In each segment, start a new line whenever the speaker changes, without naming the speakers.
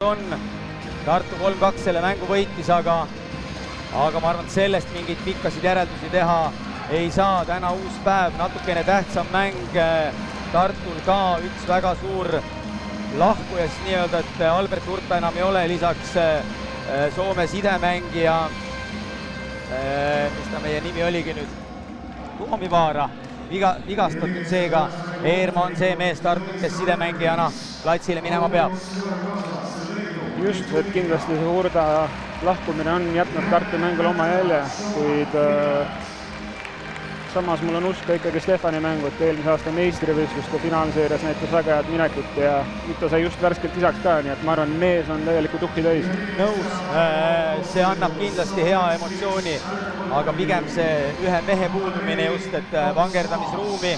on. Tartu 3-2 selle mängu võitis, aga ma arvan, et sellest mingeid pikkasid järeldusi teha ei saa. Täna uus päev, natukene tähtsam mäng Tartul ka, üks väga suur lahkujas nii-öelda, et Albert Hurta enam ei ole, lisaks Soome sidemängija, mis ta meie nimi oligi nüüd, Tuomivaara, vigastatud, seega Eerma on see mees Tartut, kes sidemängijana platsile minema peab.
Just, et kindlasti see Hurda lahkumine on jätnud Tartu mängul oma jälje, kuid samas mul on usk ikkagi Stefani mängu, et eelmise aasta meistrivõistluste finaalseerias näitas väga head minekut ja nüüd ta sai just värskelt lisaks ka, nii et ma arvan, mees on tegelikult uhki täis.
Nõus, see annab kindlasti hea emotsiooni, aga pigem see ühe mehe puudumine just, et vangerdamisruumi,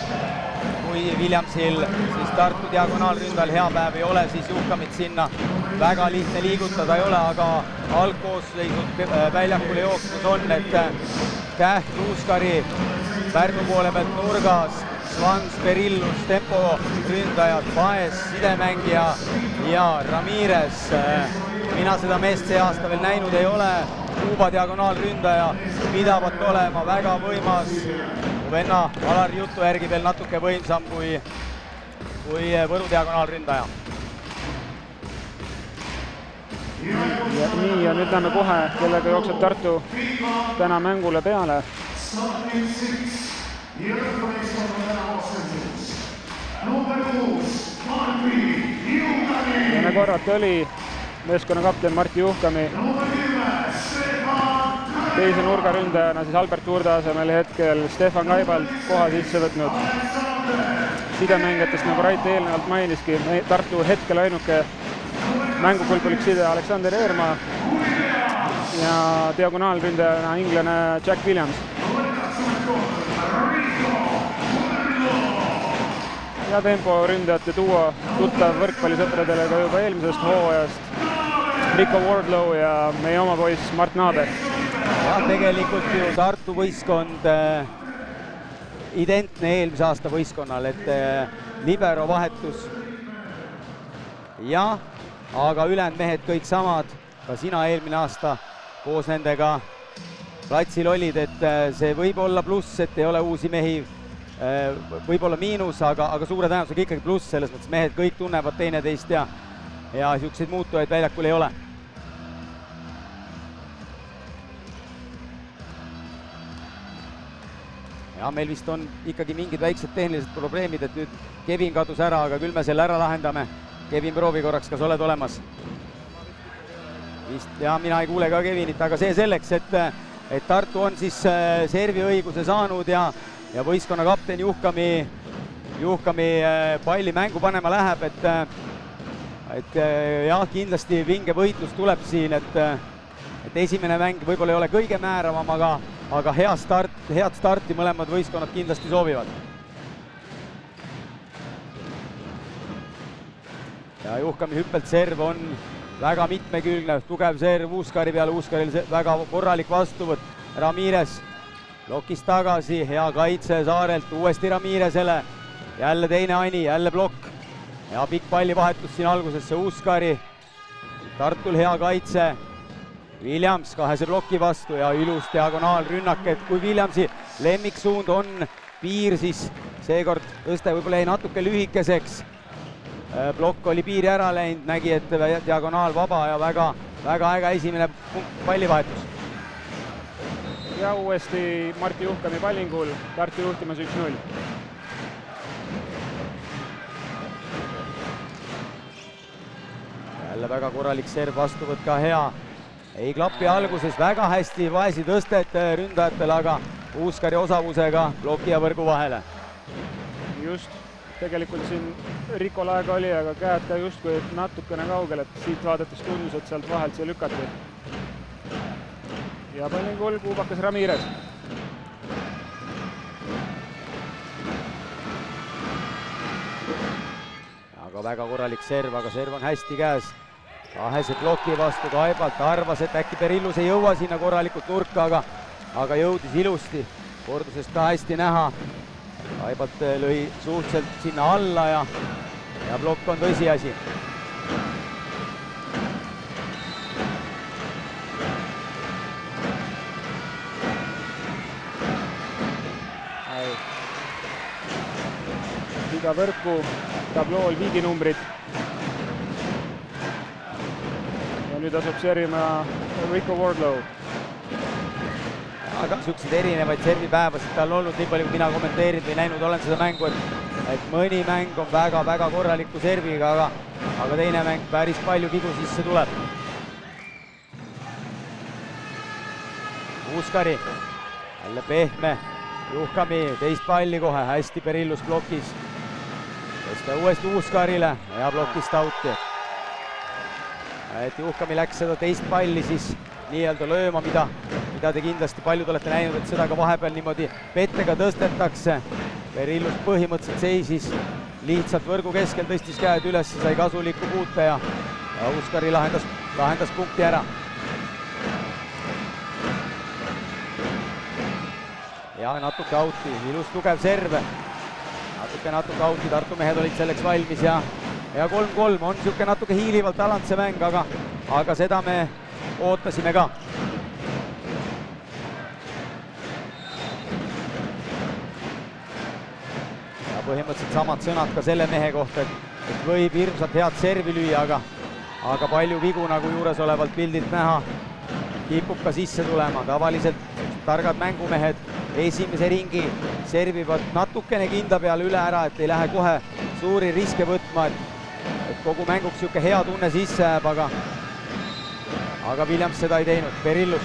kui Williamsil siis Tartu diagonaalründal hea päev ei ole, siis Juhkamit sinna väga lihtne liigutada ei ole, aga algkoosseisud väljakule jooksmus on, et Käht, Ruuskari Pärnu poole pealt nurgas, Svans, Perillus, tempo ründajad, Paes, sidemängija ja Ramirez. Mina seda meest see aasta veel näinud ei ole, Kuuba diagonaalründaja pidavat olema väga võimas. Venna Alari jutu järgi veel natuke võimsam kui Võru diagonaalründaja.
Nii, ja nüüd näeme kohe, kellega jookseb Tartu täna mängule peale. Enne korrata oli meeskonna kapten Martti Juhkami. Teise nurgaründajana siis Albert Hurda asemel hetkel Stefan Kaibald koha sisse võtnud. Sidemängijatest, nagu Rait eelnevalt mainiski, Tartu hetkel ainuke mängupulpulik side Alexander Eerma ja diagonaalründajana inglane Jack Williams. Ja temporündajate duo tuttav võrkpallisõpradele ka juba eelmisest hooajast Rico Wardlow ja meie oma poiss Mart Naaber.
Ja tegelikult ju Tartu võistkond identne eelmise aasta võistkonnal, et libero vahetus ja aga ülejäänud mehed kõik samad, ka sina eelmine aasta koos nendega platsil olid, et see võib olla pluss, et ei ole uusi mehi, võib olla miinus, aga suure tõenäosusega ikkagi pluss, selles mõttes mehed kõik tunnevad teineteist ja niisuguseid muutujaid väljakul ei ole. Ja meil vist on ikkagi mingid väiksed tehnilised probleemid, et nüüd Kevin kadus ära, aga küll me selle ära lahendame. Kevin, proovi korraks, kas oled olemas? Vist, ja mina ei kuule ka Kevinit, aga see selleks, et Tartu on siis servi õiguse saanud ja võistkonna kapten Juhkami palli mängu panema läheb, et jah, kindlasti vinge võitlus tuleb siin, et esimene mäng võib-olla ei ole kõige määravam, aga head starti mõlemad võistkonnad kindlasti soovivad. Ja Juhkami hüppelt serv on väga mitmekülgne, tugev serv Uuskari peale, Uuskaril väga korralik vastuvõtt. Ramirez plokist tagasi, hea kaitse Saarelt, uuesti Ramirezele, jälle teine ani, jälle plokk. Ja pikk pallivahetus siin algusesse Uuskari, Tartul hea kaitse, Williams kahese ploki vastu ja ilus diagonaalrünnak, et kui Williamsi lemmiksuund on piir, siis seekord tõste võib-olla jäi natuke lühikeseks. Blokk oli piiri ära läinud, nägi, et diagonaal vaba ja väga äge esimene pallivahetus.
Ja uuesti Martti Juhkami pallingul, Tartu juhtimas 1-0.
Jälle väga korralik serv, vastuvõtt ka hea. Ei klapi alguses, väga hästi vaesi tõstet ründajatele, aga Uuskari osavusega ploki ja võrgu vahele.
Just, tegelikult siin Riko laega oli, aga käed ka justkui natukene kaugel, et siit vaadates tundus, et sealt vahelt see lükati. Ja pallingul kuubakas Ramirez.
Aga väga korralik serv, aga serv on hästi käes. Kahese ploki vastu Kaibalt, arvas, et äkki Perillus ei jõua sinna korralikult nurka, aga jõudis ilusti. Kordusest ka hästi näha. Kaibalt lõi suhteliselt sinna alla ja plokk on tõsiasi.
aga võrku tablool viiginumbrid. Ja nüüd asub servima Rico Wardlow.
Aga niisuguseid erinevaid servipäevasid tal olnud, nii palju kui mina kommenteerinud või näinud olen seda mängu, et mõni mäng on väga-väga korraliku serviga, aga teine mäng päris palju vigu sisse tuleb. Uuskari, jälle pehme, Juhkami, teist palli kohe, hästi Perillus blokis. Tõsta uuesti Uuskarile ja blokist out'i. Et Juhkami läks seda teist palli siis nii-öelda lööma, mida te kindlasti paljud olete näinud, et seda ka vahepeal niimoodi pettega tõstetakse. Perillus põhimõtteliselt seisis lihtsalt võrgu keskel, tõstis käed üles, sai kasuliku puute ja Uuskari lahendas punkti ära. Ja natuke out'i, ilus tugev serv. Natuke out'i, Tartu mehed olid selleks valmis ja 3-3 on niisugune natuke hiilivalt alanud see mäng, aga seda me ootasime ka. Ja põhimõtteliselt samad sõnad ka selle mehe kohta, et võib hirmsalt head servi lüüa, aga palju vigu nagu juures olevalt pildilt näha, kipub ka sisse tulema. Tavaliselt targad mängumehed esimese ringi servivad natukene kinda peale üle ära, et ei lähe kohe suuri riske võtma, et kogu mänguks niisugune hea tunne sisse jääb, aga Williams seda ei teinud. Perillus.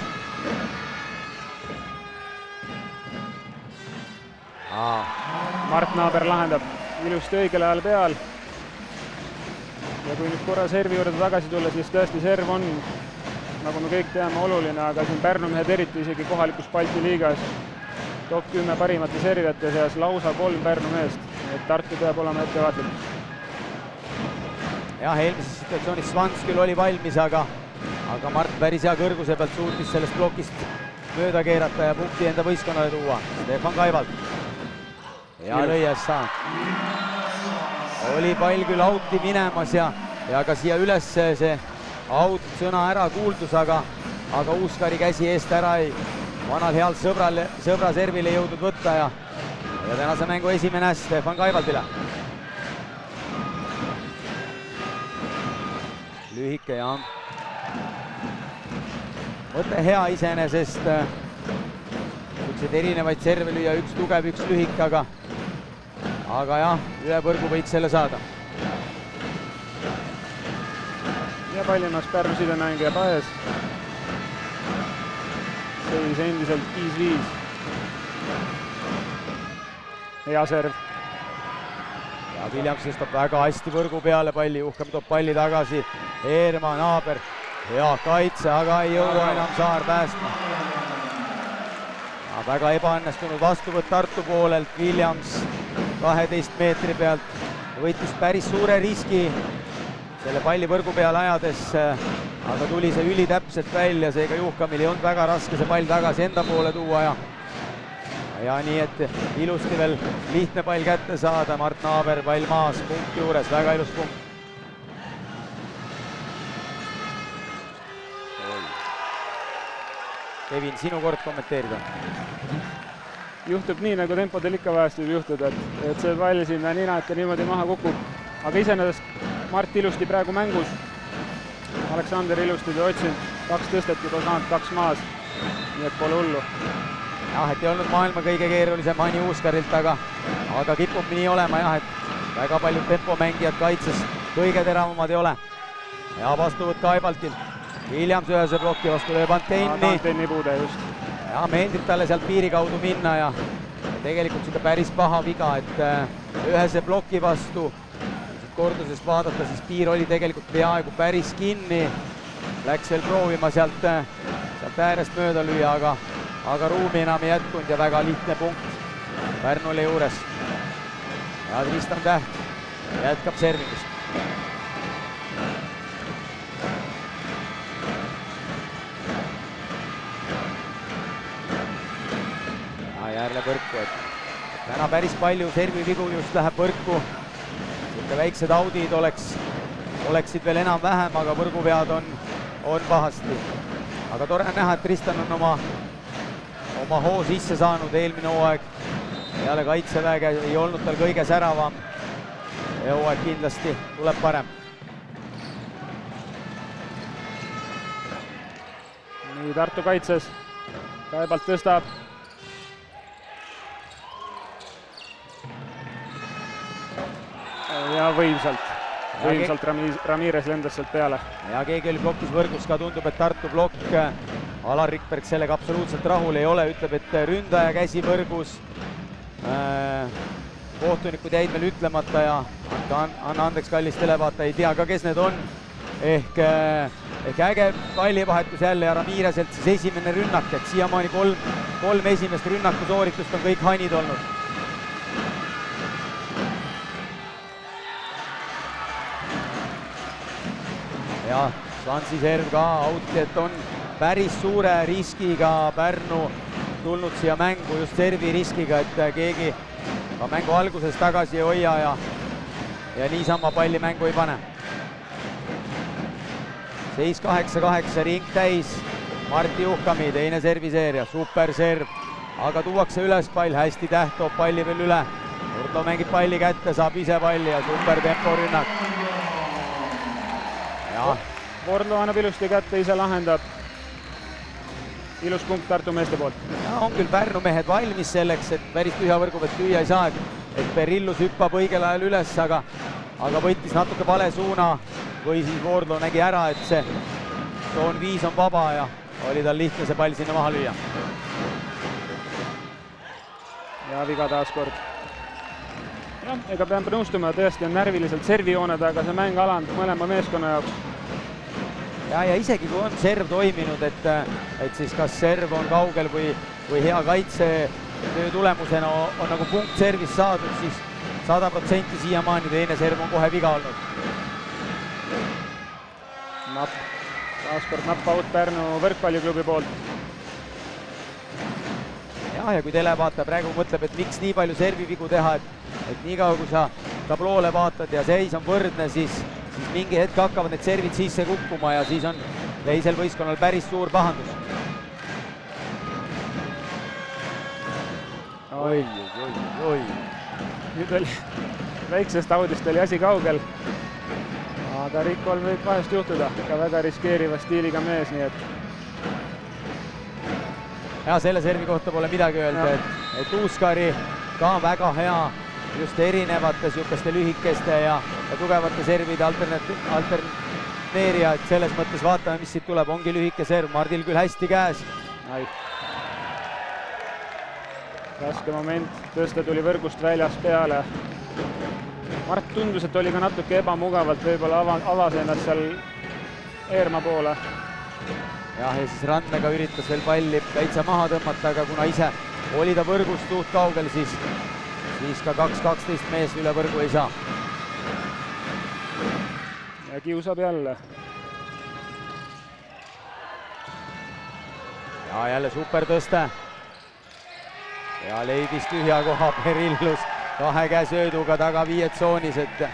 Mart Naaber lahendab ilusti õigel ajal peal. Ja kui nüüd korra servi juurde tagasi tulla, siis tõesti serv on, nagu me kõik teame, oluline, aga siin Pärnu mehed eriti isegi kohalikus Balti liigas top 10 parimate servijate seas lausa 3 Pärnu meest, et Tartu peab olema ettevaatlik.
Jah, eelmises situatsioonis Svans küll oli valmis, aga Mart päris hea kõrguse pealt suutis sellest blokist mööda keerata ja punkti enda võistkonnale tuua. Stefan Kaivald. Ja lõies saanud. Oli pall küll out'i minemas ja ka siia üles see out sõna ära kuuldus, aga Uuskari käsi eest ära ei vanal heal sõbra servile jõudnud võtta ja tänase mängu esimene äss Stefan Kaivaldile. Lühike ja mõte hea iseenesest, niisuguseid erinevaid serve lüüa, üks tugev, üks lühike, aga jah, üle võrgu võiks selle saada.
Ja pallimas Pärnu sidemängija Paes. Seis endiselt 5-5. Hea serv.
Ja Williams tõstab väga hästi võrgu peale palli, Juhkam toob palli tagasi, Eerma, Naaber, hea kaitse, aga ei jõua enam Saar päästma. Väga ebaõnnestunud vastuvõtt Tartu poolelt, Williams 12 meetri pealt võttis päris suure riski selle palli võrgu peale ajades, aga tuli see ülitäpselt välja, seega Juhkamil ei olnud väga raske see pall tagasi enda poole tuua ja nii, et ilusti veel lihtne pall kätte saada, Mart Naaber pall maas, punkt juures, väga ilus punkt. Kevin, sinu kord kommenteerida.
Juhtub nii, nagu tempodel ikka vahest võib juhtuda, et see pall sinna nina ette niimoodi maha kukub. Aga iseenesest Mart ilusti praegu mängus. Aleksander ilusti otsinud, 2 tõstet juba saanud, 2 maas. Nii et pole hullu.
Jah, et ei olnud maailma kõige keerulisem Hani Uuskarilt, aga kipub nii olema jah, et väga paljud tempomängijad kaitses kõige teravamad ei ole. Ja vastuvõtt Kaibaltilt. Williams ühese blokki vastu lööb Antenni.
Antenni puude just.
Ja meeldib talle sealt piiri kaudu minna ja tegelikult seda päris paha viga, et ühese bloki vastu kordusest vaadata, siis piir oli tegelikult peaaegu päris kinni. Läks veel proovima sealt äärest mööda lüüa, aga ruumi enam ei jätkunud ja väga lihtne punkt Pärnule juures. Ja Tristan Täht jätkab servingust. Jälle võrku, et täna päris palju servivigu just läheb võrku. Väiksed audid oleksid veel enam-vähem, aga võrguvead on pahasti. Aga tore on näha, et Tristan on oma hoo sisse saanud eelmine hooaeg. Peale kaitseväge ei olnud tal kõige säravam. see hooaeg kindlasti tuleb parem.
nii, Tartu kaitses, Kaibalt tõstab. ja võimsalt Ramirez lendas sealt peale.
ja keegi oli plokis võrgus ka, tundub, et Tartu plokk, Alar Rikberg sellega absoluutselt rahul ei ole, ütleb, et ründaja käsi võrgus. Kohtunikud jäid veel ütlemata ja anna andeks, kallis televaataja, ei tea ka, kes need on. Ehk äge pallivahetus jälle ja Ramirezelt siis esimene rünnak, et siiamaani kolm esimest rünnakusooritust on kõik Hanid olnud. ja Svansi serv ka auti, et on päris suure riskiga Pärnu tulnud siia mängu, just servi riskiga, et keegi ka mängu alguses tagasi ei hoia ja niisama palli mängu ei pane. Seis 8-8, ring täis, Martti Juhkami, teine serviseerija, super serv, aga tuuakse üles pall, hästi Täht toob palli veel üle. Urdo mängib palli kätte, saab ise palli ja super temporünnak.
Vordlo annab ilusti kätte, ise lahendab. Ilus punkt Tartu meeste poolt.
Ja on küll Pärnu mehed valmis selleks, et päris tühja võrgu pealt lüüa ei saa, et Perillus hüppab õigel ajal üles, aga võttis natuke vale suuna või siis Vordlo nägi ära, et see tsoon 5 on vaba ja oli tal lihtne see pall sinna maha lüüa.
ja viga taaskord. jah, ega pean nõustuma, tõesti on närviliselt servijooned, aga see mäng alanud mõlema meeskonna jaoks.
ja isegi kui on serv toiminud, et siis kas serv on kaugel või hea kaitsetöö tulemusena on nagu punkt servis saadud, siis 100% siiamaani teine serv on kohe viga olnud.
Taaskord napp out Pärnu võrkpalliklubi poolt.
ja kui televaataja praegu mõtleb, et miks nii palju servivigu teha, et niikaua kui sa tabloole vaatad ja seis on võrdne, siis mingi hetk hakkavad need servid sisse kukkuma ja siis on teisel võistkonnal päris suur pahandus.
oi. nüüd oli väiksest audist oli asi kaugel, aga Rikol võib vahest juhtuda, ka väga riskeeriva stiiliga mees, nii et
ja selle servi kohta pole midagi öelda, et Uuskari ka väga hea just erinevate niisuguste lühikeste ja tugevate servide alterneerija, et selles mõttes vaatame, mis siit tuleb, ongi lühike serv, Mardil küll hästi käes.
raske moment, tõste tuli võrgust väljas peale. Mart tundus, et oli ka natuke ebamugavalt, võib-olla avas ennast seal Eerma poole.
ja siis Randmega üritas veel palli täitsa maha tõmmata, aga kuna ise oli ta võrgust suht kaugel, siis ka 2-12 mees üle võrgu ei saa.
ja kiusab jälle.
ja jälle super tõste. ja leidis tühja koha Perillus 2 käe sööduga taga 5 tsoonis, et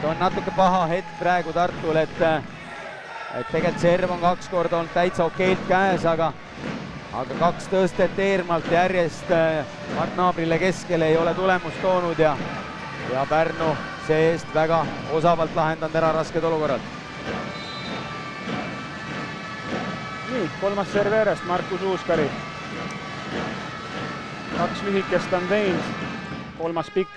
on natuke paha hetk praegu Tartul, et tegelikult serv on 2 korda olnud täitsa okeilt käes, aga 2 tõstet Eermalt järjest Mart Naabrile keskele ei ole tulemust toonud ja Pärnu see-eest väga osavalt lahendanud ära rasked olukorrad.
nii, 3. serv järjest Markus Uuskari. 2 lühikest on teinud, 3. pikk.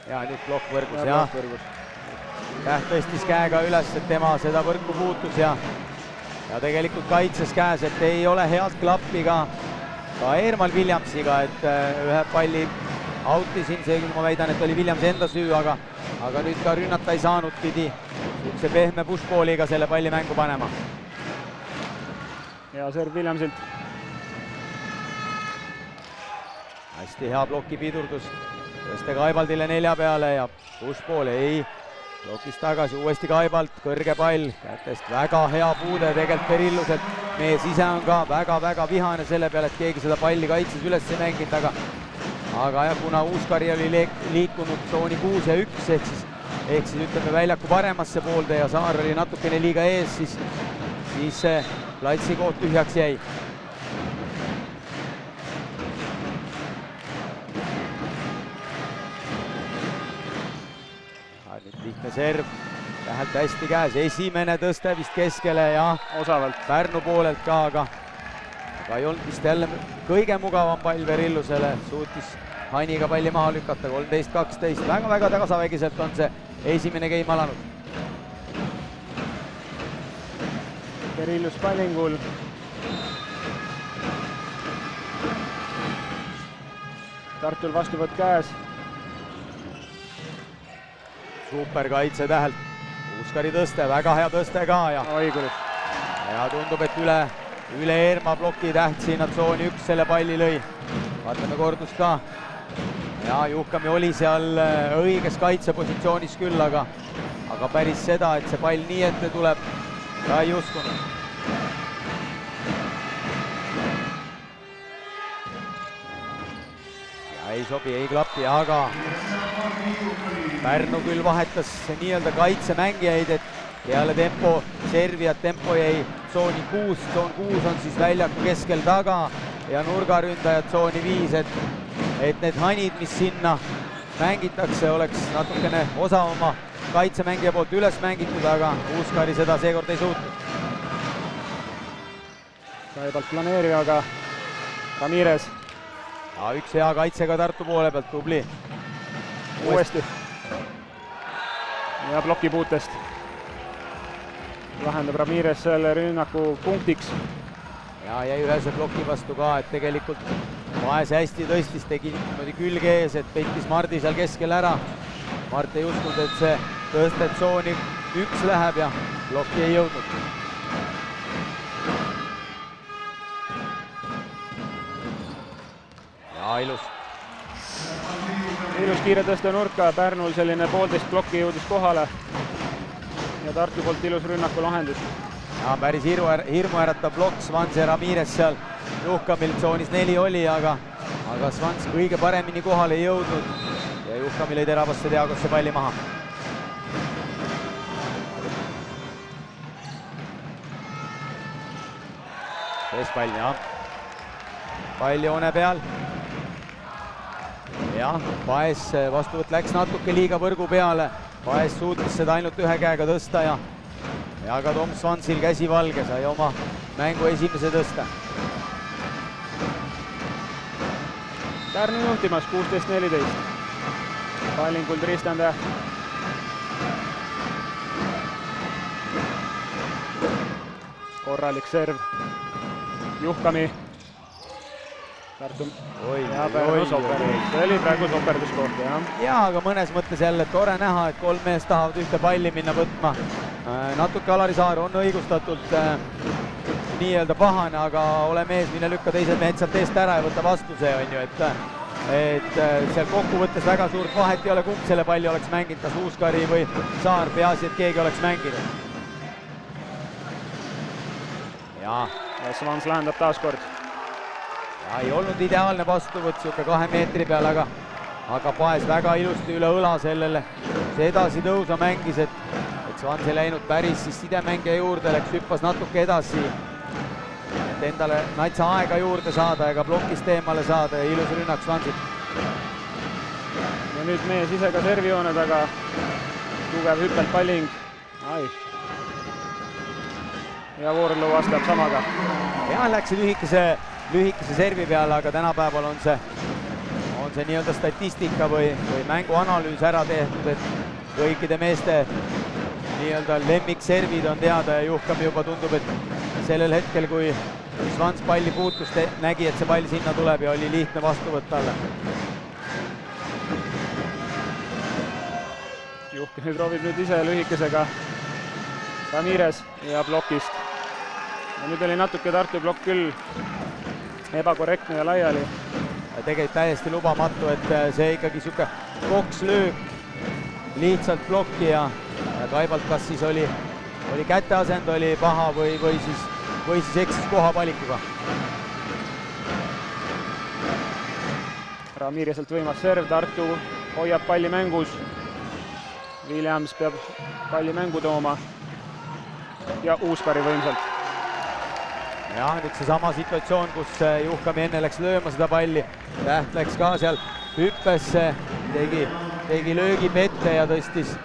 ja nüüd plokk võrgus, jah. Täht tõstis käega üles, et tema seda võrku puutus ja tegelikult kaitses käes, et ei ole head klappi ka Eermal Williamsiga, et ühe palli autisin, see küll ma väidan, et oli Williams enda süü, aga nüüd ka rünnata ei saanud, pidi see pehme pushballiga selle palli mängu panema.
hea serv Williamsilt.
hästi hea ploki pidurdus, tõste Kaibaldile 4 peale ja pushball ei, plokist tagasi, uuesti Kaibalt, kõrge pall, kätest väga hea puude tegelikult Perilluselt. mees ise on ka väga-väga vihane selle peale, et keegi seda palli kaitses üles ei mänginud, aga jah, kuna Uuskari oli liikunud tsooni 6 ja 1, ehk siis ütleme väljaku paremasse poolde ja Saar oli natukene liiga ees, siis see platsi koht tühjaks jäi. ja serv Tähelt hästi käes, esimene tõste vist keskele ja
osavalt.
Pärnu poolelt ka, aga ei olnud vist jälle kõige mugavam pall Verillusele, suutis Haniga palli maha lükata, 13-12, väga-väga tasavägiselt on see esimene game alanud.
Verillus pallingul. Tartul vastuvõtt käes.
Super kaitse Tähelt, Uuskari tõste, väga hea tõste ka ja tundub, et üle Eerma ploki Täht sinna tsooni 1 selle palli lõi. Vaatame kordust ka. Ja Juhkami oli seal õiges kaitsepositsioonis küll, aga päris seda, et see pall nii ette tuleb, ta ei uskunud. Ja ei sobi, ei klapi, aga Pärnu küll vahetas nii-öelda kaitsemängijaid, et peale tempo servijat, tempo jäi tsooni 6, tsoon 6 on siis väljaku keskel taga ja nurgaründajad tsooni 5, et need Hanid, mis sinna mängitakse, oleks natukene osavama kaitsemängija poolt üles mängitud, aga Uuskari seda seekord ei suutnud.
Kaibalt planeerijaga Ramirez.
Ja üks hea kaitse ka Tartu poole pealt, tubli.
Uuesti. Ja plokipuutest lahendab Ramirez selle rünnaku punktiks.
Ja jäi ühese ploki vastu ka, et tegelikult Vaese hästi tõstis, tegi niimoodi külge ees, et peitis Mardi seal keskel ära. Mart ei uskunud, et see tõstet tsooni 1 läheb ja plokki ei jõudnud. Ja ilus.
Ilus kiire tõste nurka, Pärnul selline 1,5 plokki jõudis kohale ja Tartu poolt ilus rünnaku lahendus.
Ja päris hirmuäratav plokk, Svans ja Ramirez seal Juhkamil tsoonis 4 oli, aga Svans kõige paremini kohale ei jõudnud ja Juhkami lõi teravasse Diagosse palli maha. Keskpall, jah. Pall joone peal. Jah, Paes vastuvõtt läks natuke liiga võrgu peale. Paes suutis seda ainult ühe käega tõsta ja ka Tom Svansil käsi valge, sai oma mängu esimese tõsta.
Pärnu juhtimas 16-14. Pallingul Tristan Täht. Korralik serv. Juhkami. Tartu. See oli praegu soperduskoht, jah.
Jaa, aga mõnes mõttes jälle tore näha, et 3 meest tahavad ühte palli minna võtma. Natuke Alari Saar on õigustatult nii-öelda pahane, aga ole mees, mine lükka teised mehed sealt eest ära ja võta vastu see, on ju, et seal kokkuvõttes väga suurt vahet ei ole, kumb selle palli oleks mänginud, kas Uuskari või Saar, peaasi, et keegi oleks mänginud.
Ja Svans lähendab taas kord.
Ja ei olnud ideaalne vastuvõtt, siuke 2 meetri peal, aga Paes väga ilusti üle õla sellele, see edasi tõusa mängis, et Svans ei läinud päris siis sidemängija juurde, läks hüppas natuke edasi, et endale natsa aega juurde saada ega plokist eemale saada ja ilus rünnak Svansilt.
Ja nüüd mees ise ka servijoone taga, tugev hüppelt palling. Ja Voorlu vastab samaga.
Ja läks lühikese servi peale, aga tänapäeval on see nii-öelda statistika või mänguanalüüs ära tehtud, et kõikide meeste nii-öelda lemmikservid on teada ja Juhkami juba tundub, et sellel hetkel, kui Svans palli puutus, nägi, et see pall sinna tuleb ja oli lihtne vastuvõtt talle.
Juhkami proovib nüüd ise lühikesega Ramirez ja plokist. Ja nüüd oli natuke Tartu plokk küll ebakorrektne ja laiali.
Ja tegelikult täiesti lubamatu, et see ikkagi siuke kokslöök lihtsalt plokki ja Kaibalt kas siis oli käteasend, oli paha või siis eksis kohavalikuga.
Ramireselt võimas serv, Tartu hoiab palli mängus. Williams peab palli mängu tooma ja Uuskari võimsalt.
Ja nüüd seesama situatsioon, kus Juhkami enne läks lööma seda palli. Täht läks ka seal hüppesse, tegi löögi pette ja tõstis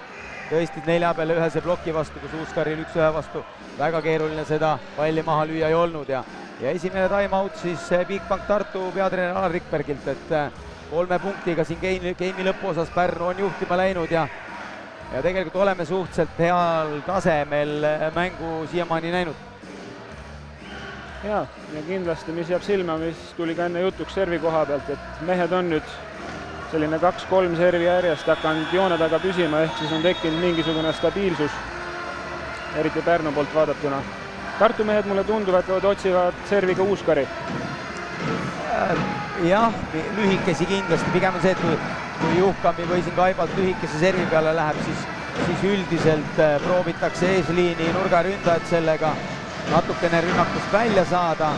tõesti 4 peale ühese ploki vastu, kus Uuskaril 1-1 vastu väga keeruline seda palli maha lüüa ei olnud ja esimene time-out siis Bigbank Tartu peatreener Alar Rikbergilt, et 3 punktiga siin game'i lõpuosas Pärnu on juhtima läinud ja tegelikult oleme suhteliselt heal tasemel mängu siiamaani näinud.
Ja kindlasti, mis jääb silma, mis tuli ka enne jutuks servi koha pealt, et mehed on nüüd selline 2-3 servi järjest hakanud joone taga püsima, ehk siis on tekkinud mingisugune stabiilsus, eriti Pärnu poolt vaadatuna. Tartu mehed mulle tunduvad, et otsivad serviga Uuskari.
Jah, lühikesi kindlasti, pigem on see, et kui Juhkami või siin Kaibalt lühikese servi peale läheb, siis üldiselt proovitakse eesliini nurgaründajat sellega natukene rünnakust välja saada.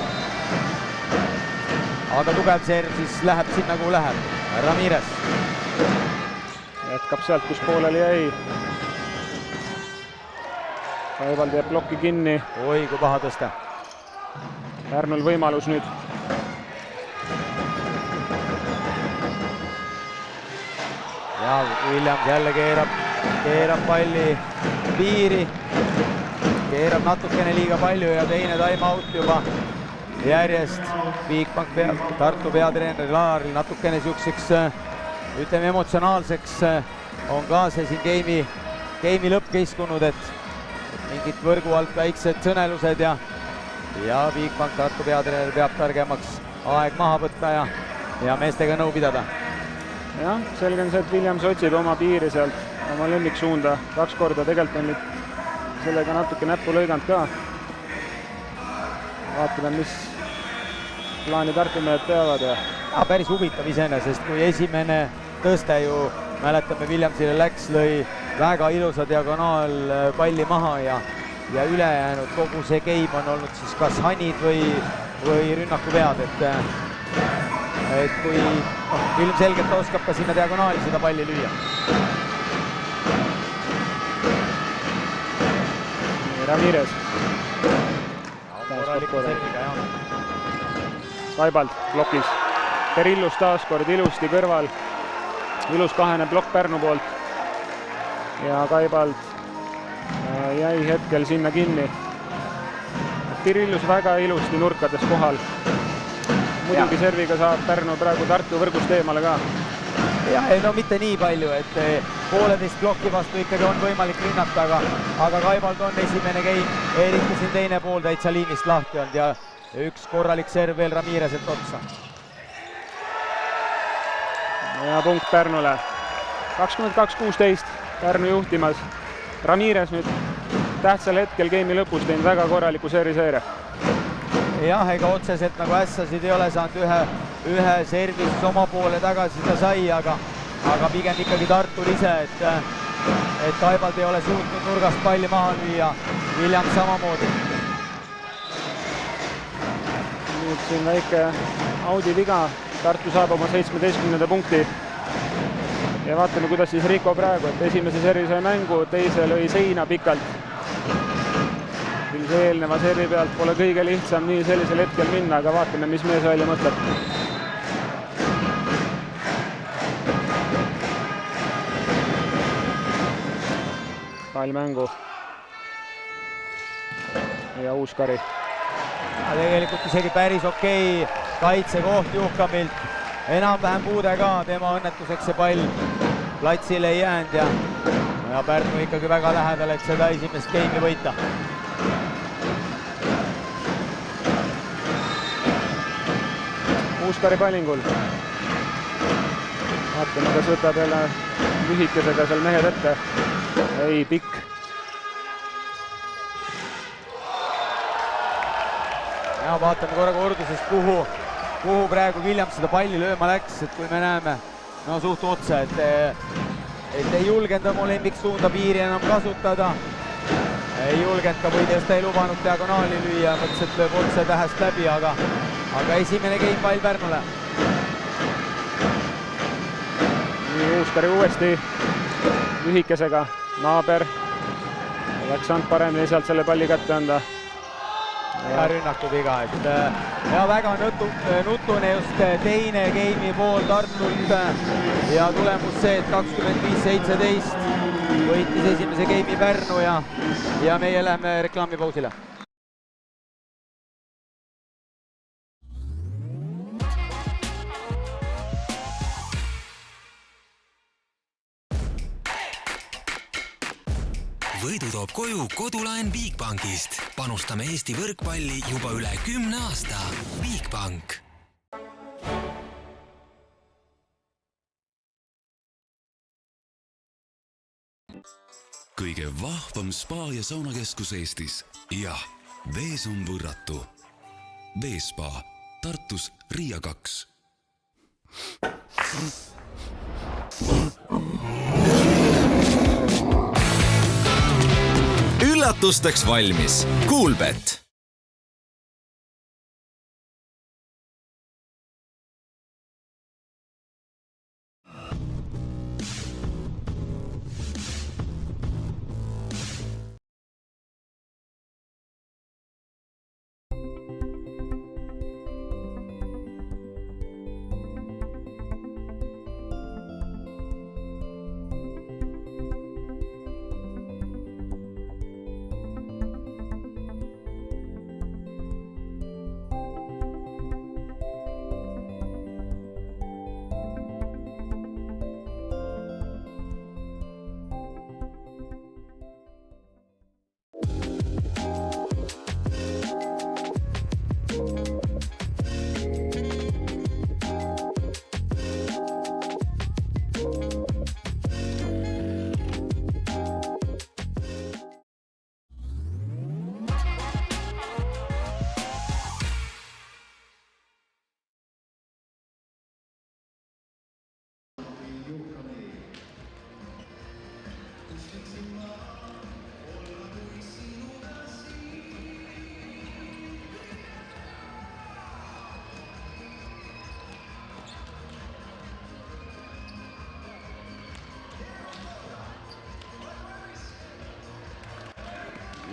Aga tugev serv siis läheb sinna, kuhu läheb. Ramirez
jätkab sealt, kus pooleli jäi. Kaibal teeb plokki kinni.
Oi, kui paha tõsta.
Pärnul võimalus nüüd.
Ja Williams jälle keerab palli piiri. Keerab natukene liiga palju ja teine time-out juba järjest. Bigbank Tartu peatreener Laaril natukene siukseks, ütleme emotsionaalseks on ka see siin game'i lõpp kiskunud, et mingid võrgu alt väiksed sõnelused ja Bigbank Tartu peatreener peab targemaks aeg maha võtta ja meestega nõu pidada.
Jah, selge on see, et Williams otsib oma piiri sealt, oma lemmiksuunda 2 korda, tegelikult on nüüd sellega natuke näppu lõiganud ka. Vaatame, mis plaani Tartu mehed peavad ja
päris huvitav iseenesest, kui esimene tõste ju, mäletame, Williamsile läks, lõi väga ilusa diagonaal palli maha ja ülejäänud kogu see game on olnud siis kas hanid või rünnakuvead, et kui ilmselgelt oskab ka sinna diagonaali seda palli lüüa.
Ramirez. Kaibald plokis. Perillus taaskord ilusti kõrval. Ilus kahene plokk Pärnu poolt. Ja Kaibald jäi hetkel sinna kinni. Perillus väga ilusti nurkades kohal. Muidugi serviga saab Pärnu praegu Tartu võrgust eemale ka.
No mitte nii palju, et pooleteist plokki vastu ikkagi on võimalik rünnata, aga Kaibald on esimene game, eriti siin teine pool täitsa liinist lahti olnud ja üks korralik serv veel Ramirezelt otsa.
Ja punkt Pärnule. 22-16 Pärnu juhtimas. Ramirez nüüd tähtsal hetkel game'i lõpus teinud väga korraliku serviseeria.
Jah, ega otseselt nagu ässasid ei ole saanud ühe servis oma poole tagasi ta sai, aga pigem ikkagi Tartul ise, et Kaibald ei ole suutnud nurgast palli maha lüüa, Williams samamoodi.
Nüüd siin väike Audi viga, Tartu saab oma 17. punkti ja vaatame, kuidas siis Rico praegu, et esimese servi sai mängu, teise lõi seina pikalt. See eelneva servi pealt pole kõige lihtsam nii sellisel hetkel minna, aga vaatame, mis mees välja mõtleb. Pall mängu. Ja Uuskari.
Tegelikult isegi päris okei kaitsekoht Juhkamilt. Enam-vähem puude ka, tema õnnetuseks see pall platsile ei jäänud ja Pärnu ikkagi väga lähedal, et seda esimest game'i võita.
Uuskari pallingul. Vaatame, kas võtab jälle lühikesega seal mehed ette. Ei, pikk.
Ja vaatame korra kordusest, kuhu praegu Williams seda palli lööma läks, et kui me näeme suht otse, et ei julgenud oma lemmiksuunda piiri enam kasutada. Ei julgenud ka võidest ei lubanud diagonaali lüüa, mõtles, et lööb otse tähest läbi, aga esimene game pall Pärnule.
Uuskari uuesti lühikesega, naaber. Oleks saanud paremini sealt selle palli kätte anda.
Ja rünnaku viga, et väga nutune just teine game'i pool Tartult ja tulemus see, et 25-17 võitis esimese game'i Pärnu ja meie läheme reklaamipausile.
Võidu toob koju kodulaen Bigbankist. Panustame Eesti võrkpalli juba üle 10 aasta. Bigbank.
Kõige vahvam spa- ja saunakeskus Eestis. Jah, Vees on võrratu. Veespa, Tartus Riia 2.
Üllatusteks valmis. Coolbet.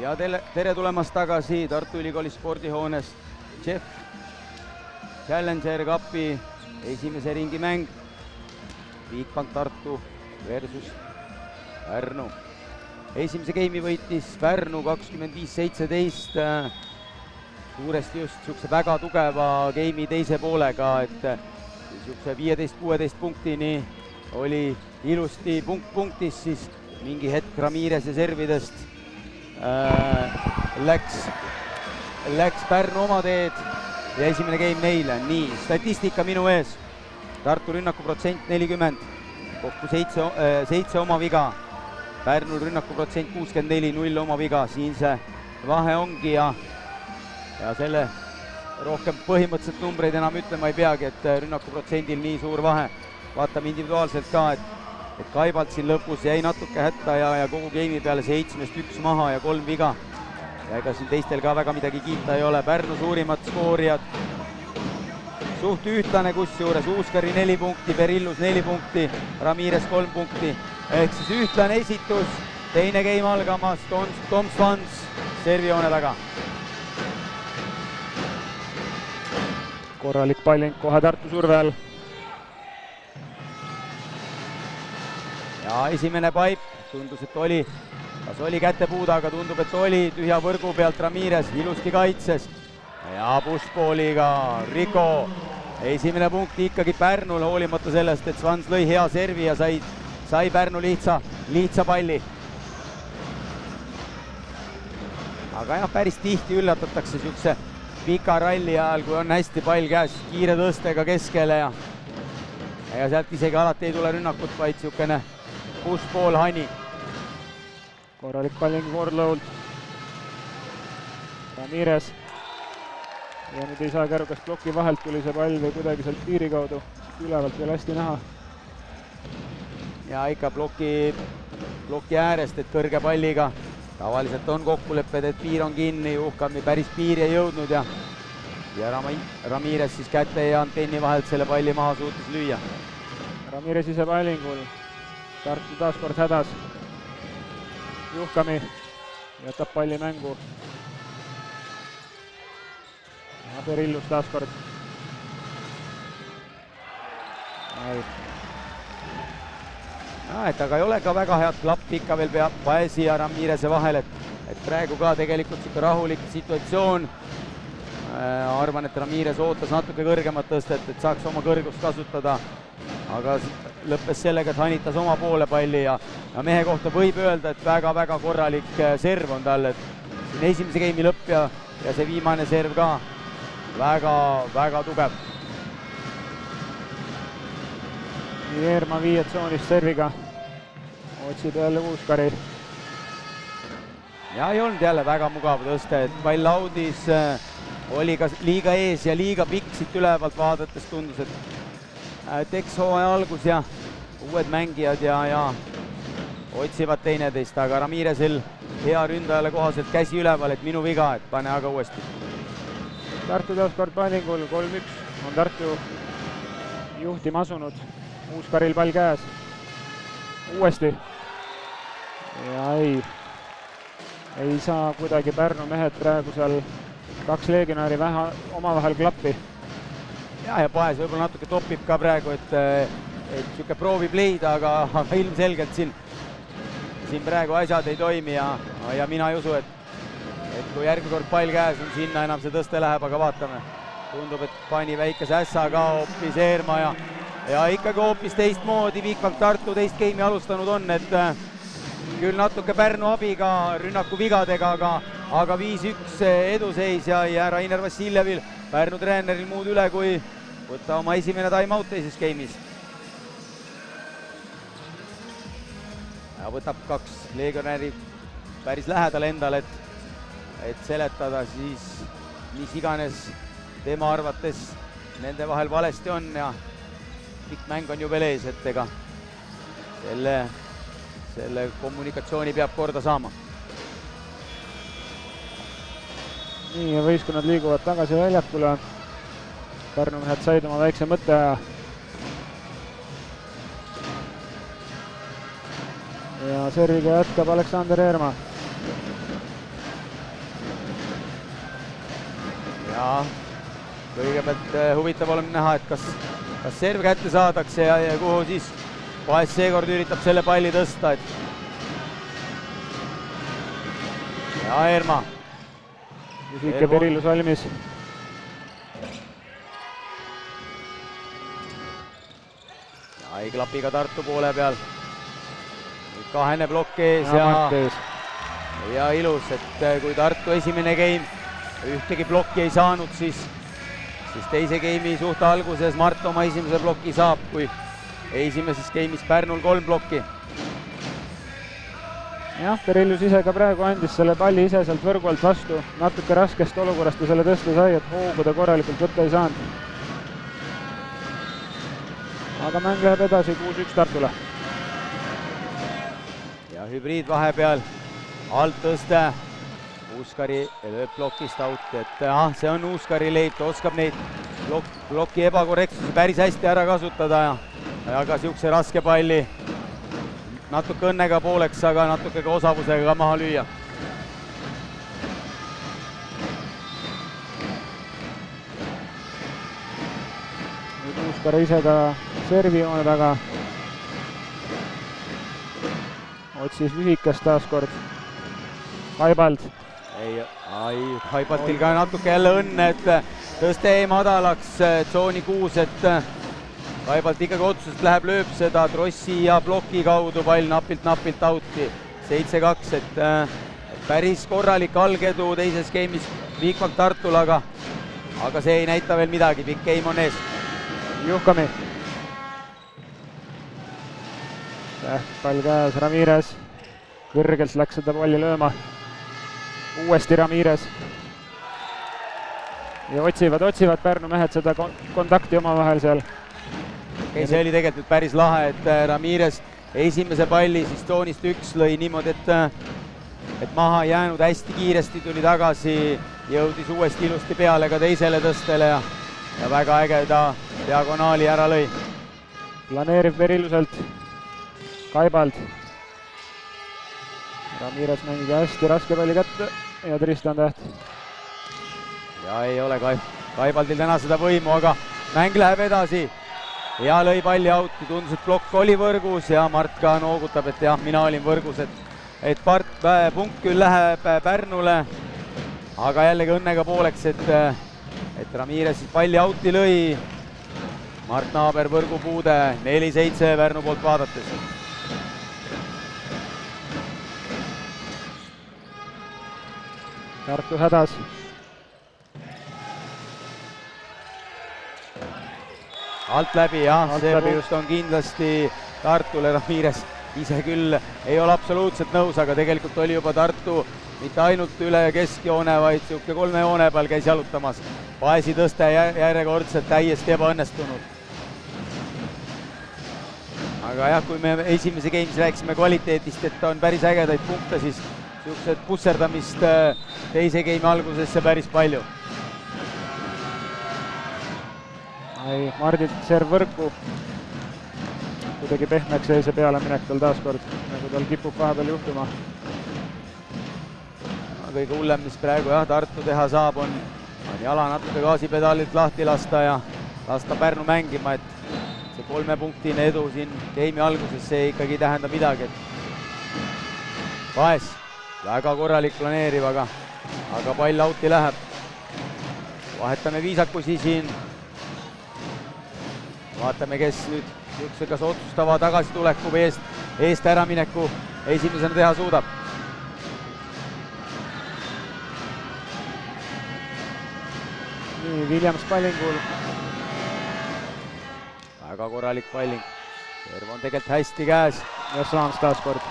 Ja tere tulemast tagasi Tartu Ülikooli spordihoones Jeff Challenger Cupi esimese ringi mäng. Bigbank Tartu versus Pärnu. Esimese game'i võitis Pärnu 25-17. Suuresti just niisuguse väga tugeva game'i teise poolega, et niisuguse 15-16 punktini oli ilusti punktis, siis mingi hetk Ramirese servidest läks Pärnu oma teed ja esimene game meile. Nii, statistika minu ees. Tartu rünnakuprotsent 40, kokku 7 oma viga. Pärnul rünnakuprotsent 64, 0 oma viga. Siin see vahe ongi ja selle rohkem põhimõtteliselt numbreid enam ütlema ei peagi, et rünnakuprotsendil nii suur vahe. Vaatame individuaalselt ka, et Kaibalt siin lõpus jäi natuke hätta ja kogu game'i peale 7-st 1 maha ja 3 viga. Ja ega siin teistel ka väga midagi kiita ei ole. Pärnu suurimad skoorijad. Suht ühtlane kusjuures. Uuskari 4 punkti, Berillus 4 punkti, Ramirez 3 punkti. Ehk siis ühtlane esitus. Teine game algamas, Tom Swans servijoone taga.
Korralik palling kohe Tartu surve all.
Ja esimene paip, tundus, et kas oli kätepuuda, aga tundub, et oli tühja võrgu pealt Ramirez, ilusti kaitses. Ja pushballiga Rico. Esimene punkt ikkagi Pärnul, hoolimata sellest, et Svans lõi hea servi ja sai Pärnu lihtsa palli. Aga jah, päris tihti üllatatakse niisuguse pika ralli ajal, kui on hästi pall käes, kiire tõstega keskele ja sealt isegi alati ei tule rünnakut, vaid niisugune pushball hani.
Korralik palling Warlow'lt. Ramirez. Ja nüüd ei saagi aru, kas ploki vahelt tuli see pall või kuidagi sealt piiri kaudu. Ülevalt veel hästi näha.
Ja ikka ploki äärest, et kõrge palliga. Tavaliselt on kokkulepped, et piir on kinni, Uhkami päris piiri ei jõudnud ja Ramirez siis käte ja antenni vahelt selle palli maha suutis lüüa.
Ramirez ise pallingul. Tartu taaskord hädas. Juhkami jätab palli mängu. Ja Berillus taaskord.
et aga ei ole ka väga head klappi ikka veel Paesi ja Ramirese vahel, et praegu ka tegelikult siuke rahulik situatsioon. Arvan, et Ramirez ootas natuke kõrgemat tõstet, et saaks oma kõrgust kasutada, aga lõppes sellega, et hanitas oma poole palli ja mehe kohta võib öelda, et väga-väga korralik serv on tal, et siin esimese game'i lõpp ja see viimane serv ka väga-väga tugev.
Eerma viied tsoonis serviga, otsib jälle Uuskari.
Ja ei olnud jälle väga mugav tõste, et pall laudis oli ka liiga ees ja liiga pikk siit ülevalt vaadates tundus, et eks hooaja algus ja uued mängijad ja otsivad teineteist, aga Ramirezil hea ründajale kohaselt käsi üleval, et minu viga, et pane aga uuesti.
Tartu taaskord pallingul 3-1 on Tartu juhtima asunud. Uuskaril pall käes. Uuesti. Ja ei saa kuidagi Pärnu mehed praegu seal 2 legionäri vähe omavahel klappi.
Ja Paes võib-olla natuke topib ka praegu, et siuke proovib leida, aga ilmselgelt siin praegu asjad ei toimi ja mina ei usu, et kui järgmine kord pall käes on, sinna enam see tõste läheb, aga vaatame. Tundub, et pani väikese ässa ka hoopis Eerma ja ikkagi hoopis teistmoodi Bigbank Tartu teist game'i alustanud on, et küll natuke Pärnu abiga, rünnaku vigadega, aga 5-1 eduseis ja Rainer Vassiljevil, Pärnu treeneril muud üle, kui võtta oma esimene time-out teises game'is. Ja võtab 2 legionäri päris lähedal endale, et seletada siis mis iganes tema arvates nende vahel valesti on ja pikk mäng on ju veel ees, et ega selle kommunikatsiooni peab korda saama.
Nii, ja võistkonnad liiguvad tagasi väljakule. Pärnu mehed said oma väikse mõtte ja serviga jätkab Aleksander Eerma.
Ja kõigepealt huvitav oleme näha, et kas serv kätte saadakse ja kuhu siis Paes seekord üritab selle palli tõsta, et ja Eerma.
Isike Perillus valmis.
Ja ei klapi ka Tartu poole peal. Kahene plokk ees ja ilus, et kui Tartu esimene game ühtegi plokki ei saanud, siis teise game'i suht alguses Mart oma esimese plokki saab, kui esimeses game'is Pärnul 3 plokki.
Jah, Perillus ise ka praegu andis selle palli ise sealt võrgu alt vastu. Natuke raskest olukorrast ta selle tõste sai, et hoogu ta korralikult võtta ei saanud. Aga mäng läheb edasi 6-1 Tartule.
Ja hübriid vahepeal, alt tõste. Uuskari lööb plokist out, et see on Uuskari leid, ta oskab neid ploki ebakorrektsusi päris hästi ära kasutada ja ka siukse raske palli natuke õnnega pooleks, aga natuke ka osavusega ka maha lüüa.
Nüüd Uuskari ise ka servijoone taga. Otsis lühikest taaskord. Haibald.
Haibaldil ka natuke jälle õnne, et tõste jäi madalaks tsooni 6, et Haibald ikkagi otsusest läheb, lööb seda trossi ja ploki kaudu, pall napilt out'i 7-2, et päris korralik algedu teises game'is Bigbank Tartul, aga see ei näita veel midagi, pikk game on ees.
Juhkami. Pall käes, Ramirez. Kõrgelt läks seda palli lööma. Uuesti Ramirez. Ja otsivad Pärnu mehed seda kontakti omavahel seal.
See oli tegelikult päris lahe, et Ramirez esimese palli siis tsoonist 1 lõi niimoodi, et maha jäänud, hästi kiiresti tuli tagasi, jõudis uuesti ilusti peale ka teisele tõstele ja väga ägeda diagonaali ära lõi.
Planeeriv Perilluselt. Kaibald. Ramirez mängib hästi raske palli kätte ja Tristan Täht.
Ja ei ole Kaibaldil täna seda võimu, aga mäng läheb edasi. ja lõi palli out'i, tundus, et plokk oli võrgus ja Mart ka noogutab, et jah, mina olin võrgus, et punkt küll läheb Pärnule, aga jällegi õnnega pooleks, et Ramirez siis palli out'i lõi. Mart Naaber võrgupuude, 4-7 Pärnu poolt vaadates.
Tartu hädas.
Alt läbi, jah, see punkt on kindlasti Tartule. Ramirez ise küll ei ole absoluutselt nõus, aga tegelikult oli juba Tartu mitte ainult üle keskjoone, vaid siuke 3 joone peal käis jalutamas. Paesi tõste järjekordselt täiesti ebaõnnestunud. Aga jah, kui me esimese game'is rääkisime kvaliteedist, et on päris ägedaid punkte, siis siuksed pusserdamist teise game'i algusesse päris palju.
Mardilt serv võrku. Kuidagi pehmeks jäi see pealeminek tal taaskord, nagu tal kipub vahepeal juhtuma.
Kõige hullem, mis praegu jah, Tartu teha saab, on jala natuke gaasipedaalilt lahti lasta ja lasta Pärnu mängima, et see 3-punktine edu siin game'i alguses, see ikkagi ei tähenda midagi. Paes, väga korralik planeeriv, aga pall out'i läheb. Vahetame viisakusi siin. Vaatame, kes nüüd kas otsustava tagasituleku või eest äramineku esimesena teha suudab.
Nii, Williams pallingul.
Väga korralik palling. Serv on tegelikult hästi käes.
Ja Svans taaskord.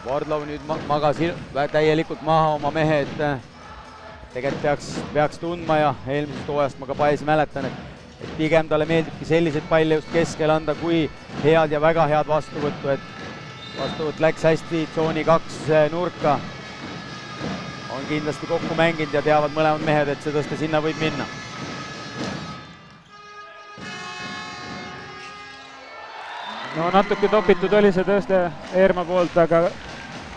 Vordlov nüüd magas täielikult maha oma mehe, et tegelikult peaks tundma ja eelmisest hooajast ma ka Paesi mäletan, et pigem talle meeldibki selliseid palle just keskel anda, kui head ja väga head vastuvõttu, et vastuvõtt läks hästi tsooni 2 nurka. On kindlasti kokku mänginud ja teavad mõlemad mehed, et see tõste sinna võib minna.
No natuke topitud oli see tõste Eerma poolt, aga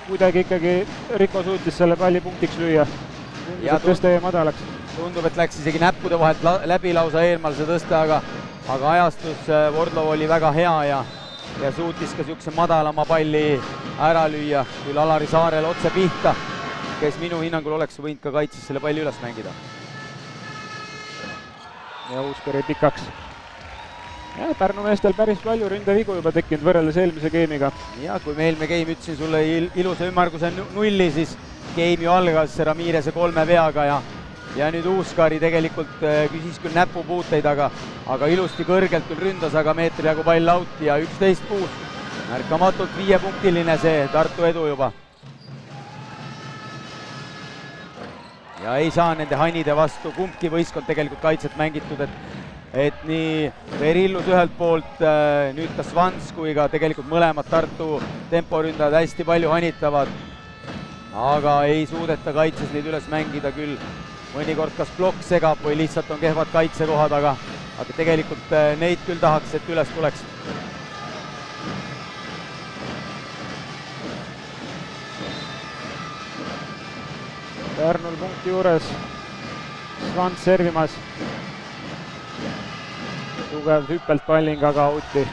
kuidagi ikkagi Riko suutis selle palli punktiks lüüa. Tõste jäi madalaks.
Tundub, et läks isegi näppude vahelt läbi lausa Eermal see tõste, aga ajastus Vordlov oli väga hea ja suutis ka niisuguse madalama palli ära lüüa, küll Alari Saarel otse pihta, kes minu hinnangul oleks võinud ka kaitses selle palli üles mängida.
Ja Uuskar jäi pikaks. Ja Pärnu meestel päris palju ründevigu juba tekkinud võrreldes eelmise game'iga. Ja
kui me eelmine game ütlesin sulle ilusa ümmarguse nulli, siis game ju algas Ramirese 3 veaga ja nüüd Uuskari tegelikult küsis küll näpupuuteid, aga ilusti kõrgelt küll ründas, aga meetri jagu pall out'i ja 11-6. Märkamatult 5-punktiline see Tartu edu juba. Ja ei saa nende Hanide vastu kumbki võistkond tegelikult kaitset mängitud, et nii Verillus ühelt poolt, nüüd ka Svans kui ka tegelikult mõlemad Tartu temporündajad hästi palju hanitavad. Aga ei suudeta kaitses neid üles mängida küll. Mõnikord kas plokk segab või lihtsalt on kehvad kaitsekohad, aga tegelikult neid küll tahaks, et üles tuleks.
Pärnul punkti juures. Svans servimas. Tugev hüppelt palling, aga out'i.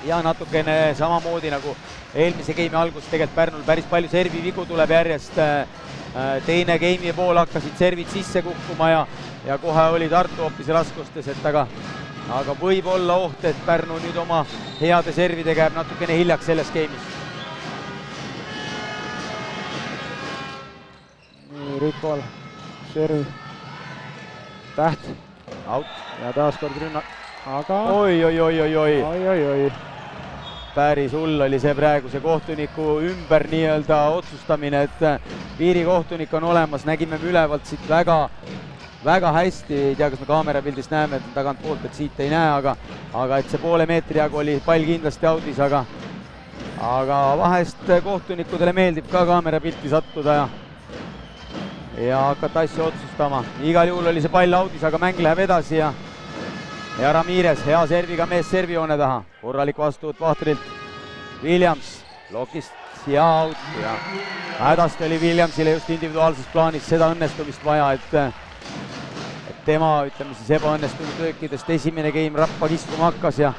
Ja natukene samamoodi nagu eelmise game'i algus tegelikult Pärnul päris palju servi vigu tuleb järjest. Teine game'i pool hakkasid servid sisse kukkuma ja kohe oli Tartu hoopis raskustes, aga võib olla oht, et Pärnu nüüd oma heade servidega jääb natukene hiljaks selles game'is.
Nii, Rikol, serv, Täht,
out
ja taaskord rünnak, aga...
Oi. Päris hull oli see praeguse kohtuniku ümber nii-öelda otsustamine, et piirikohtunik on olemas, nägime me ülevalt siit väga hästi, ei tea, kas me kaamerapildist näeme tagant poolt, et siit ei näe, aga et see poole meetri jagu oli pall kindlasti audis, aga vahest kohtunikudele meeldib ka kaamerapilti sattuda ja hakata asju otsustama. Igal juhul oli see pall audis, aga mäng läheb edasi ja Ramirez, hea serviga mees servijoone taha. Korralik vastuvõtt Vahtrilt. Williams lokist ja out. Hädasti oli Williamsile just individuaalses plaanis seda õnnestumist vaja, et tema, ütleme siis ebaõnnestunud löökidest esimene game rappa kiskuma hakkas ja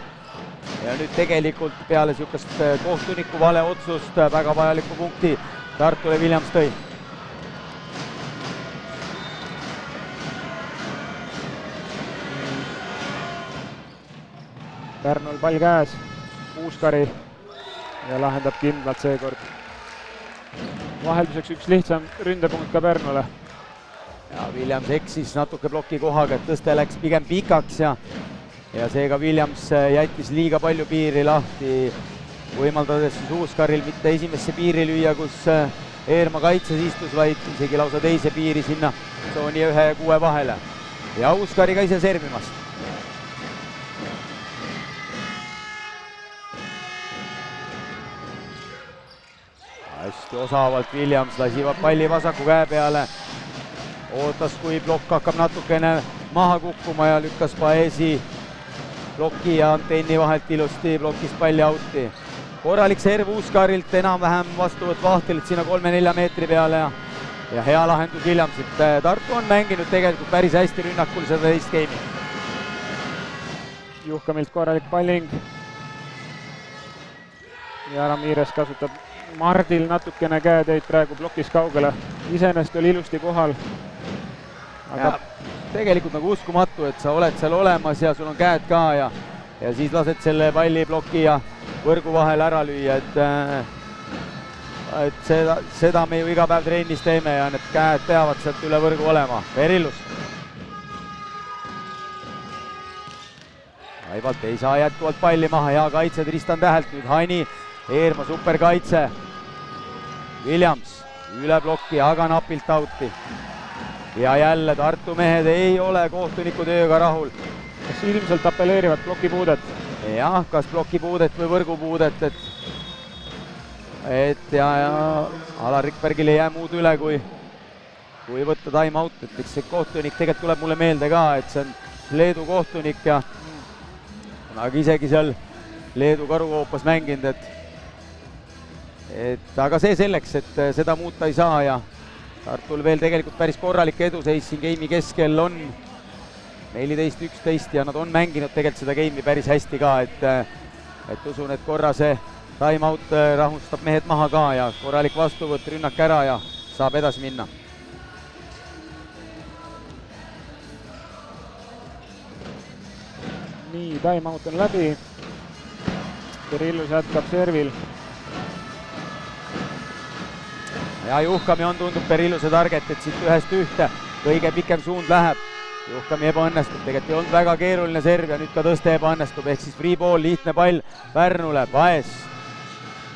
nüüd tegelikult peale niisugust kohtuniku vale otsust väga vajaliku punkti Tartule Williams tõi.
Pärnul pall käes, Uuskari ja lahendab kindlalt seekord. Vahelduseks üks lihtsam ründepunkt ka Pärnule.
Ja Williams eksis natuke ploki kohaga, et tõste läks pigem pikaks ja seega Williams jättis liiga palju piiri lahti, võimaldades siis Uuskaril mitte esimesse piiri lüüa, kus Eerma kaitses istus, vaid isegi lausa teise piiri sinna tsooni 1 ja 6 vahele. Ja Uuskari ka ise servimas. Hästi osavalt Williams lasivad palli vasaku käe peale. Ootas, kui plokk hakkab natukene maha kukkuma ja lükkas Paesi ploki ja antenni vahelt ilusti plokist palli out'i. Korralik serv Uuskarilt, enam-vähem vastuvõtt Vahtilt sinna 3-4 meetri peale ja hea lahendus Williamsilt. Tartu on mänginud tegelikult päris hästi rünnakul seda teist game'i.
Juhkamilt korralik palling. Ja Ramirez kasutab Mardil natukene käetöid praegu plokis kaugele. Iseenesest oli ilusti kohal.
Aga tegelikult nagu uskumatu, et sa oled seal olemas ja sul on käed ka ja siis lased selle palli ploki ja võrgu vahel ära lüüa, et seda me ju iga päev trennis teeme ja need käed peavad sealt üle võrgu olema. Perillus. Aibalt ei saa jätkuvalt palli maha, hea kaitse Tristan Tähelt, nüüd Hani, Eerma superkaitse. Williams üle plokki, aga napilt out'i. Ja jälle Tartu mehed ei ole kohtuniku tööga rahul.
Kas ilmselt apelleerivad plokipuudet?
Jah, kas plokipuudet või võrgupuudet, et ja Alar Rikbergil ei jää muud üle, kui võtta time out, et eks see kohtunik tegelikult tuleb mulle meelde ka, et see on Leedu kohtunik ja kunagi isegi seal Leedu karukoopas mänginud, et aga see selleks, et seda muuta ei saa ja Tartul veel tegelikult päris korralik eduseis siin game'i keskel on 14-11 ja nad on mänginud tegelikult seda game'i päris hästi ka, et usun, et korra see time out rahustab mehed maha ka ja korralik vastuvõtt, rünnak ära ja saab edasi minna.
Nii, time out on läbi. Perillus jätkab servil.
Ja Juhkami on tundub Perilluse target, et siit ühest ühte kõige pikem suund läheb. Juhkami ebaõnnestub, tegelikult ei olnud väga keeruline serv ja nüüd ka tõste ebaõnnestub, ehk siis free ball, lihtne pall Pärnule, Paes,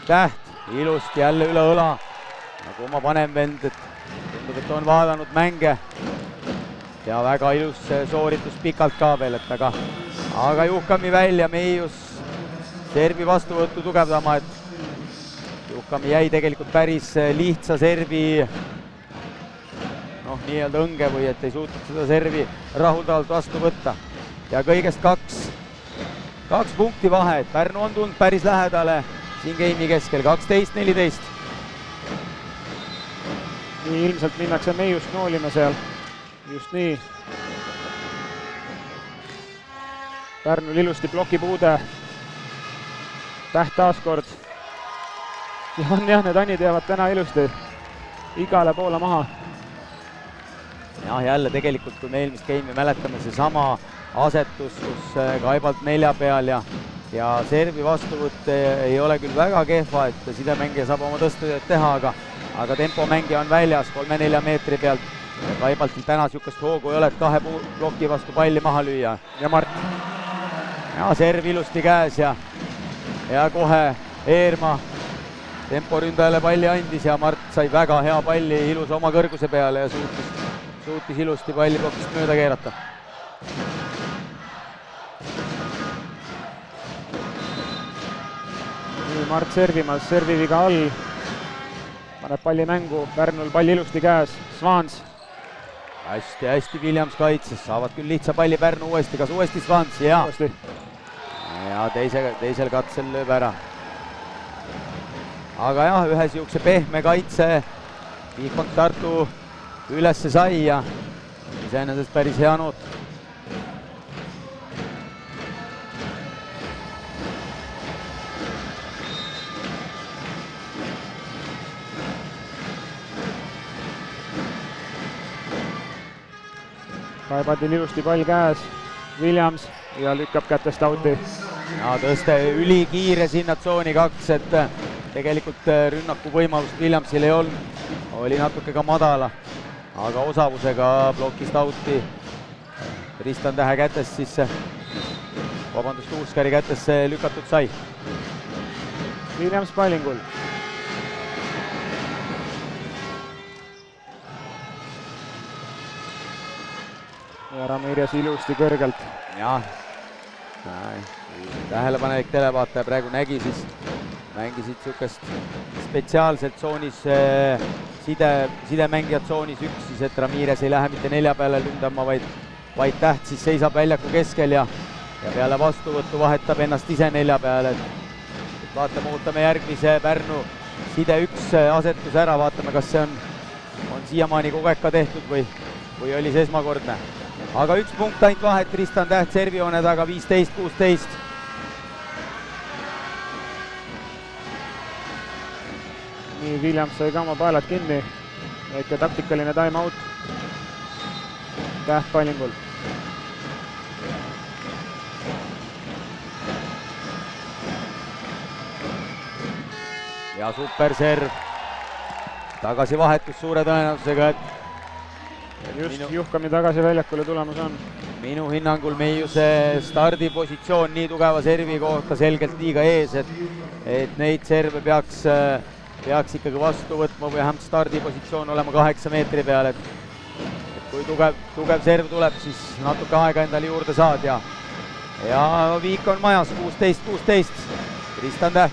Täht, ilusti jälle üle õla, nagu oma vanemvend, et tundub, et on vaadanud mänge ja väga ilus sooritus pikalt ka veel, et aga Juhkami välja, Meius servi vastuvõttu tugevdama, et Juhkami jäi tegelikult päris lihtsa servi nii-öelda õnge või et ei suutnud seda servi rahuldavalt vastu võtta. Ja kõigest kaks punkti vahe, et Pärnu on tulnud päris lähedale siin game'i keskel, 12-14.
Nii ilmselt minnakse Meiust noolima seal, just nii. Pärnul ilusti plokipuude, Täht taaskord. Ja on jah, need Anid jäävad täna ilusti igale poole maha.
Ja jälle tegelikult, kui me eelmist game'i mäletame, seesama asetus, kus Kaibalt 4 peal ja servi vastuvõtt ei ole küll väga kehva, et sidemängija saab oma tõstetööd teha, aga tempomängija on väljas 3-4 meetri pealt. Kaibaltil täna niisugust hoogu ei ole, et 2 ploki vastu palli maha lüüa. Ja Mart. Ja serv ilusti käes ja kohe Eerma temporündajale palli andis ja Mart sai väga hea palli ilusa oma kõrguse peale ja suutis ilusti palli plokist mööda keerata.
Nii Mart servimas, serviviga all. Paneb palli mängu, Pärnul pall ilusti käes, Svans.
Hästi Williams kaitses, saavad küll lihtsa palli Pärnu uuesti, kas uuesti Svans, ja teisel katsel lööb ära. Aga jah, ühe niisuguse pehme kaitse Bigbank Tartu ülesse sai ja iseenesest päris hea noot.
Kaibaldil ilusti pall käes, Williams ja lükkab kätest out'i.
Ja tõste ülikiire sinna tsooni 2, et tegelikult rünnaku võimalust Williamsil ei olnud, oli natuke ka madala, aga osavusega plokist out'i Tristan Tähe kätest siis, vabandust, Uuskari kätesse lükatud sai.
Williams pallingul. Ja Ramirez ilusti kõrgelt.
Jah, tähelepanelik televaataja praegu nägi, siis mängisid niisugust spetsiaalselt tsoonis, sidemängijad tsoonis 1, siis et Ramirez ei lähe mitte 4 peale lündama, vaid Täht siis seisab väljaku keskel ja peale vastuvõttu vahetab ennast ise 4 peale. Vaatame, ootame järgmise Pärnu side 1 asetuse ära, vaatame, kas see on siiamaani kogu aeg ka tehtud või oli see esmakordne. Aga 1 punkt ainult vahet, Tristan Täht servijoone taga 15-16.
Nii, Williams sai ka oma paelad kinni, väike taktikaline time out. Täht pallingul.
Ja super serv. Tagasi vahetus suure tõenäosusega, et
Just Juhkami tagasi väljakule tulemus on.
Minu hinnangul Meiuse stardipositsioon nii tugeva servi kohta selgelt liiga ees, et neid serve peaks ikkagi vastu võtma või vähemalt stardipositsioon olema 8 meetri peal, et kui tugev serv tuleb, siis natuke aega endale juurde saad ja viik on majas 16-16. Tristan Täht.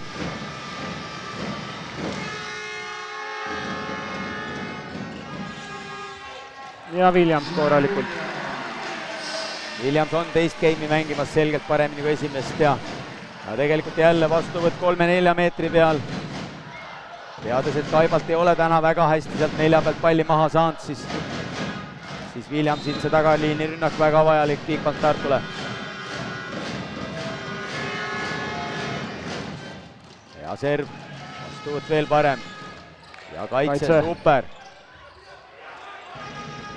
Ja Williams korralikult.
Williams on teist game'i mängimas selgelt paremini kui esimest ja tegelikult jälle vastuvõtt 3-4 meetri peal. Teades, et Kaibalt ei ole täna väga hästi sealt 4 pealt palli maha saanud, siis Williamsil see tagaliini rünnak väga vajalik Bigbank Tartule. Ja serv, vastuvõtt veel parem ja kaitse. Super.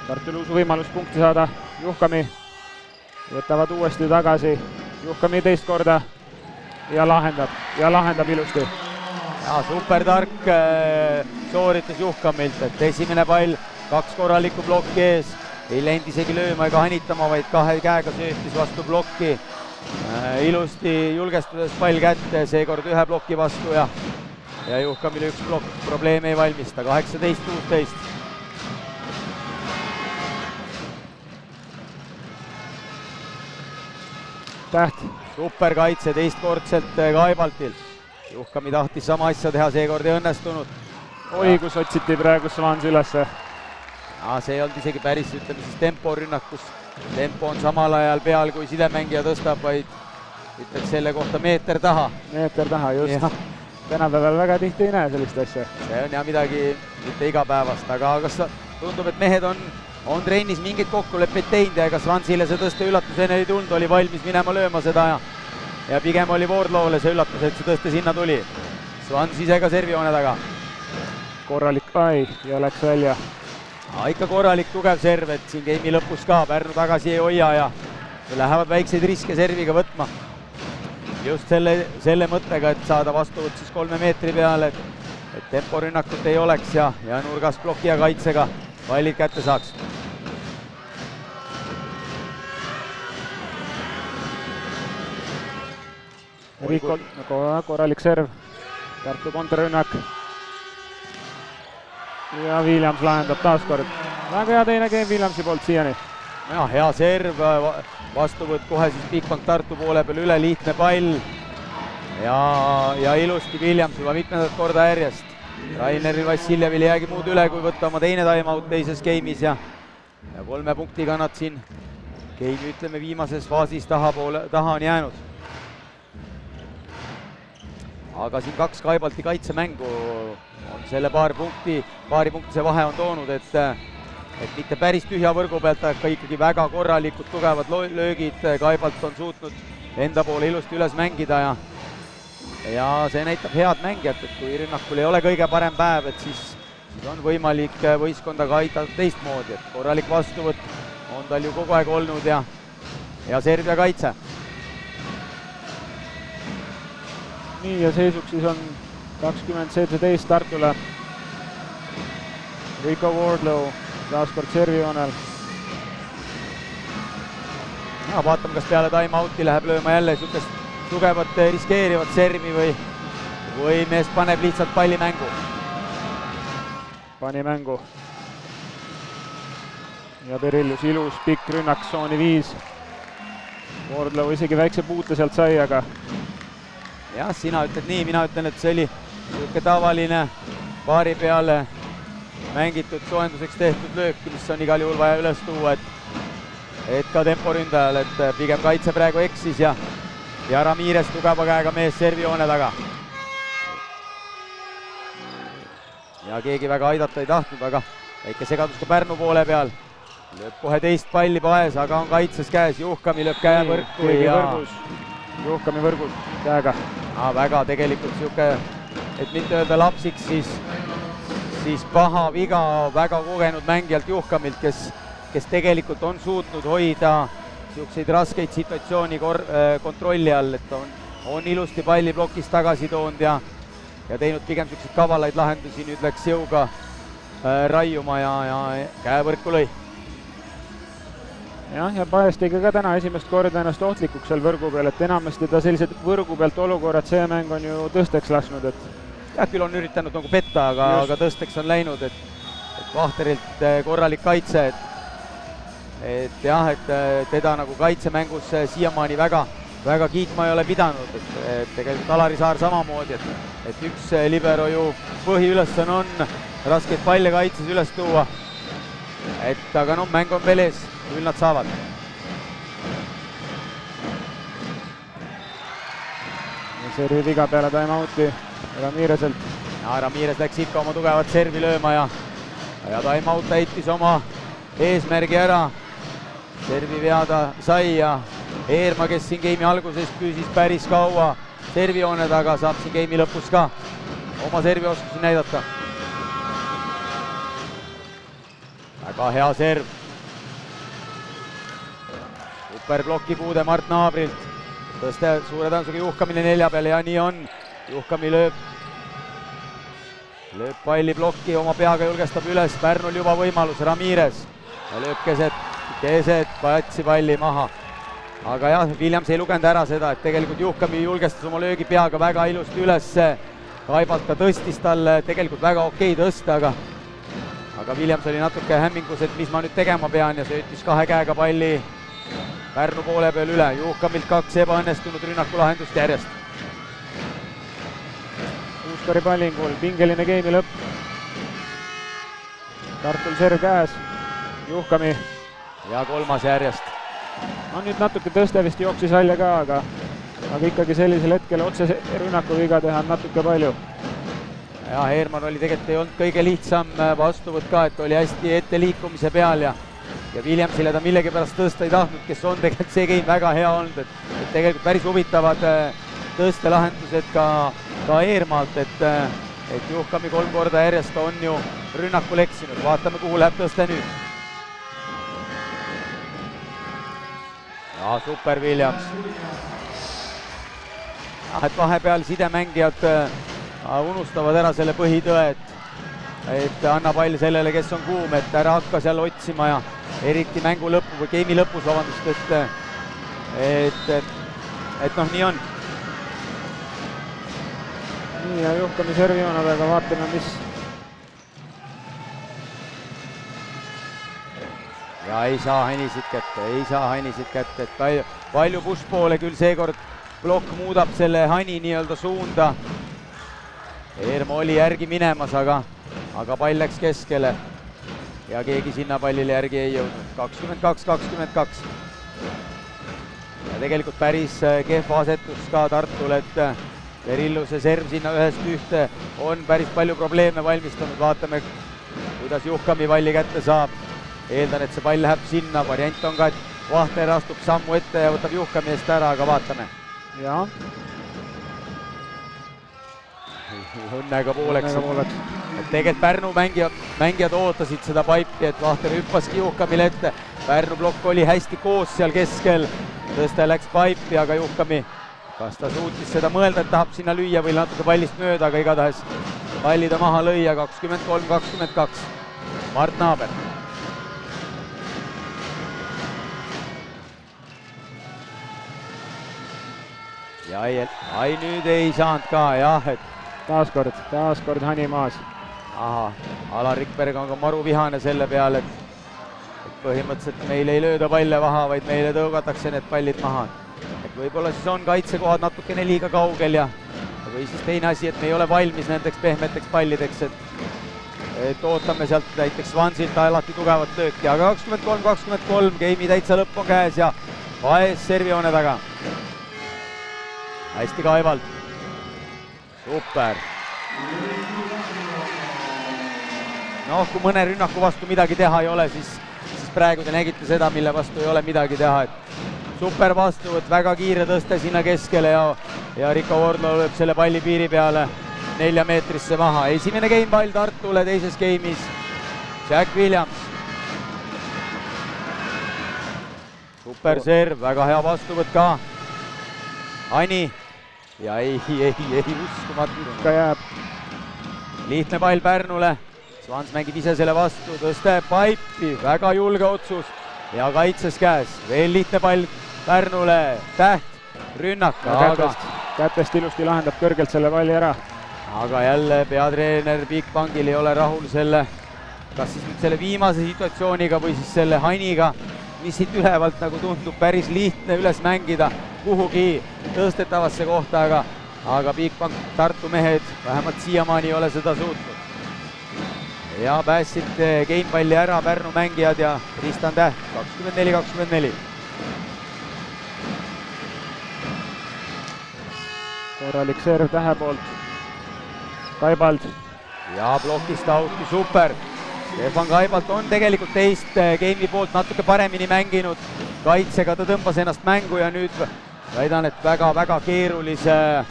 Tartul uus võimalus punkti saada, Juhkami võtavad uuesti tagasi, Juhkami teist korda ja lahendab ilusti.
Ja super tark sooritus Juhkamilt, et esimene pall, 2 korralikku plokki ees, ei läinud isegi lööma ega hanitama, vaid 2 käega söötis vastu plokki. Ilusti julgestudes pall kätte, seekord 1 ploki vastu ja Juhkamile 1 plokk probleeme ei valmista, 18-16.
Täht.
Super kaitse teistkordselt Kaibaltil. Juhkami tahtis sama asja teha, seekord ei õnnestunud.
Oi, kus otsiti praegu Svans ülesse.
See ei olnud isegi päris, ütleme siis temporünnakus. Tempo on samal ajal peal, kui sidemängija tõstab, vaid ütleks selle kohta meeter taha.
Meeter taha, just. Tänapäeval väga tihti ei näe sellist asja.
See on ja midagi mitte igapäevast, aga kas tundub, et mehed on trennis mingeid kokkuleppeid teinud ja ega Svansile see tõste üllatusena ei tulnud, oli valmis minema lööma seda ja pigem oli Voorloole see üllatus, et see tõste sinna tuli. Svans ise ka servijoone taga.
Korralik, ja läks välja.
Ikka korralik tugev serv, et siin game'i lõpus ka Pärnu tagasi ei hoia ja lähevad väikseid riske serviga võtma. Just selle mõttega, et saada vastuvõtt siis 3 meetri peale, et temporünnakut ei oleks ja nurgas ploki ja kaitsega pallid kätte saaks.
Riiko, korralik serv, Tartu kontrarünnak. Ja Williams lahendab taaskord. Väga hea teine game Williamsi poolt siiani.
Hea serv, vastuvõtt kohe siis Bigbank Tartu poole peal üle, lihtne pall. Ja ilusti Williams juba mitmendat korda järjest. Rainer Vassiljevil ei jäägi muud üle, kui võtta oma teine time-out teises game'is ja 3 punktiga nad siin game'i ütleme viimases faasis taha on jäänud. Aga siin 2 Kaibalti kaitsemängu on selle paari punktise vahe on toonud, et et mitte päris tühja võrgu pealt, aga ikkagi väga korralikud, tugevad löögid, Kaibalt on suutnud enda poole ilusti üles mängida ja see näitab head mängijat, et kui rünnakul ei ole kõige parem päev, et siis on võimalik võistkonda ka aidata teistmoodi, et korralik vastuvõtt on tal ju kogu aeg olnud ja Serbia kaitse.
Nii ja seisuks siis on 20-17 Tartule. Rico Wardlow taaskord servijoonel.
Vaatame, kas peale time-out'i läheb lööma jälle niisugust tugevat riskeerivat servi või mees paneb lihtsalt palli mängu.
Pani mängu. Ja Berillus ilus pikk rünnak tsooni 5. Wardlow isegi väikse puute sealt sai, aga
jah, sina ütled nii, mina ütlen, et see oli niisugune tavaline paari peale mängitud soojenduseks tehtud löök, mis on igal juhul vaja üles tuua, et ka temporündajal, et pigem kaitse praegu eksis ja Ramirez tugeva käega mees servijoone taga. Ja keegi väga aidata ei tahtnud, aga väike segadus ka Pärnu poole peal. Lööb kohe teist palli Paes, aga on kaitses käes, Juhkami lööb käe võrku ja
Juhkami võrgus käega.
Väga tegelikult siuke, et mitte öelda lapsik, siis paha viga väga kogenud mängijalt Juhkamilt, kes tegelikult on suutnud hoida siukseid raskeid situatsiooni kontrolli all, et on ilusti palli plokis tagasi toonud ja teinud pigem siukseid kavalaid lahendusi, nüüd läks jõuga raiuma ja käevõrku lõi.
Jah, ja Paes tegi ka täna esimest korda ennast ohtlikuks seal võrgu peal, et enamasti ta sellised võrgu pealt olukorrad, see mäng on ju tõsteks lasknud, et
jah, küll on üritanud nagu petta, aga tõsteks on läinud, et Vahterilt korralik kaitse, et jah, et teda nagu kaitsemängus siiamaani väga kiitma ei ole pidanud, et tegelikult Alari Saar samamoodi, et üks libero ju põhiülesanne on raskeid palle kaitses üles tuua, aga mäng on veel ees, küll nad saavad.
Servi viga peale time-out'i Ramireselt.
Ramirez läks ikka oma tugevat servi lööma ja time-out täitis oma eesmärgi ära. Servi veada sai ja Eerma, kes siin game'i alguses püüsis päris kaua servijoone taga, saab siin game'i lõpus ka oma servioskusi näidata. Väga hea serv. Super ploki puude Mart Naabrilt. Tõste suure tõenäosusega Juhkamile 4 peale ja nii on. Juhkami lööb palli plokki, oma peaga julgestab üles. Pärnul juba võimalus, Ramirez. Ja lööb keset, patsi palli maha. Aga jah, Williams ei lugenud ära seda, et tegelikult Juhkami julgestas oma löögi peaga väga ilusti üles. Kaibalt ka tõstis talle tegelikult väga okei tõsta, aga Williams oli natuke hämmingus, et mis ma nüüd tegema pean ja söötis 2 käega palli Pärnu poole peal üle. Juhkamilt 2 ebaõnnestunud rünnakulahendust järjest.
Uuskari pallingul, pingeline game'i lõpp. Tartul serv käes, Juhkami.
Ja 3. järjest.
Nüüd natuke tõste vist jooksis välja ka, aga ikkagi sellisel hetkel otse rünnaku viga teha on natuke palju.
Ja Eerman oli tegelikult ei olnud kõige lihtsam vastuvõtt ka, et oli hästi ette liikumise peal ja Williamsile ta millegipärast tõsta ei tahtnud, kes on tegelikult see game väga hea olnud, et tegelikult päris huvitavad tõstelahendused ka Eermaalt, et Juhkami 3 korda järjest on ju rünnakul eksinud. Vaatame, kuhu läheb tõste nüüd. Ja super Williams. Et vahepeal sidemängijad unustavad ära selle põhitõe, et anna pall sellele, kes on kuum, et ära hakka seal otsima ja eriti mängu lõppu või game'i lõpus, vabandust, et nii on.
Nii ja Juhkami servijoonad, aga vaatame, mis.
Ja ei saa Hanisid kätte, et palju push poole, küll seekord plokk muudab selle Hani nii-öelda suunda. Eermo oli järgi minemas, aga pall läks keskele ja keegi sinna pallile järgi ei jõudnud. 22-22. Ja tegelikult päris kehva asetus ka Tartul, et Berilluse serv sinna 1-1 on päris palju probleeme valmistanud. Vaatame, kuidas Juhkami palli kätte saab. eeldan, et see pall läheb sinna, variant on ka, et Vahter astub sammu ette ja võtab Juhkami eest ära, aga vaatame.
Jaa.
Õnnega pooleks. Tegelikult Pärnu mängijad ootasid seda paipi, et Vahter hüppaski Juhkamile ette. Pärnu plokk oli hästi koos seal keskel, tõste läks paipi, aga Juhkami, kas ta suutis seda mõelda, et tahab sinna lüüa või natuke pallist mööda, aga igatahes palli ta maha lõia, 23-22. Mart Naaber. ja ai nüüd ei saanud ka, jah, et
taaskord Hani maas.
Aha, Alar Rikberg on ka maru vihane selle peale, et põhimõtteliselt meil ei lööda palle maha, vaid meile tõugatakse need pallid maha. Et võib-olla siis on kaitsekohad natukene liiga kaugel ja või siis teine asi, et me ei ole valmis nendeks pehmeteks pallideks, et ootame sealt näiteks Swansilt alati tugevat lööki, aga 23-23, geimi täitsa lõpp on käes ja Paes servijoone taga. Hästi Kaevald. Super. Noh, kui mõne rünnaku vastu midagi teha ei ole, siis praegu te nägite seda, mille vastu ei ole midagi teha, et super vastuvõtt, väga kiire tõste sinna keskele ja Rico Wardlaw lööb selle palli piiri peale 4 meetrisse maha. Esimene game-pall Tartule teises game'is. Jack Williams. Super serv, väga hea vastuvõtt ka. Ani. Ja ei uskumatu.
Ka jääb.
Lihtne pall Pärnule. Swans mängib ise selle vastu, tõste paipi, väga julge otsus ja kaitses käes. Veel lihtne pall Pärnule, Täht, rünnak.
Kätest ilusti lahendab kõrgelt selle palli ära.
Aga jälle peatreener Bigbankil ei ole rahul selle, kas siis nüüd selle viimase situatsiooniga või siis selle Haniga, mis siit ülevalt nagu tundub päris lihtne üles mängida kuhugi tõstetavasse kohta, aga Bigbank, Tartu mehed vähemalt siiamaani ei ole seda suutnud. Ja päässid gamepalli ära Pärnu mängijad ja Tristan Täht, 24-24.
Korralik serv Tähe poolt. Kaibald.
Ja plokist auti, super. Stefan Kaibald on tegelikult teist game'i poolt natuke paremini mänginud. Kaitsega ta tõmbas ennast mängu ja nüüd väidan, et väga-väga keerulise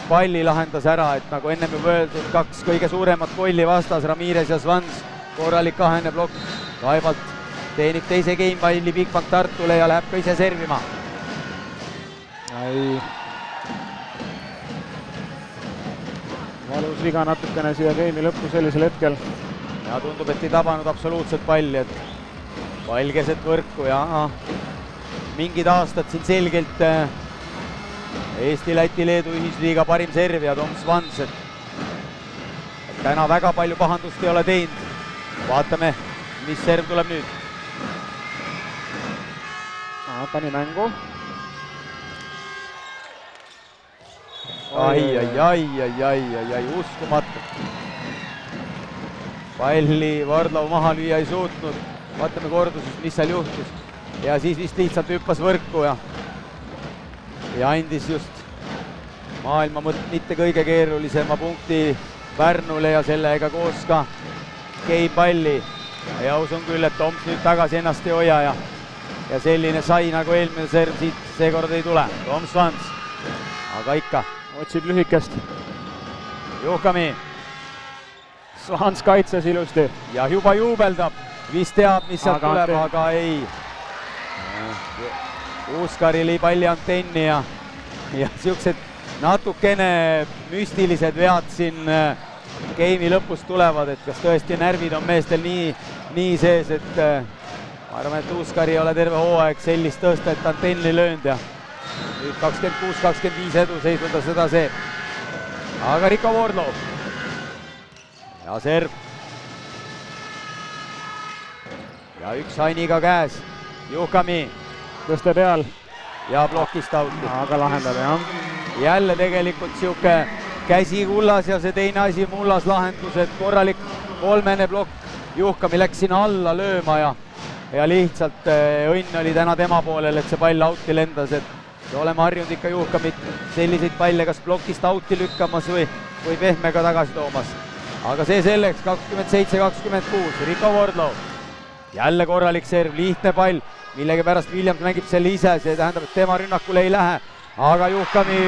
palli lahendas ära, et nagu ennem juba öeldud, 2 kõige suuremat kolli vastas, Ramirez ja Swans, korralik kahene plokk. Kaibald teenib teise gamepalli Bigbank Tartule ja läheb ka ise servima.
Valus viga natukene siia game'i lõppu sellisel hetkel.
Ja tundub, et ei tabanud absoluutselt palli, et pall keset võrku ja mingid aastad siin selgelt Eesti, Läti, Leedu ühisliiga parim servija Tom Swans, et täna väga palju pahandust ei ole teinud. Vaatame, mis serv tuleb nüüd.
Pani mängu.
Ai, uskumatu. Palli Wardlaw maha lüüa ei suutnud. Vaatame kordusest, mis seal juhtus. Ja siis vist lihtsalt hüppas võrku ja andis just maailma mitte kõige keerulisema punkti Pärnule ja sellega koos ka gamepalli. Ja usun küll, et Toms nüüd tagasi ennast ei hoia ja selline sai nagu eelmine serv siit seekord ei tule. Tom Swans, aga ikka.
Otsib lühikest.
Juhkami.
Swans kaitses ilusti.
Ja juba juubeldab. Vist teab, mis sealt tuleb, aga ei. Uuskari lõi palli antenni ja siuksed natukene müstilised vead siin game'i lõpus tulevad, et kas tõesti närvid on meestel nii sees, et ma arvan, et Uuskari ei ole terve hooaeg sellist tõstet antenni löönud ja nüüd 26-25 edu seisunda seda see. Aga Rico Wardlaw. Ja serv. Ja üks Hainiga käes. Juhkami.
Tõste peal.
Ja plokist auti.
Aga lahendab, jah.
Jälle tegelikult siuke käsi kullas ja see teine asi mullas lahendus, et korralik kolmene plokk. Juhkami läks sinna alla lööma ja lihtsalt õnn oli täna tema poolel, et see pall auti lendas, et oleme harjunud ikka Juhkamit selliseid palle kas plokist auti lükkamas või pehmega tagasi toomas. Aga see selleks, 27-26, Rico Wardlaw. jälle korralik serv, lihtne pall, millegipärast Williams mängib selle ise, see tähendab, et tema rünnakule ei lähe, aga Juhkami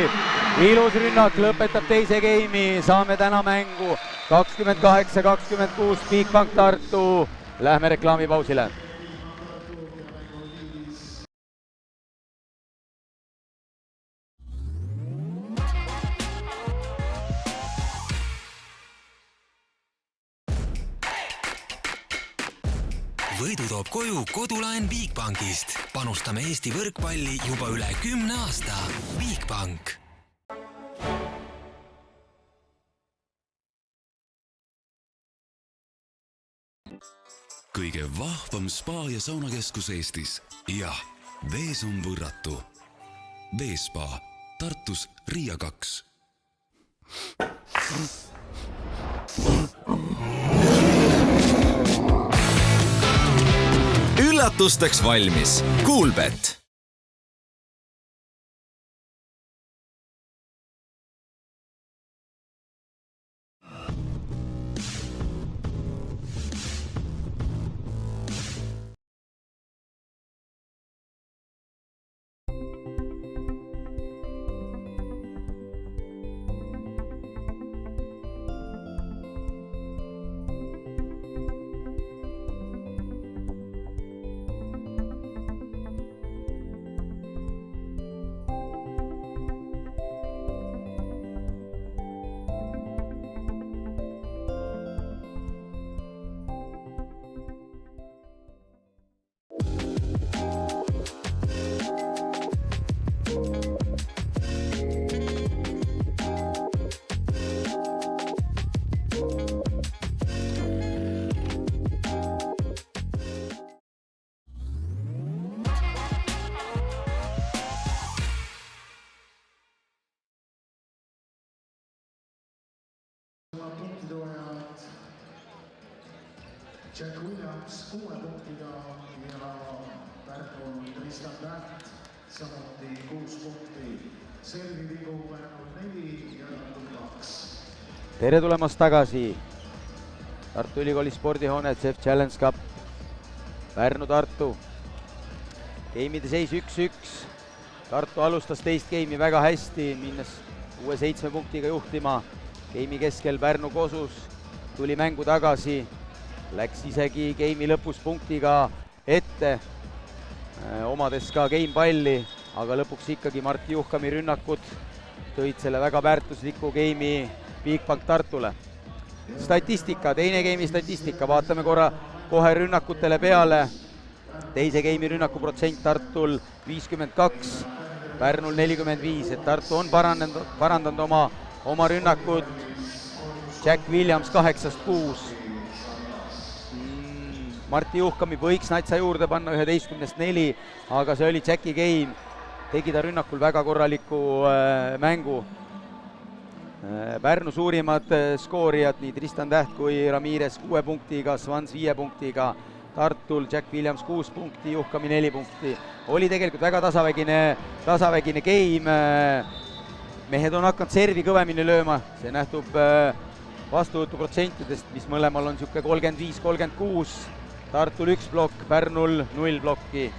ilus rünnak lõpetab teise geimi, saame täna mängu 28-26 Bigbank Tartu. Lähme reklaamipausile.
Võidu toob koju kodulaen Bigbankist. Panustame Eesti võrkpalli juba üle 10 aasta. Bigbank.
Kõige vahvam spa- ja saunakeskus Eestis. Jah, vees on võrratu. Veespa, Tartus Riia 2.
Üllatusteks valmis. Coolbet.
Punktidooajad Jack Williams 6 punktiga ja Pärnu Tristan Täht samuti 6 punkti. Servi vigu Pärnu 4 ja Tartu 2.
Tere tulemast tagasi. Tartu Ülikooli spordihoone CEF Challenge Cup. Pärnu-Tartu. Geimide seis 1-1. Tartu alustas teist geimi väga hästi, minnes 6-7 punktiga juhtima. Geimi keskel Pärnu kosus, tuli mängu tagasi, läks isegi geimi lõpus punktiga ette, omades ka geimpalli, aga lõpuks ikkagi Martti Juhkami rünnakud tõid selle väga väärtusliku geimi Bigbank Tartule. Statistika, teine geimi statistika, vaatame korra kohe rünnakutele peale. Teise geimi rünnakuprotsent Tartul 52, Pärnul 45, et Tartu on parandanud oma rünnakud. Jack Williams 8-6. Martti Juhkami võiks natsa juurde panna 11-4, aga see oli Jacki game. Tegi ta rünnakul väga korraliku mängu. Pärnu suurimad skoorijad, nii Tristan Täht kui Ramirez 6 punktiga, Svans 5 punktiga. Tartul Jack Williams 6 punkti, Juhkami 4 punkti. Oli tegelikult väga tasavägine game. Mehed on hakanud servi kõvemini lööma, see nähtub vastuvõtuprotsentidest, mis mõlemal on niisugune 35-36. Tartul 1 plokk, Pärnul 0 plokki.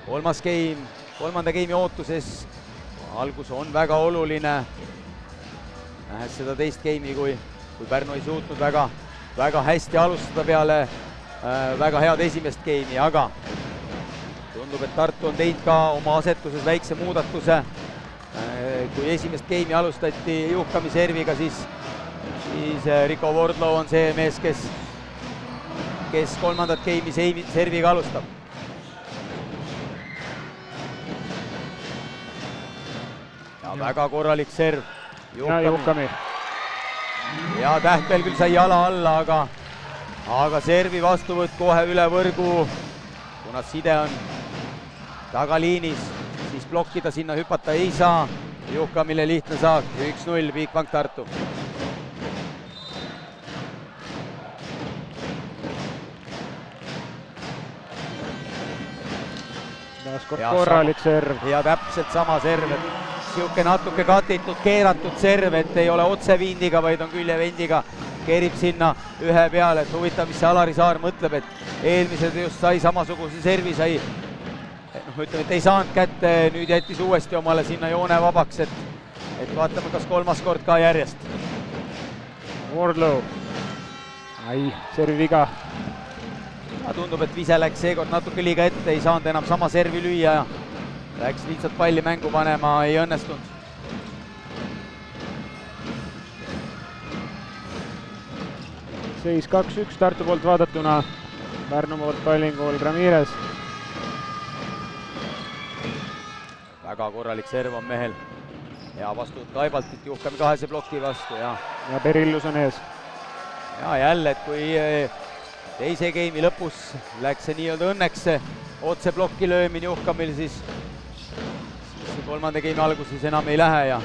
Kolmas game, kolmanda game'i ootuses. Algus on väga oluline. Nähes seda teist game'i, kui Pärnu ei suutnud väga hästi alustada peale väga head esimest game'i, aga tundub, et Tartu on teinud ka oma asetuses väikse muudatuse. Kui esimest game'i alustati Juhkami serviga, siis Rico Wardlow on see mees, kes kolmandat game'i serviga alustab. Ja väga korralik serv.
Juhkami.
Ja Täht veel küll sai jala alla, aga servi vastuvõtt kohe üle võrgu, kuna side on tagaliinis, siis blokkida sinna hüpata ei saa. Juhkamile lihtne saak, 1-0 Bigbank Tartu.
Korralik serv.
Ja täpselt sama serv, et siuke natuke katitud, keeratud serv, et ei ole otsevindiga, vaid on küljevendiga kerib sinna ühe peale, et huvitav, mis see Alari Saar mõtleb, et eelmised just sai samasuguse servi, sai ütleme, et ei saanud kätte, nüüd jättis uuesti omale sinna joone vabaks, et vaatame, kas kolmas kord ka järjest.
Wardlow. Servi viga.
Tundub, et Vise läks seekord natuke liiga ette, ei saanud enam sama servi lüüa ja läks lihtsalt palli mängu panema, ei õnnestunud.
Seis 2-1 Tartu poolt vaadatuna, Pärnu poolt pallinguul Ramirez.
Väga korralik serv on mehel. Ja vastuvõtt Kaibaltit, Juhkami kahese ploki vastu ja
Perillus on ees.
Ja jälle, et kui teise geimi lõpus läks see nii-öelda õnneks otse plokki löömine Juhkamil, siis kolmanda geimi alguses enam ei lähe ja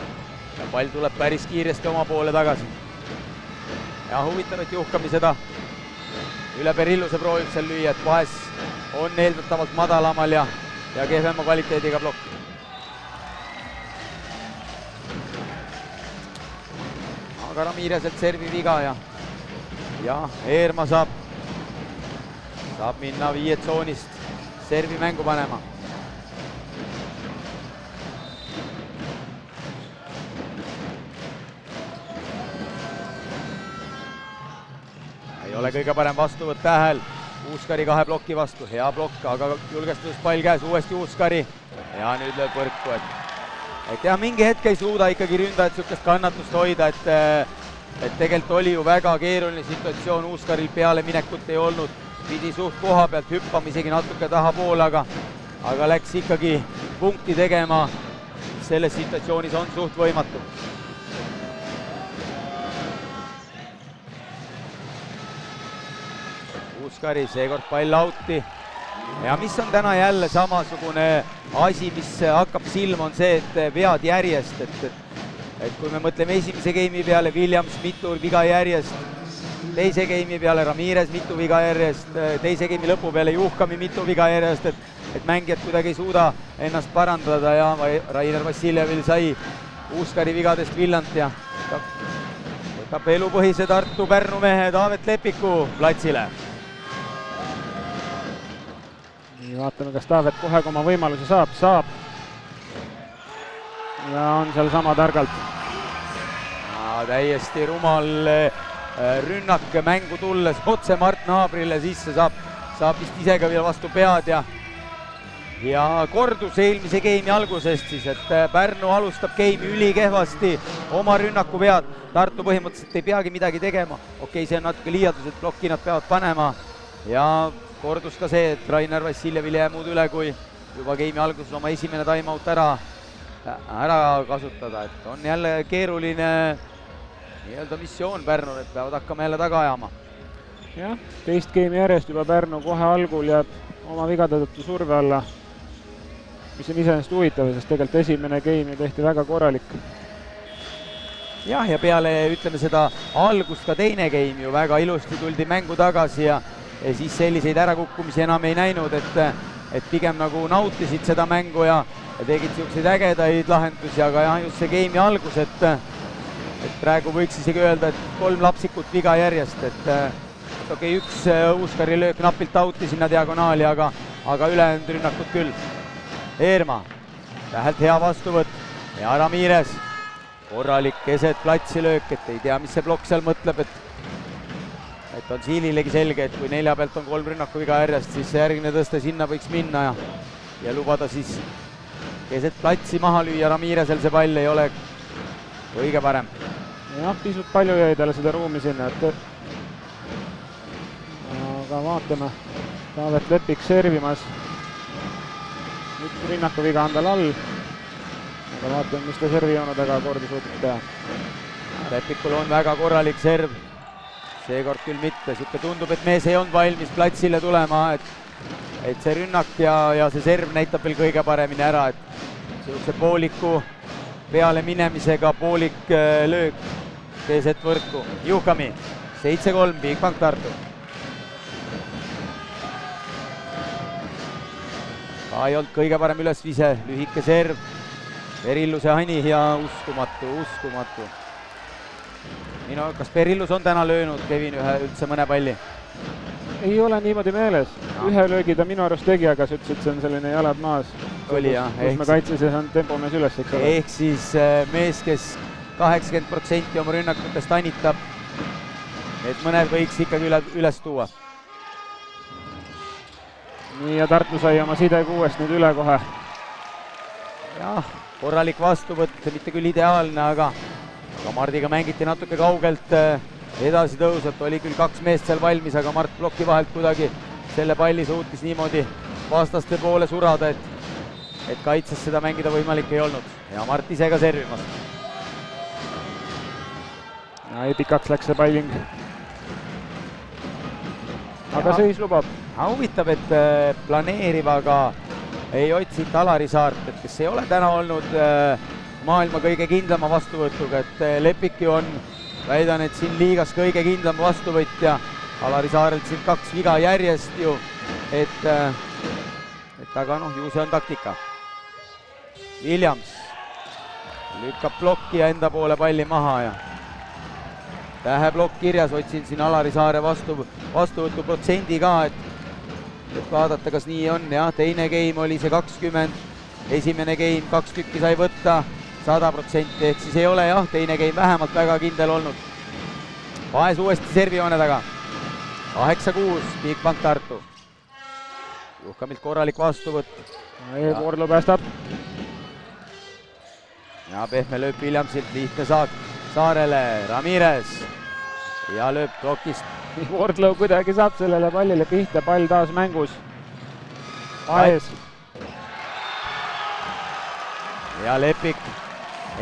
pall tuleb päris kiiresti oma poole tagasi. Ja huvitav, et Juhkami seda üle Perilluse proovib seal lüüa, et vahes on eeldatavalt madalamal ja kehvema kvaliteediga plokk. Aga Ramireselt servi viga ja Eerma saab minna viie tsoonist servi mängu panema. Ei ole kõige parem vastuvõtt Tähel. Uuskari kahe ploki vastu, hea plokk, aga julgestus pall käes, uuesti Uuskari ja nüüd lööb võrku, et jah, mingi hetk ei suuda ikkagi ründajad sükest kannatust hoida, et tegelikult oli ju väga keeruline situatsioon, Uuskaril peale minekut ei olnud, pidi suht koha pealt hüppama isegi natuke tahapoole, aga läks ikkagi punkti tegema, selles situatsioonis on suht võimatu. Uuskari, seekord pall out'i ja mis on täna jälle samasugune asi, mis hakkab silma, on see, et vead järjest, et kui me mõtleme esimese geimi peale, Williams mitu viga järjest, teise geimi peale Ramirez mitu viga järjest, teise geimi lõpu peale Juhkami mitu viga järjest, et mängijad kuidagi ei suuda ennast parandada ja Rainer Vassiljevil sai Uuskari vigadest villant ja võtab elupõhise Tartu Pärnu mehe Taavet Lepiku platsile.
Vaatame, kas Taavet kohe oma võimaluse saab. Ja on seal sama targalt.
Täiesti rumal rünnak mängu tulles, otse Mart Naabrile sisse, saab vist ise ka veel vastu pead ja kordus eelmise geimi algusest siis, et Pärnu alustab geimi ülikehvasti, oma rünnaku pead, Tartu põhimõtteliselt ei peagi midagi tegema, okei, see on natuke liialdus, et plokki nad peavad panema ja kordus ka see, et Rainer Vassiljevil jää muud üle, kui juba geimi alguses oma esimene time-out ära kasutada, et on jälle keeruline nii-öelda missioon Pärnul, et peavad hakkama jälle taga ajama.
Jah, teist geimi järjest juba Pärnu kohe algul jääb oma vigade tõttu surve alla, mis on iseenesest huvitav, sest tegelikult esimene geim tehti väga korralik.
Jah, ja peale, ütleme seda algust ka teine geim ju väga ilusti tuldi mängu tagasi ja siis selliseid ärakukkumisi enam ei näinud, et pigem nagu nautisid seda mängu ja tegid niisuguseid ägedaid lahendusi, aga jah, just see geimi algus, et praegu võiks isegi öelda, et 3 lapsikut viga järjest, et okei, üks Uuskari löök napilt out'i sinna diagonaali, aga ülejäänud rünnakud küll. Eerma, Tähelt hea vastuvõtt ja Ramirez, korralik keset platsi löök, et ei tea, mis see plokk seal mõtleb, et on Siililegi selge, et kui 4 pealt on 3 rünnaku viga järjest, siis see järgmine tõste sinna võiks minna ja lubada siis keset platsi maha lüüa. Ramirezil see pall ei ole kõige parem.
Jah, pisut palju jäi talle seda ruumi sinna, aga vaatame, Taavet Lepik servimas. Üks rünnaku viga on tal all, aga vaatame, mis ta servijoone taga korda suutnud teha.
Lepikul on väga korralik serv. Seekord küll mitte, siuke tundub, et mees ei olnud valmis platsile tulema, et see rünnak ja see serv näitab veel kõige paremini ära, et sellise pooliku peale minemisega poolik löök keset võrku. Juhkami, 7-3, Bigbank Tartu. Ka ei olnud kõige parem ülesvise, lühike serv, Perilluse hani ja uskumatu. kas Perillus on täna löönud, Kevin, üldse mõne palli?
Ei ole niimoodi meeles. Ühe löögi ta minu arust tegi, aga sa ütlesid, see on selline jalad maas.
Oli jah.
Kus me kaitses ja see on tempomees üles, eks ole.
Ehk siis mees, kes 80% oma rünnakutest anitab, et mõned võiks ikkagi üles tuua.
Nii, ja Tartu sai oma side 6 nüüd üle kohe.
Jah, korralik vastuvõtt, mitte küll ideaalne, aga Mardiga mängiti natuke kaugelt edasi tõusvat, oli küll 2 meest seal valmis, aga Mart ploki vahelt kuidagi selle palli suutis niimoodi vastaste poole surada, et kaitses seda mängida võimalik ei olnud. Ja Mart ise ka servimas.
Ja pikaks läks see palling. Aga seis lubab.
Huvitav, et planeerivaga ei otsinud Alari Saart, et kes ei ole täna olnud maailma kõige kindlama vastuvõtuga, et Lepik ju on, väidan, et siin liigas kõige kindlam vastuvõtja. Alari Saarelt siin 2 viga järjest ju, et aga ju see on taktika. Williams lükkab plokki ja enda poole palli maha ja täheplokk kirjas, otsin siin Alari Saare vastuvõtu protsendi ka, et vaadata, kas nii on. Jah, teine game oli see 20, esimene game 2 tükki sai võtta 100%, ehk siis ei ole jah, teine game vähemalt väga kindel olnud. Paes uuesti servijoone taga. 8-6, Bigbank Tartu. Juhkamilt korralik vastuvõtt.
Voorlu päästab.
Ja pehme lööb Williamsilt, lihtne saak Saarele, Ramirez. Ja lööb plokist.
Voorlu kuidagi saab sellele pallile pihta, pall taas mängus. Paes.
Ja Lepik,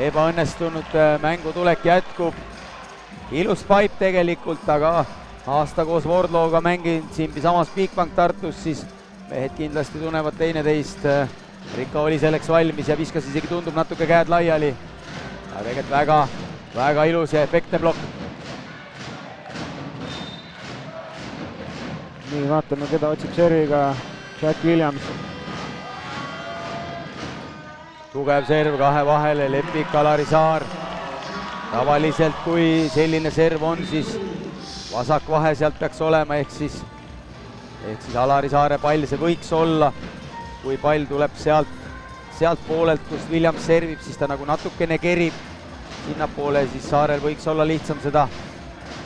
ebaõnnestunud mängutulek jätkub. Ilus paip tegelikult, aga aasta koos Voorlooga mänginud siin samas Bigbank Tartus, siis mehed kindlasti tunnevad teineteist. Rika oli selleks valmis ja viskas isegi tundub natuke käed laiali. Aga tegelikult väga ilus ja efektne plokk.
Nii, vaatame, keda otsib serviga Jack Williams.
Tugev serv 2 vahele, Lepik, Alari Saar. Tavaliselt, kui selline serv on, siis vasak vahe sealt peaks olema, ehk siis Alari Saare pall see võiks olla. Kui pall tuleb sealt poolelt, kus Williams servib, siis ta nagu natukene kerib sinnapoole, siis Saarel võiks olla lihtsam seda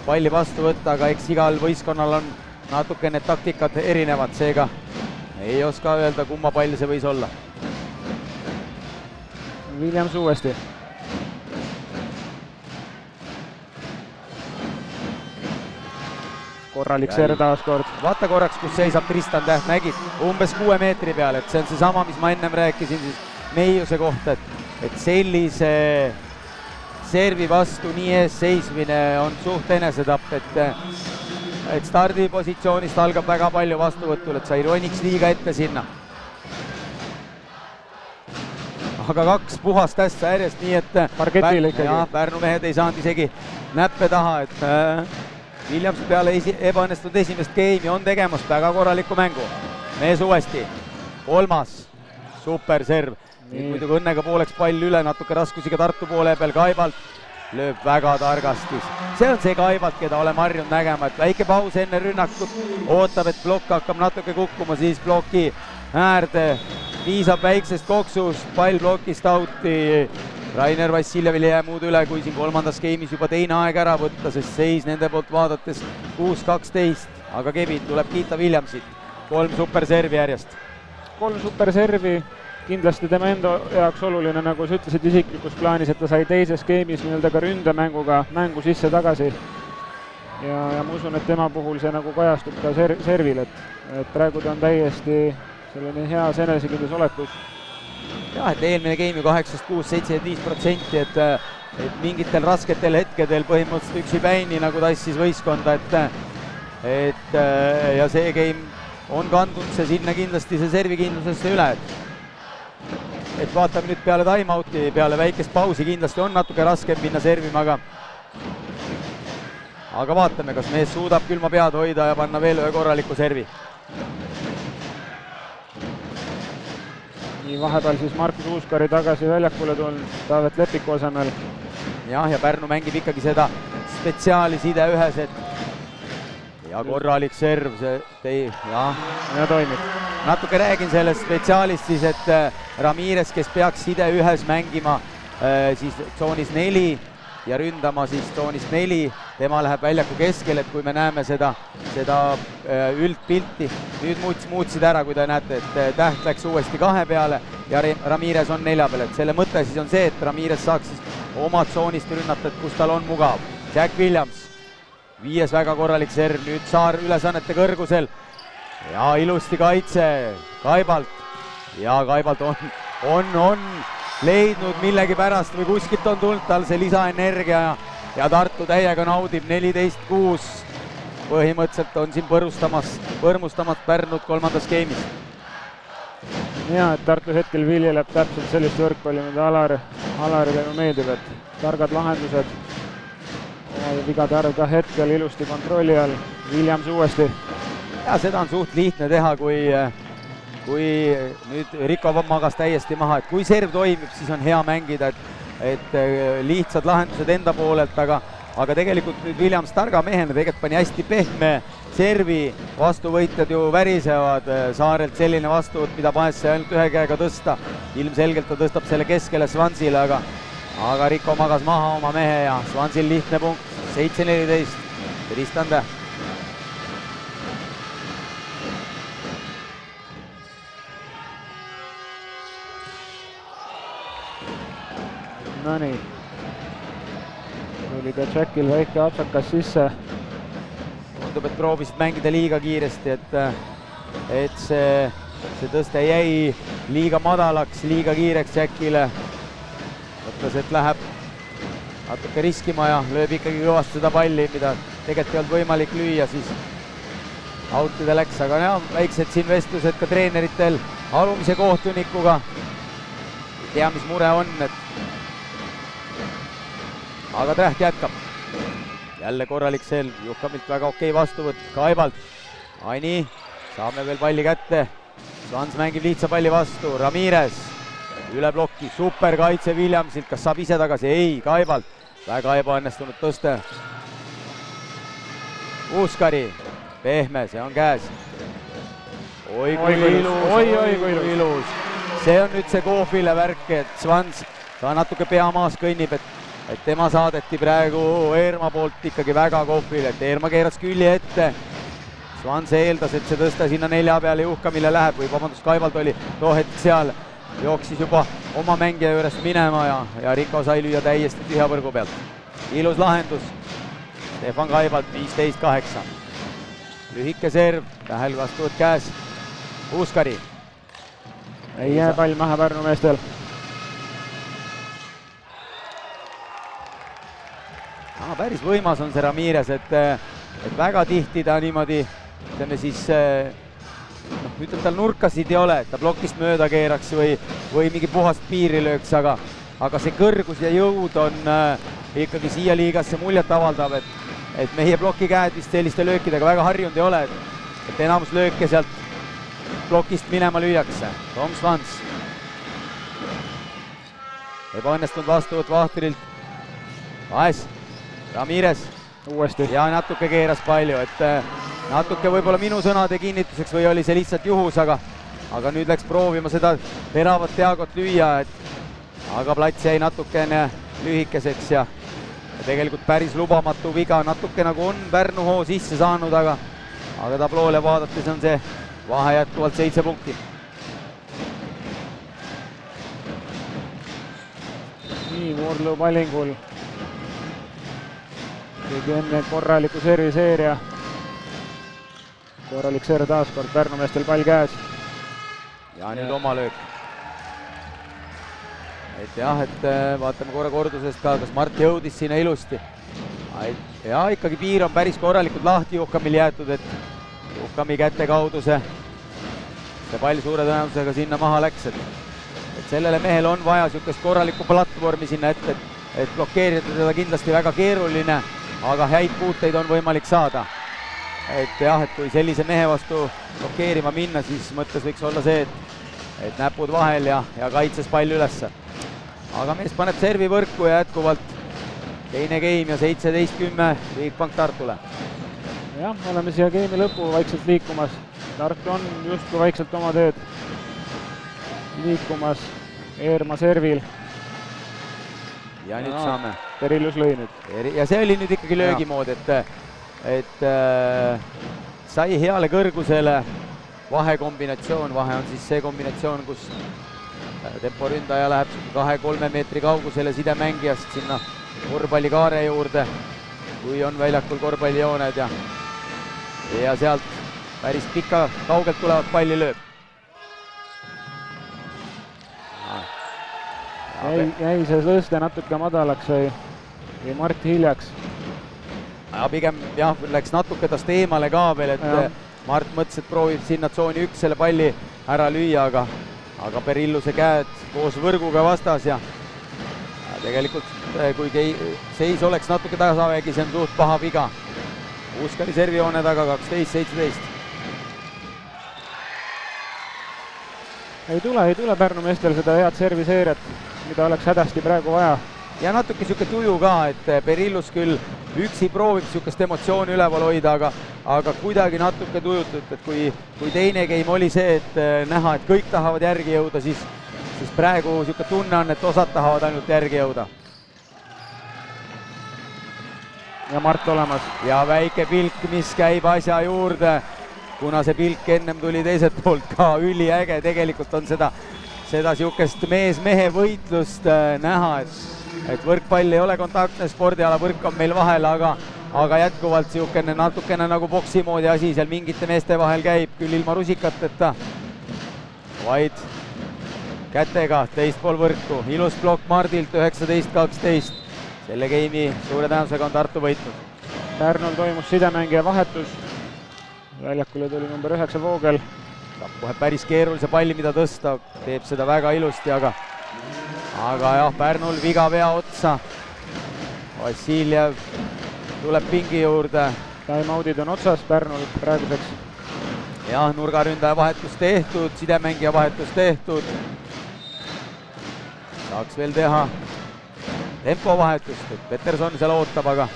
palli vastu võtta, aga eks igal võistkonnal on natukene taktikad erinevad, seega ei oska öelda, kumma pall see võis olla.
Williams uuesti. Korralik serv taas kord.
Vaata korraks, kus seisab Tristan Täht, nägid umbes 6 meetri peal, et see on seesama, mis ma ennem rääkisin siis Meiuse kohta, et sellise servi vastu nii ees seismine on suht enesetapp, et stardipositsioonist algab väga palju vastuvõtul, et sa ei roniks liiga ette sinna. Aga 2 puhast ässa järjest, nii et
parketile ikkagi.
Pärnu mehed ei saanud isegi näppe taha, et Williams peale ebaõnnestunud esimest game'i on tegemas väga korraliku mängu. Mees uuesti, 3. super serv. Muidugi õnnega pooleks pall üle, natuke raskusiga Tartu poole peal, Kaibalt lööb väga targasti. See on see Kaibalt, keda oleme harjunud nägema, et väike paus enne rünnakut, ootab, et plokk hakkab natuke kukkuma, siis ploki äärde, piisab väiksest koksust, pall plokist out'i. Rainer Vassiljevil ei jää muud üle, kui siin 3. game'is juba teine aeg ära võtta, sest seis nende poolt vaadates 6-12, aga Kevin tuleb kiita Williamsit. 3 superservi järjest.
3 superservi, kindlasti tema enda jaoks oluline, nagu sa ütlesid isiklikus plaanis, et ta sai teises game'is nii-öelda ka ründemänguga mängu sisse tagasi. Ja ma usun, et tema puhul see nagu kajastub ka servil, et praegu ta on täiesti selline heas enesekindlus olekus.
Jah, et eelmine game ju 8-6-75%, et mingitel rasketel hetkedel põhimõtteliselt üksi päini nagu tassis võistkonda, et ja see game on kandunud see sinna kindlasti see servikindlusesse üle, et vaatame nüüd peale timeouti, peale väikest pausi kindlasti on natuke raskem minna servima, aga vaatame, kas mees suudab külma pead hoida ja panna veel ühe korraliku servi.
Nii, vahepeal siis Markus Uuskari tagasi väljakule tulnud Taavet Lepiku asemel.
Jah, ja Pärnu mängib ikkagi seda spetsiaali side ühes, et ja korralik serv, see
ja toimib.
Natuke räägin sellest spetsiaalist siis, et Ramirez, kes peaks side ühes mängima siis tsoonis 4 ja ründama siis tsoonist 4, tema läheb väljaku keskel, et kui me näeme seda üldpilti, nüüd muutsid ära, kui te näete, et Täht läks uuesti 2 peale ja Ramirez on 4 peal, et selle mõte siis on see, et Ramirez saaks siis oma tsoonist rünnata, et kus tal on mugav. Jack Williams, 5 väga korralik serv, nüüd Saar ülesannete kõrgusel ja ilusti kaitse Kaibalt ja Kaibalt on leidnud millegipärast või kuskilt on tulnud tal see lisaenergia ja Tartu täiega naudib 14-6. Põhimõtteliselt on siin põrmustamas Pärnut 3. skeemis.
Ja, et Tartu hetkel viljeleb täpselt sellist võrkpalli, mida Alarile meeldib, et targad lahendused, vigade arv ka hetkel ilusti kontrolli all. Williams uuesti.
Ja seda on suht lihtne teha, kui nüüd Riko magas täiesti maha, et kui serv toimib, siis on hea mängida, et lihtsad lahendused enda poolelt, aga tegelikult nüüd Williams targa mehena tegelikult pani hästi pehme servi, vastuvõitjad ju värisevad Saarelt selline vastuvõtt, mida panesse ainult ühe käega tõsta. Ilmselgelt ta tõstab selle keskele Svansile, aga Riko magas maha oma mehe ja Svansil lihtne punkt, 7-14, Tristan Täht.
Nonii, oli ka Jackil väike apsakas sisse.
Tundub, et proovisid mängida liiga kiiresti, et see tõste jäi liiga madalaks, liiga kiireks Jackile. Mõtles, et läheb natuke riskima ja lööb ikkagi kõvasti seda palli, mida tegelikult ei olnud võimalik lüüa, siis out'ide läks, aga jah, väiksed siin vestlused ka treeneritel alumise kohtunikuga. Ei tea, mis mure on, aga Täht jätkab. Jälle korralik selv, Juhkamilt väga okei vastuvõtt, Kaibalt. Ai nii, saame veel palli kätte. Svans mängib lihtsa palli vastu, Ramirez üle plokki, super kaitse Williamsilt, kas saab ise tagasi? Ei, Kaibalt, väga ebaõnnestunud tõste. Uuskari, pehme, see on käes. Oi kui ilus. See on nüüd see Kohvile värk, et Svans ka natuke peamaas kõnnib, et tema saadeti praegu Eerma poolt ikkagi väga Kohvile, et Eerma keeras külje ette. Svans eeldas, et see tõsta sinna 4 peale Juhkamile läheb või vabandust, Kaibalt oli too hetk seal, jooksis juba oma mängija juurest minema ja Riko sai lüüa täiesti tühja võrgu pealt. Ilus lahendus, Stefan Kaibalt 15-8. Lühike serv, Tähel vastuvõtt käes, Uuskari.
Ei jää pall maha Pärnu meestel.
Päris võimas on see Ramirez, et väga tihti ta niimoodi, ütleme siis, ütleme tal nurkasid ei ole, et ta plokist mööda keeraks või mingi puhast piiri lööks, aga see kõrgus ja jõud on ikkagi siia liigasse muljet avaldav, et meie plokikäed vist selliste löökidega väga harjunud ei ole, et enamus lööke sealt plokist minema lüüakse. Tom Svans. Ebaõnnestunud vastuvõtt Vahtrilt. Vaes. Ramirez
uuesti
ja natuke keeras palju, et natuke võib-olla minu sõnade kinnituseks või oli see lihtsalt juhus, aga nüüd läks proovima seda teravat Diagot lüüa, aga plats jäi natukene lühikeseks ja tegelikult päris lubamatu viga, natuke nagu on Pärnu hoo sisse saanud, aga tabloole vaadates on see vahe jätkuvalt 7 punkti.
Nii, Moorlu Pallingul tegi enne korraliku serviseeria. Korralik serv taaskord, Pärnu meestel pall käes.
Ja nüüd oma löök. Et jah, et vaatame korra kordusest ka, kas Mart jõudis sinna ilusti. Ja ikkagi piir on päris korralikult lahti Juhkamil jäetud, et Juhkami käte kaudu see pall suure tõenäosusega sinna maha läks, et sellele mehele on vaja niisugust korralikku platvormi sinna ette, et blokeerida teda kindlasti väga keeruline, aga häid puuteid on võimalik saada. Et jah, et kui sellise mehe vastu blokeerima minna, siis mõttes võiks olla see, et näpud vahel ja kaitses pall ülesse. Aga mees paneb servi võrku ja jätkuvalt teine game ja 17-10 Bigbank Tartule.
jah, oleme siia game'i lõpu vaikselt liikumas. Tartu on justkui vaikselt oma teed liikumas Eerma servil.
Ja nüüd saame.
Perillus lõi nüüd.
Ja see oli nüüd ikkagi löögimood, et sai heale kõrgusele vahekombinatsioon. Vahe on siis see kombinatsioon, kus temporündaja läheb 2-3 meetri kaugusele sidemängijast sinna korvpallikaare juurde, kui on väljakul korvpallijooned ja sealt päris pika kaugelt tulevat palli lööb.
Jäi see tõste natuke madalaks või Mart hiljaks.
Ja pigem jah, läks natuke tast eemale ka veel, et Mart mõtles, et proovib sinna tsooni 1 selle palli ära lüüa, aga Perilluse käed koos võrguga vastas ja tegelikult kui seis oleks natuke tasavägi, see on suht paha viga. Uuskari servijoone taga 12-17.
Ei tule Pärnu meestel seda head serviseeriat, mida oleks hädasti praegu vaja.
Ja natuke siuke tuju ka, et Perillus küll üksi proovib siukest emotsiooni üleval hoida, aga kuidagi natuke tujutut, et kui teine game oli see, et näha, et kõik tahavad järgi jõuda, siis praegu siuke tunne on, et osad tahavad ainult järgi jõuda.
Ja Mart olemas.
Ja väike pilk, mis käib asja juurde, kuna see pilk ennem tuli teiselt poolt ka üliäge, tegelikult on seda siukest mees-mehe võitlust näha, et võrkpall ei ole kontaktne spordiala, võrk on meil vahel, aga jätkuvalt siukene natukene nagu boksi moodi asi seal mingite meeste vahel käib, küll ilma rusikateta, vaid kätega teist pool võrku. Ilus blokk Mardilt 19-12. Selle game'i suure tõenäosusega on Tartu võitnud.
Pärnul toimus sidemängija vahetus. Väljakule tuli number 9 Voogel.
Saab kohe päris keerulise palli, mida tõsta, teeb seda väga ilusti, aga jah, Pärnul viga pea otsa. Vassiljev tuleb pingi juurde.
Time-outid on otsas Pärnul praeguseks.
Jah, nurgaründaja vahetus tehtud, sidemängija vahetus tehtud. Saaks veel teha tempovahetust, et Peterson seal ootab, aga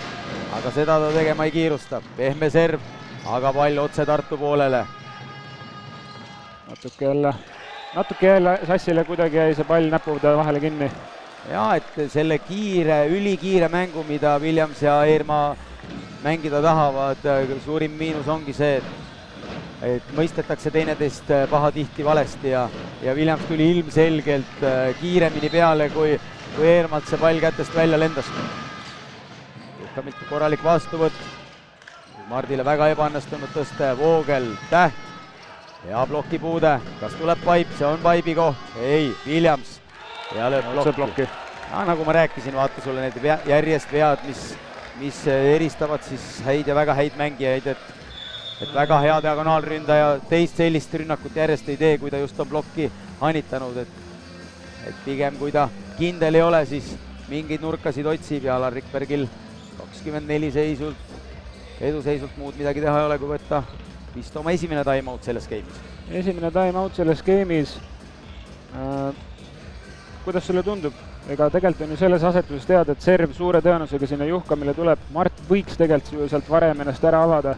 seda ta tegema ei kiirusta. Pehme serv, aga pall otse Tartu poolele.
Natuke jälle Sassile kuidagi jäi see pall näpude vahele kinni.
Ja, et selle ülikiire mängu, mida Williams ja Eerma mängida tahavad, suurim miinus ongi see, et mõistetakse teineteist pahatihti valesti ja Williams tuli ilmselgelt kiiremini peale, kui Eermalt see pall kätest välja lendas. Juhkamilt korralik vastuvõtt. Mardile väga ebaõnnestunud tõste, Voogel, Täht. Ja plokipuude, kas tuleb paip, see on paibi koht, ei, Williams. Ja lööb plokki. Ja, nagu ma rääkisin, vaata sulle need järjest vead, mis eristavad siis häid ja väga häid mängijaid, et väga hea diagonaalründaja teist sellist rünnakut järjest ei tee, kui ta just on plokki hanitanud, et pigem kui ta kindel ei ole, siis mingeid nurkasid otsib ja Alar Rikbergil 24 seisult, eduseisult muud midagi teha ei ole, kui võtta vist oma esimene time-out selles game'is.
Esimene time-out selles game'is. Kuidas sulle tundub? Ega tegelikult on ju selles asetuses teada, et serv suure tõenäosusega sinna Juhkamile tuleb. Mart võiks tegelikult sealt varem ennast ära avada,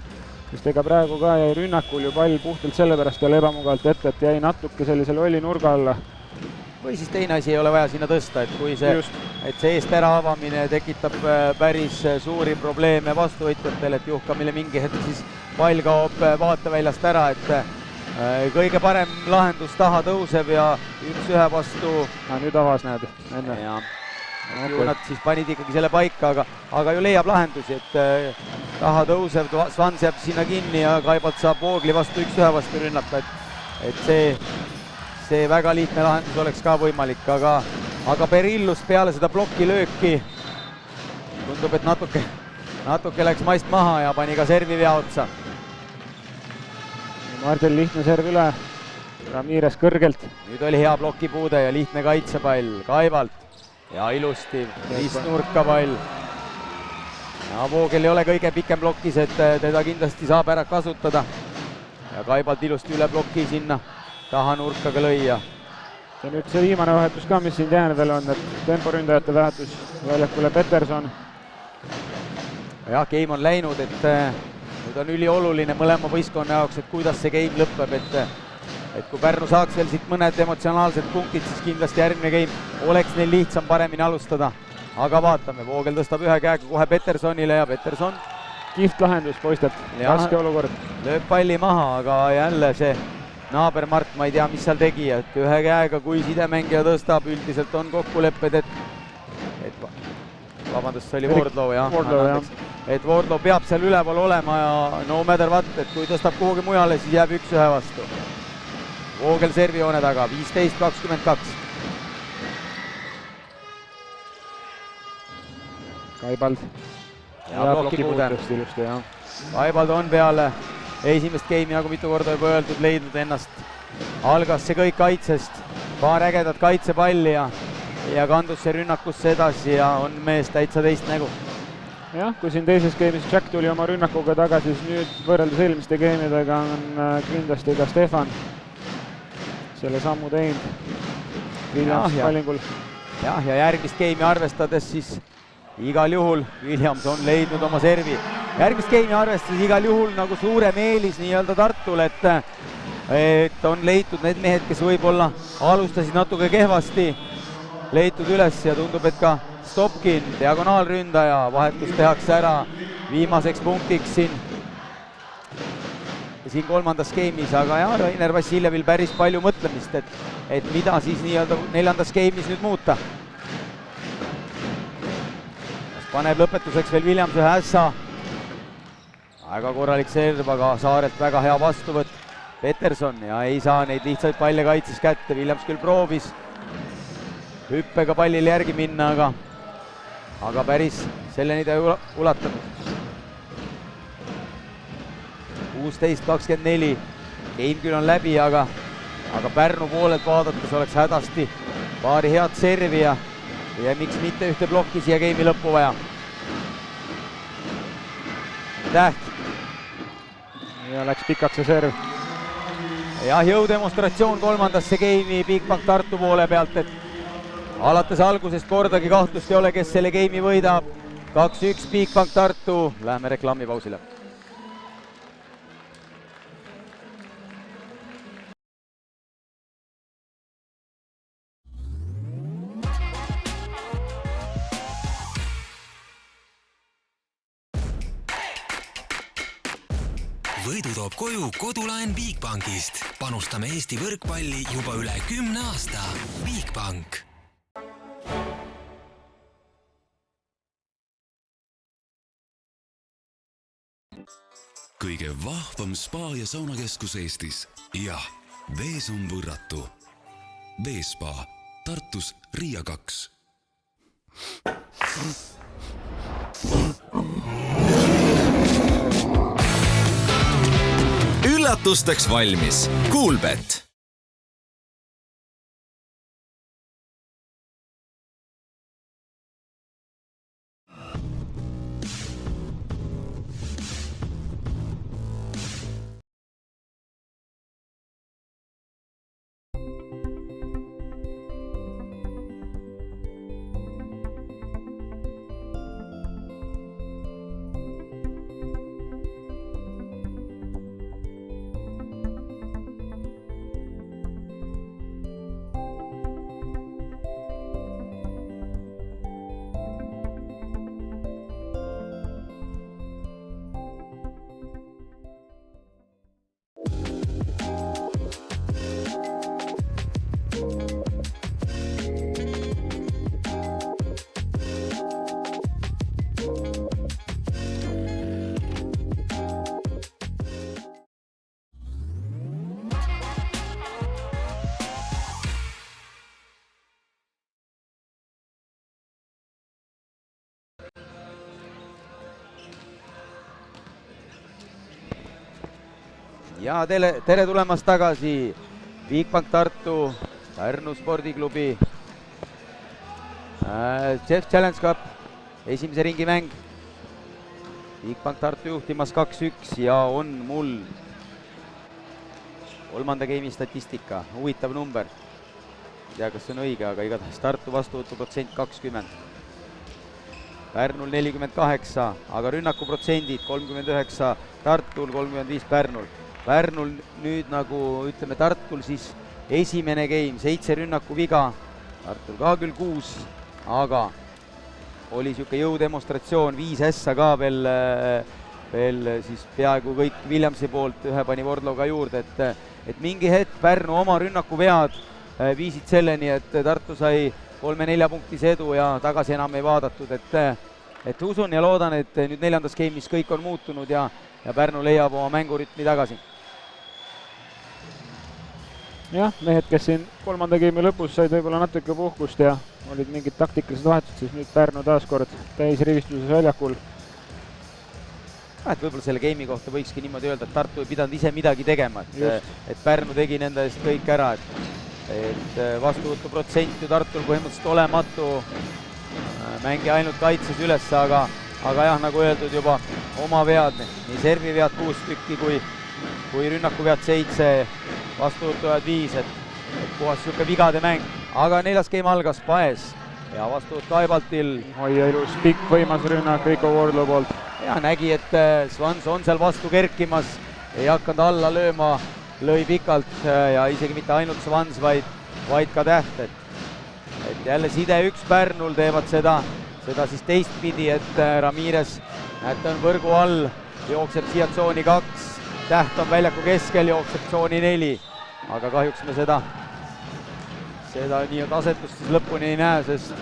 sest ega praegu ka jäi rünnakul ju pall puhtalt sellepärast jälle ebamugavalt ette, et jäi natuke sellise lolli nurga alla.
Või siis teine asi ei ole vaja sinna tõsta, et kui see eest ära avamine tekitab päris suuri probleeme vastuvõtjatel, et Juhkamile mingi hetk siis pall kaob vaateväljast ära, et kõige parem lahendus taha tõuseb ja 1-1 vastu.
Nüüd avas näed enne.
Ju nad siis panid ikkagi selle paika, aga ju leiab lahendusi, et taha tõusev, Svans jääb sinna kinni ja Kaibalt saab Voogli vastu 1-1 vastu rünnata, et see väga lihtne lahendus oleks ka võimalik, aga Perillus peale seda plokilööki tundub, et natuke läks maist maha ja pani ka servi vea otsa.
Mardel lihtne serv üle, Ramirez kõrgelt.
Nüüd oli hea plokipuude ja lihtne kaitsepall Kaibalt ja ilusti ristnurka pall. Ja Voogel ei ole kõige pikem plokis, et teda kindlasti saab ära kasutada ja Kaibalt ilusti üle ploki sinna taha nurkaga lõia.
Ja nüüd see viimane vahetus ka, mis siin jäänud veel on, et temporündajate vahetus väljakule Peterson
jah, game on läinud, et nüüd on ülioluline mõlema võistkonna jaoks, et kuidas see game lõpeb, et kui Pärnu saaks veel siit mõned emotsionaalsed punktid, siis kindlasti järgmine game oleks neil lihtsam paremini alustada. Aga vaatame, Voogel tõstab ühe käega kohe Petersonile ja Peterson
kihvt lahendus poistelt, raske olukord.
Lööb palli maha, aga jälle see naaber Mart, ma ei tea, mis seal tegi, et ühe käega, kui sidemängija tõstab, üldiselt on kokkulepped, et vabandust, see oli Wardlow, jah. Et Wardlow peab seal üleval olema ja no matter what, et kui tõstab kuhugi mujale, siis jääb 1-1 vastu. Voogel servijoone taga, 15-22.
Kaibald.
Ja ploki puudust
ilusti, jah.
Kaibald on peale esimest game'i, nagu mitu korda juba öeldud, leidnud ennast. Algas see kõik kaitsest, paar ägedat kaitsepalli ja kandus see rünnakusse edasi ja on mees täitsa teist nägu.
Jah, kui siin teises game'is Jack tuli oma rünnakuga tagasi, siis nüüd võrreldes eelmiste game'idega on kindlasti ka Stefan selle sammu teinud. Williams pallingul.
Jah, ja järgmist game'i arvestades siis igal juhul Williams on leidnud oma servi. Järgmist game'i arvestades igal juhul nagu suurem eelis nii-öelda Tartul, et on leitud need mehed, kes võib-olla alustasid natuke kehvasti, leitud üles ja tundub, et ka Stopkin, diagonaalründaja, vahetus tehakse ära viimaseks punktiks siin kolmandas game'is, aga jah, Rainer Vassiljevil päris palju mõtlemist, et mida siis nii-öelda neljandas game'is nüüd muuta. Paneb lõpetuseks veel Williams ühe ässa. Väga korralik serv, aga Saarelt väga hea vastuvõtt. Peterson ja ei saa neid lihtsaid palle kaitses kätte. Williams küll proovis hüppega pallil järgi minna, aga päris selleni ta ei ulatanud. 16-24. Game küll on läbi, aga Pärnu poolelt vaadates oleks hädasti paari head servi ja miks mitte ühte plokki siia game'i lõppu vaja. Täht.
Ja läks pikaks see serv.
Jah, jõudemonstratsioon kolmandasse game'i Bigbank Tartu poole pealt, et alates algusest kordagi kahtlust ei ole, kes selle game'i võidab. 2-1 Bigbank Tartu. Läheme reklaamipausile.
Võidu toob koju kodulaen Bigbankist. Panustame Eesti võrkpalli juba üle 10 aasta. Bigbank.
Kõige vahvam spa ja saunakeskus Eestis. Jah, vees on võrratu. Veespa, Tartus Riia 2.
Üllatusteks valmis. Coolbet.
Ja tere tulemast tagasi Bigbank Tartu, Pärnu spordiklubi Chef Challenge Cup, esimese ringi mäng. Bigbank Tartu juhtimas 2-1 ja on mul kolmanda game'i statistika, huvitav number. Ei tea, kas see on õige, aga igatahes Tartu vastuvõtuprotsent 20. Pärnul 48, aga rünnakuprotsendid 39 Tartul, 35 Pärnul. Pärnul nüüd nagu ütleme Tartul siis esimene game, 7 rünnakuviga, Tartul ka küll 6, aga oli niisugune jõudemonstratsioon, 5 ässa ka veel siis peaaegu kõik Williamsi poolt, ühe pani Wardlow ka juurde, et mingi hetk Pärnu oma rünnakuvead viisid selleni, et Tartu sai 3-4 punktise edu ja tagasi enam ei vaadatud, et usun ja loodan, et nüüd 4. game'is kõik on muutunud ja Pärnu leiab oma mängurütmi tagasi.
Jah, mehed, kes siin 3. game'i lõpus said võib-olla natuke puhkust ja olid mingid taktikalised vahetused, siis nüüd Pärnu taaskord täisrivistuses väljakul.
Et võib-olla selle game'i kohta võikski niimoodi öelda, et Tartu ei pidanud ise midagi tegema, et Pärnu tegi nende eest kõik ära, et vastuvõtuprotsent ju Tartul põhimõtteliselt olematu, mängi ainult kaitses üles, aga jah, nagu öeldud juba, oma vead, nii servivead 6 tükki kui rünnakuvead 7, vastuvõtuvead 5, et puhas niisugune vigade mäng. Aga 4. game algas Paes ja vastuvõtt Kaibaltil.
Oi, ilus pikk võimas rünnak Rico Wardlow poolt.
Ja nägi, et Swans on seal vastu kerkimas, ei hakanud alla lööma, lõi pikalt ja isegi mitte ainult Swans, vaid ka Täht, et jälle side 1 Pärnul teevad seda siis teistpidi, et Ramirez, näete, on võrgu all, jookseb siia tsooni 2, Täht on väljaku keskel, jookseb tsooni 4, aga kahjuks me seda nii-öelda asetust siis lõpuni ei näe, sest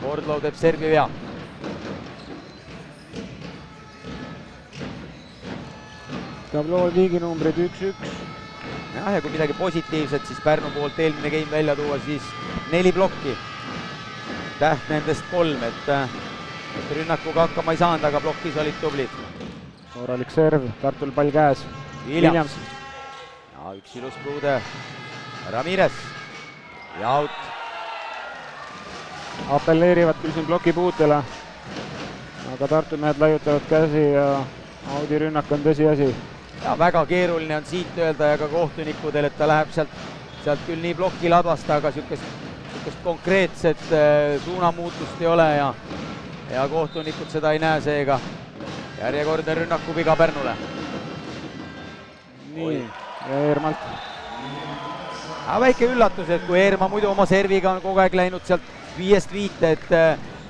Wardlow teeb servi vea.
Tabloo liiginumbrid 1-1.
Ja kui midagi positiivset, siis Pärnu poolt eelmine game välja tuua, siis 4 plokki. Täht nendest 3, et rünnakuga hakkama ei saanud, aga plokkis olid tublid.
Korralik serv, Tartul pall käes. Williams.
Ja üks ilus pruude. Ramirez. Ja out.
Appelleerivad küll siin ploki puutele, aga Tartu mehed laiutavad käsi ja Audi rünnak on tõsiasi.
Ja väga keeruline on siit öelda ja ka kohtunikudel, et ta läheb sealt küll nii ploki ladvast, aga niisugust konkreetset suunamuutust ei ole ja kohtunikud seda ei näe, seega järjekordne rünnakuviga Pärnule.
Nii, ja Eermalt.
Väike üllatus, et kui Eerma muidu oma serviga on kogu aeg läinud sealt 5-5, et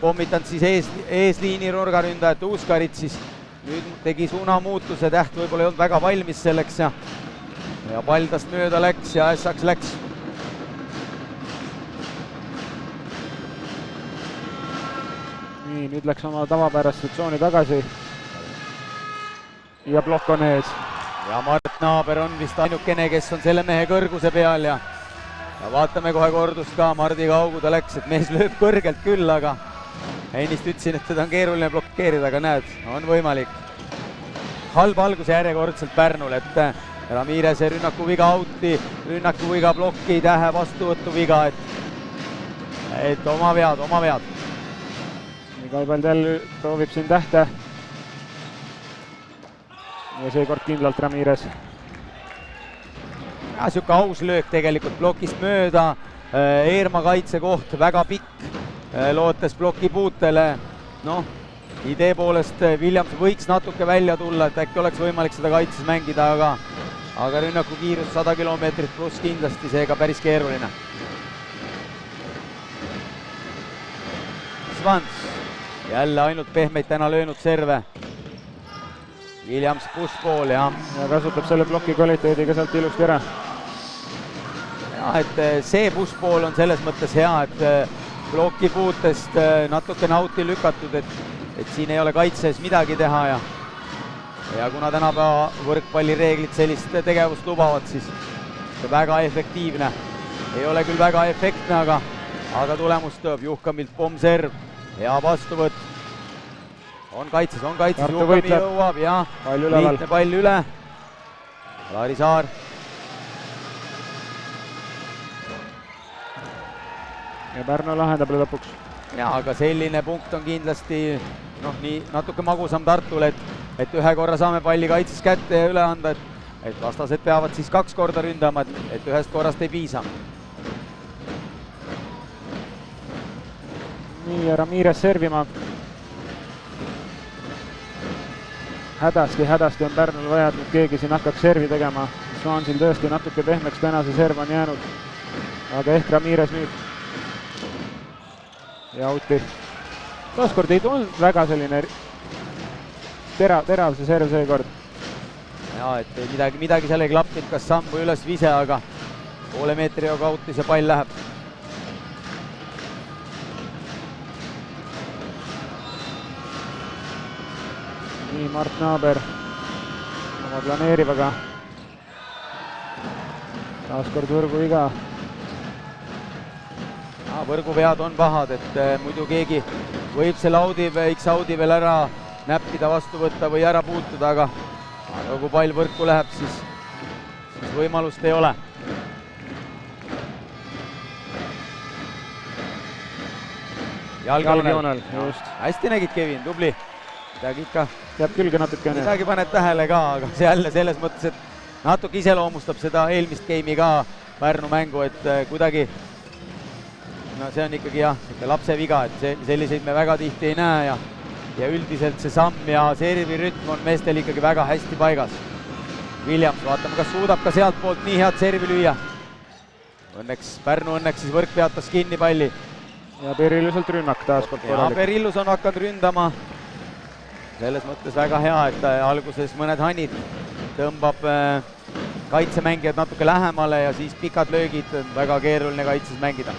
pommitanud siis eesliini nurgaründajat Uuskarit, siis nüüd tegi suunamuutuse, Täht võib-olla ei olnud väga valmis selleks ja pall tast mööda läks ja ässaks läks.
Nii, nüüd läks oma tavapärasse tsooni tagasi ja plokk on ees.
Ja Mart Naaber on vist ainukene, kes on selle mehe kõrguse peal ja vaatame kohe kordust ka, Mardi kaugu ta läks, et mees lööb kõrgelt küll, aga ennist ütlesin, et teda on keeruline blokeerida, aga näed, on võimalik. Halb algus järjekordselt Pärnul, et Ramirese rünnakuviga outi, rünnakuviga plokki, Tähe vastuvõtuviga, et oma vead.
Kaibaldel proovib siin Tähte. Ja seekord kindlalt Ramirez.
Ja siuke aus löök tegelikult plokist mööda, Eerma kaitsekoht väga pikk, lootes ploki puutele, idee poolest Williams võiks natuke välja tulla, et äkki oleks võimalik seda kaitses mängida, aga rünnaku kiirus 100 km pluss kindlasti, seega päris keeruline. Swans, jälle ainult pehmeid täna löönud serve. Williams pushball ja
kasutab selle ploki kvaliteediga sealt ilusti ära.
Ja, et see pushball on selles mõttes hea, et ploki puutest natuke nauti lükatud, et siin ei ole kaitses midagi teha ja kuna tänapäeva võrkpallireeglid sellist tegevust lubavad, siis see väga efektiivne. Ei ole küll väga efektne, aga tulemust toob Juhkamilt pommserv, hea vastuvõtt. On kaitses, Juhkami jõuab ja liitne pall üle. Laari Saar.
Ja Pärnu lahendab lõpuks.
Ja, aga selline punkt on kindlasti nii natuke magusam Tartule, et ühe korra saame palli kaitses kätte ja üle anda, et vastased peavad siis 2 korda ründama, et ühest korrast ei piisa.
Nii, ja Ramirez servima. hädasti on Pärnul vaja, et nüüd keegi siin hakkaks servi tegema. Svansil tõesti natuke pehmeks täna see serv on jäänud, aga ehk Ramirez nüüd. Ja outi. Taaskord ei tulnud väga selline terav see serv seekord.
Ja, et midagi seal ei klappinud, kas samm või üles vise, aga poole meetri joga outi see pall läheb.
Nii, Mart Naaber oma planeerib, aga taaskord võrgu viga.
Võrguvead on pahad, et muidu keegi võib selle X-audi veel ära näppida, vastu võtta või ära puutuda, aga kui pall võrku läheb, siis võimalust ei ole.
Jalgjoonel, just.
Hästi nägid, Kevin, tubli. Midagi ikka.
Jääb külge natukene.
Midagi paned tähele ka, aga see jälle selles mõttes, et natuke iseloomustab seda eelmist game'i ka Pärnu mängu, et kuidagi no see on ikkagi jah, lapse viga, et selliseid me väga tihti ei näe ja üldiselt see samm ja servi rütm on meestel ikkagi väga hästi paigas. Williams, vaatame, kas suudab ka sealt poolt nii head servi lüüa. Pärnu õnneks siis võrk peatas kinni palli.
Ja Perilluselt rünnak taaskord korralik.
Perillus on hakanud ründama. Selles mõttes väga hea, et alguses mõned hannid tõmbab kaitsemängijad natuke lähemale ja siis pikad löögid, väga keeruline kaitses mängida.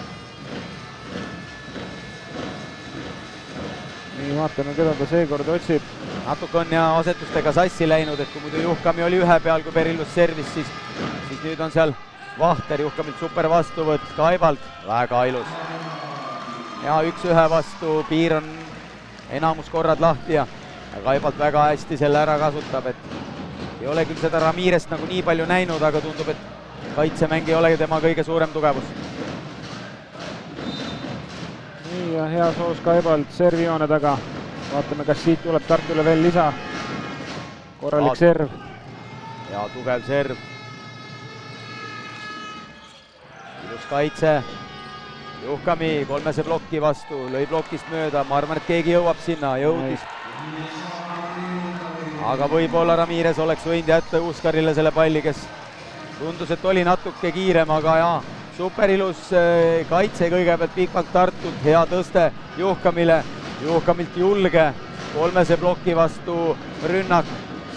Nii, vaatame, keda ta seekord otsib.
Natuke on ja asetustega sassi läinud, et kui muidu Juhkami oli ühe peal, kui Perillus servis, siis nüüd on seal Vahter, Juhkamilt super vastuvõtt, Kaibalt, väga ilus. Ja 1-1 vastu, piir on enamus korrad lahti ja Kaibalt väga hästi selle ära kasutab, et ei ole küll seda Ramirest nagu nii palju näinud, aga tundub, et kaitsemäng ei ole tema kõige suurem tugevus.
Nii, ja hea soos Kaibalt servijoone taga. Vaatame, kas siit tuleb Tartule veel lisa. Korralik serv.
Ja tugev serv. Ilus kaitse. Juhkami kolmese plokki vastu, lõi plokist mööda. Ma arvan, et keegi jõuab sinna, jõudis. Aga võib-olla Ramirez oleks võinud jätta Uuskarile selle palli, kes tundus, et oli natuke kiirem, aga jaa, super ilus kaitse kõigepealt Bigbank Tartut, hea tõste Juhkamile, Juhkamilt julge, kolmese ploki vastu rünnak,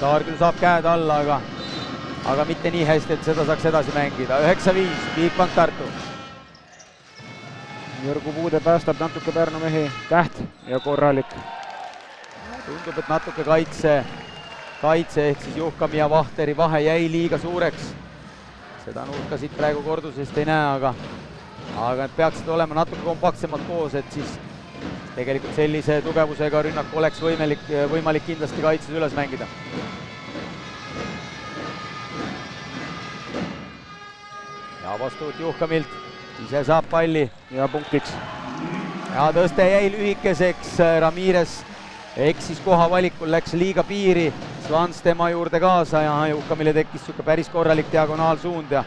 Saar küll saab käed alla, aga mitte nii hästi, et seda saaks edasi mängida, 9-5, Bigbank Tartu.
Jõrgu Puude päästab natuke Pärnu mehi, Täht ja korralik.
Tundub, et natuke kaitse ehk siis Juhkami ja Vahteri vahe jäi liiga suureks. Seda nurka siit praegu kordusest ei näe, aga need peaksid olema natuke kompaktsemalt koos, et siis tegelikult sellise tugevusega rünnak oleks võimalik kindlasti kaitses üles mängida. Ja vastuvõtt Juhkamilt, ise saab palli.
Ja punktiks.
Ja tõste jäi lühikeseks, Ramirez eksis koha valikul, läks liiga piiri, Svans tema juurde kaasa ja Juhkamile tekkis siuke päris korralik diagonaalsuund ja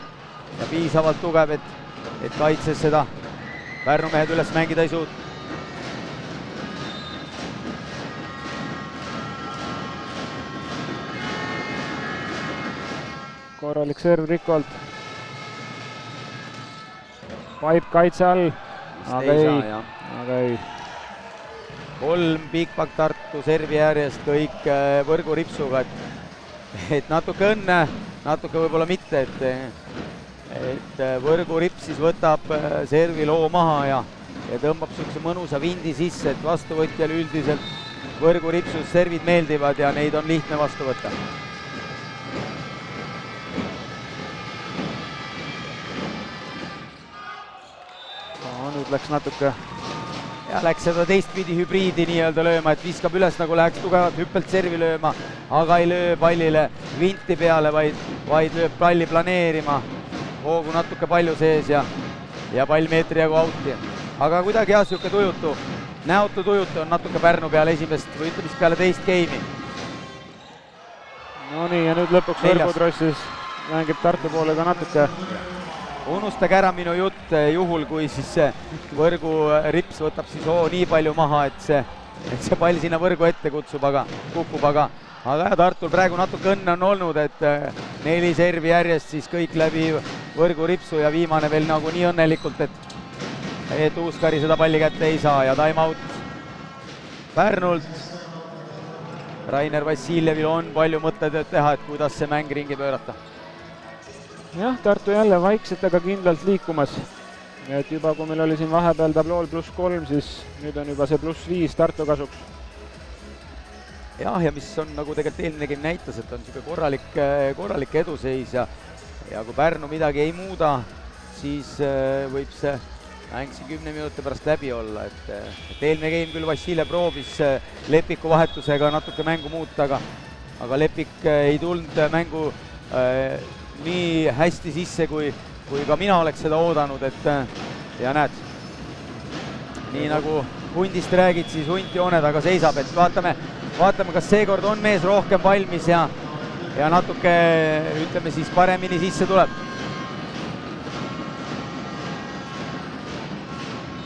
piisavalt tugev, et kaitses seda Pärnu mehed üles mängida ei suut.
Korralik serv Rikolt. Paip kaitse all, aga ei.
3 Bigbank Tartu servi järjest, kõik võrgu ripsuga, et natuke õnne, natuke võib-olla mitte, et võrgu rips siis võtab servi loo maha ja tõmbab siukse mõnusa vindi sisse, et vastuvõtjal üldiselt võrgu ripsus servid meeldivad ja neid on lihtne vastu võtta.
Nüüd läks natuke.
Ja läks seda teistpidi hübriidi nii-öelda lööma, et viskab üles nagu läheks tugevalt hüppelt servi lööma, aga ei löö pallile vinti peale, vaid lööb palli planeerima. Hoogu natuke palju sees ja pall meetri jagu outi. Aga kuidagi jah, siuke tujutu, näotu tujutu on natuke Pärnu peale esimest või ütleme siis peale teist game'i.
No nii, ja nüüd lõpuks Võrgutrossis mängib Tartu poole ka natuke.
Unustage ära minu jutt juhul, kui siis see võrgu rips võtab siis nii palju maha, et see et see pall sinna võrgu ette kukub, aga jah, Tartul praegu natuke õnne on olnud, et 4 servi järjest siis kõik läbi võrgu ripsu ja viimane veel nagu nii õnnelikult, et Uuskari seda palli kätte ei saa ja time out Pärnult. Rainer Vassiljevil on palju mõttetööd teha, et kuidas see mäng ringi pöörata.
Jah, Tartu jälle vaikselt, aga kindlalt liikumas. Et juba kui meil oli siin vahepeal tablool +3, siis nüüd on juba see +5 Tartu kasuks.
Jah, ja mis on nagu tegelikult eelmine game näitas, et on niisugune korralik eduseis ja kui Pärnu midagi ei muuda, siis võib see mäng siin 10 minuti pärast läbi olla, et eelmine game küll Vassiljev proovis Lepiku vahetusega natuke mängu muuta, aga Lepik ei tulnud mängu nii hästi sisse, kui ka mina oleks seda oodanud, et ja näed, nii nagu hundist räägid, siis hunt joone taga seisab, et vaatame, kas seekord on mees rohkem valmis ja natuke, ütleme siis, paremini sisse tuleb.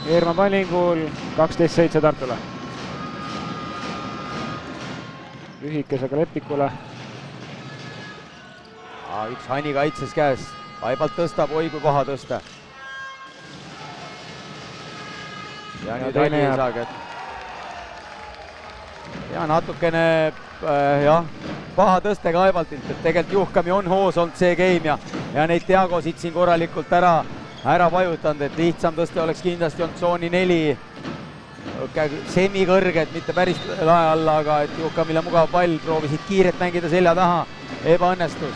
Eerma Pallingul 12-7 Tartule. Lühikesega Lepikule.
Üks Hani kaitses käes, Aibalt tõstab, oi kui paha tõsta. Ja nüüd Hani ei saa kätt. Ja natukene, paha tõste ka Aibaltilt, et tegelikult Juhkami on hoos olnud see game ja neid Diagosid siin korralikult ära vajutanud, et lihtsam tõste oleks kindlasti olnud tsooni 4 semikõrged, mitte päris lae alla, aga et Juhkamile mugav pall, proovisid kiiret mängida selja taha, ebaõnnestus.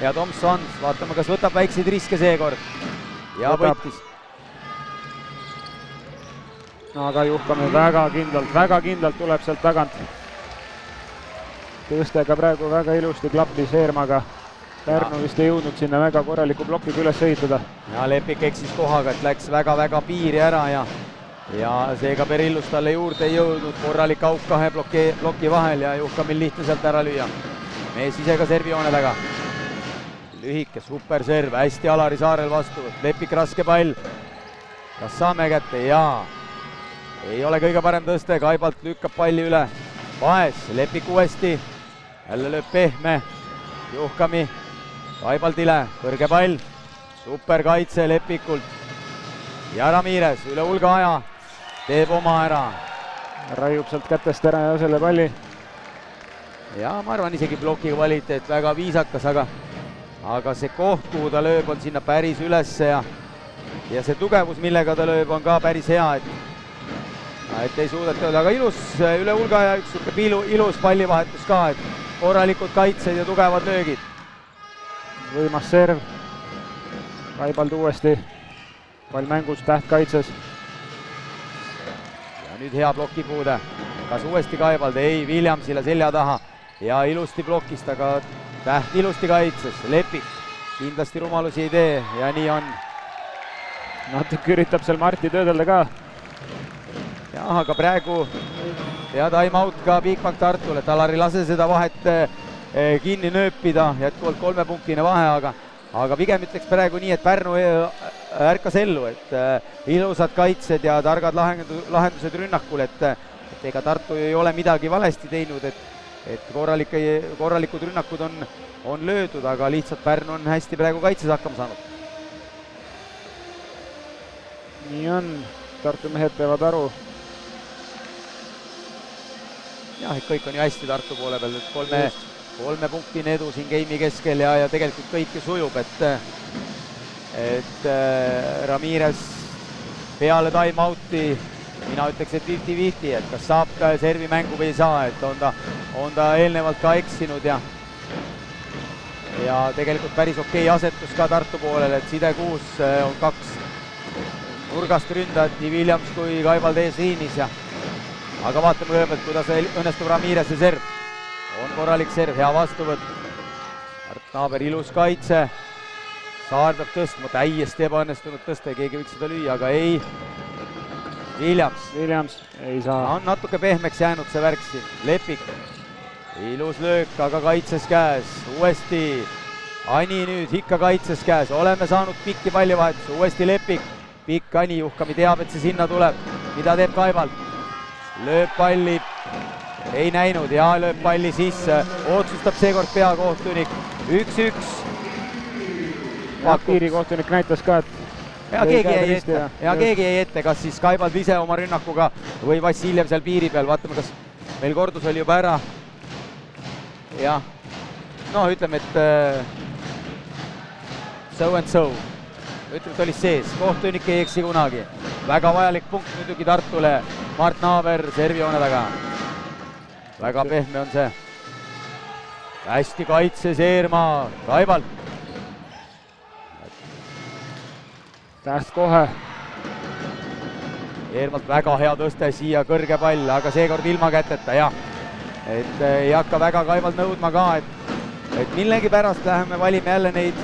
Ja Tom Swans, vaatame, kas võtab väikseid riske seekord. Ja võttis.
Aga Juhkami väga kindlalt tuleb sealt tagant. Tõstega praegu väga ilusti klappis Eermaga. Pärnu vist ei jõudnud sinna väga korraliku blokiga üles ehitada.
Ja Lepik eksis kohaga, et läks väga piiri ära ja seega Perillus talle juurde ei jõudnud. Korralik auk 2 bloki vahel ja Juhkamil lihtne sealt ära lüüa. Mees ise ka servijoone taga. Lühike, super serv, hästi Alari Saarel vastu. Lepik raske pall. Kas saame kätte? Jaa. Ei ole kõige parem tõste, Kaibalt lükkab palli üle. Paes, Lepik uuesti. Jälle lööb pehme. Juhkami. Kaibaldile, kõrge pall. Super kaitse Lepikult. Ja Ramirez üle hulga aja. Teeb oma ära.
Raiub sealt kätest ära ja selle palli.
Ja ma arvan isegi bloki kvaliteet väga viisakas, aga see koht, kuhu ta lööb, on sinna päris ülesse ja see tugevus, millega ta lööb, on ka päris hea, et ei suudeta öelda, aga ilus üle hulga ja üks ilus pallivahetus ka, et korralikud kaitsed ja tugevad löögid.
Võimas serv. Kaibald uuesti. Pall mängus, Täht kaitses.
Ja nüüd hea blokipuude. Kas uuesti Kaibald? Ei, Williamsile selja taha. Ja ilusti blokist, aga Täht ilusti kaitses. Lepik kindlasti rumalusi ei tee ja nii on.
Natuke üritab seal Marti töödelda ka.
Jah, aga praegu ja time out ka Bigbank Tartul, et Alari lase seda vahet kinni nööpida, jätkuvalt 3-punktine vahe, aga pigem ütleks praegu nii, et Pärnu ärkas ellu, et ilusad kaitsed ja targad lahendused rünnakul, et ega Tartu ei ole midagi valesti teinud, et korralikud rünnakud on löödud, aga lihtsalt Pärnu on hästi praegu kaitses hakkama saanud.
Nii on, Tartu mehed teevad aru.
Jah, et kõik on ju hästi Tartu poole peal, et 3-punktine edu siin game'i keskel ja tegelikult kõik ju sujub, et Ramirez peale time out'i, mina ütleks, et 50-50, et kas saab ka servi mängu või ei saa, et on ta eelnevalt ka eksinud ja tegelikult päris okei asetus ka Tartu poolel, et Side 6 on 2 nurgast ründajat, nii Williams kui Kaibald eesliinis aga vaatame kõigepealt, kuidas õnnestub Ramirez'i serv. On korralik serv, hea vastuvõtt. Mart Naaber, ilus kaitse. Saar peab tõstma, täiesti ebaõnnestunud tõste, keegi võiks seda lüüa, aga ei. Williams
ei saa.
On natuke pehmeks jäänud see värk siin. Lepik. Ilus löök, aga kaitses käes. Uuesti. Ani nüüd ikka kaitses käes. Oleme saanud pikki pallivahetusi. Uuesti Lepik. Pikk Ani, Juhkami teab, et see sinna tuleb. Mida teeb Kaibald? lööb palli, ei näinud ja lööb palli sisse, otsustab seekord peakohtunik, 1-1.
Piirikohtunik näitas ka, et
ja keegi jäi ette, kas siis Kaibald ise oma rünnakuga või Vassiljev seal piiri peal, vaatame, kas meil kordus oli juba ära. jah, noh, ütleme, et so and so, ütleme, et oli sees, kohtunik ei eksi kunagi. Väga vajalik punkt muidugi Tartule, Mart Naaber servijoone taga. Väga pehme on see. Hästi kaitses Eermaa, Kaibald.
Täht kohe.
Eermalt väga hea tõste siia, kõrge pall, aga seekord ilma käteta, jah. Et ei hakka väga Kaibald nõudma ka, et millegipärast läheme valime jälle neid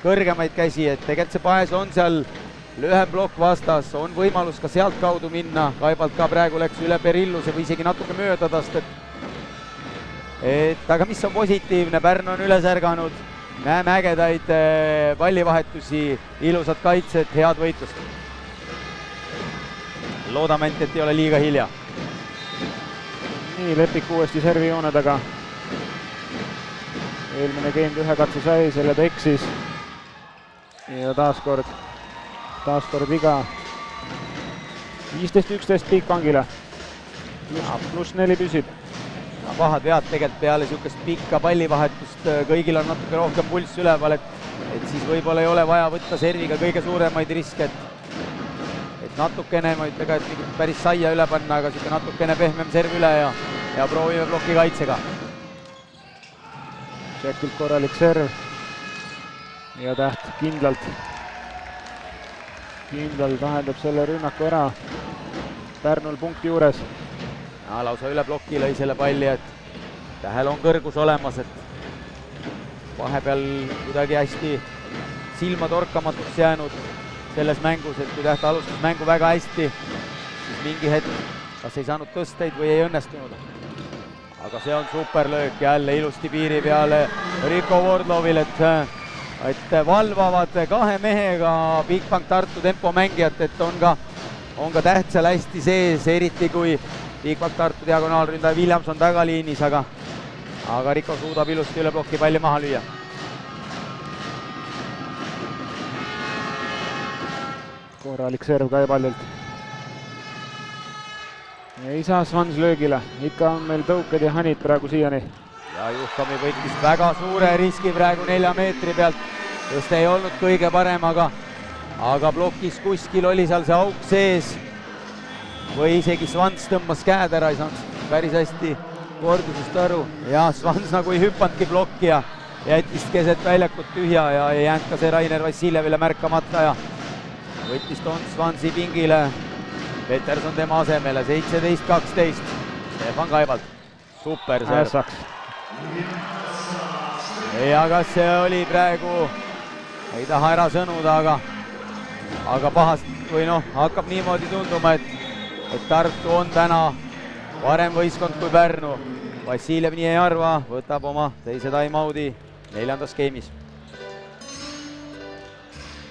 kõrgemaid käsi, et tegelikult see paes on seal lühem plokk vastas, on võimalus ka sealt kaudu minna. Kaibald ka praegu läks üle Perilluse või isegi natuke mööda tast, et aga mis on positiivne, Pärnu on üles ärganud, näeme ägedaid pallivahetusi, ilusad kaitsed, head võitlust. Loodame ainult, et ei ole liiga hilja.
Nii, Lepik uuesti servijoone taga. Eelmine game ühe katse sai, selle ta eksis. Ja taaskord viga. 15-11 Bigbankile. Pluss 4 püsib.
Pahad vead tegelikult peale niisugust pikka pallivahetust, kõigil on natuke rohkem pulss üleval, et siis võib-olla ei ole vaja võtta serviga kõige suuremaid riske, et natukene, ma ütlen ka, et päris saia üle panna, aga niisugune natukene pehmem serv üle ja proovime ploki kaitsega.
Tšekilt korralik serv ja Täht kindlalt lahendab selle rünnaku ära. Pärnul punkti juures.
Ja, lausa üle ploki lõi selle palli, et Tähel on kõrgus olemas, et vahepeal kuidagi hästi silma torkamatuks jäänud selles mängus, et kui Täht alustas mängu väga hästi, siis mingi hetk kas ei saanud tõsteid või ei õnnestunud. Aga see on superlöök jälle ilusti piiri peale Rico Wardlovil, et valvavad kahe mehega Bigbank Tartu tempomängijat, et on ka Täht seal hästi sees, eriti kui Bigbank Tartu diagonaalründaja Williams on tagaliinis, aga Rico suudab ilusti üle ploki palli maha lüüa.
Korralik serv Kaibaldilt. Ei saa Svans löögile, ikka on meil tõuked ja Hanid praegu siiani.
Ja Juhkami võttis väga suure riski praegu 4 meetri pealt, just ei olnud kõige parem, aga plokis kuskil oli seal see auk sees või isegi Svans tõmbas käed ära, ei saanud päris hästi kordusest aru. Ja Svans nagu ei hüppanudki plokki ja jättis keset väljakut tühja ja ei jäänud ka see Rainer Vassiljevile märkamata ja võttis Don Svansi pingile. Peterson tema asemele, 17-12. Stefan Kaibald, super serv. Ja kas see oli praegu, ei taha ära sõnuda, aga pahast või noh, hakkab niimoodi tunduma, et Tartu on täna parem võistkond kui Pärnu. Vassiljev nii ei arva, võtab oma teise time-out'i 4. skeemis.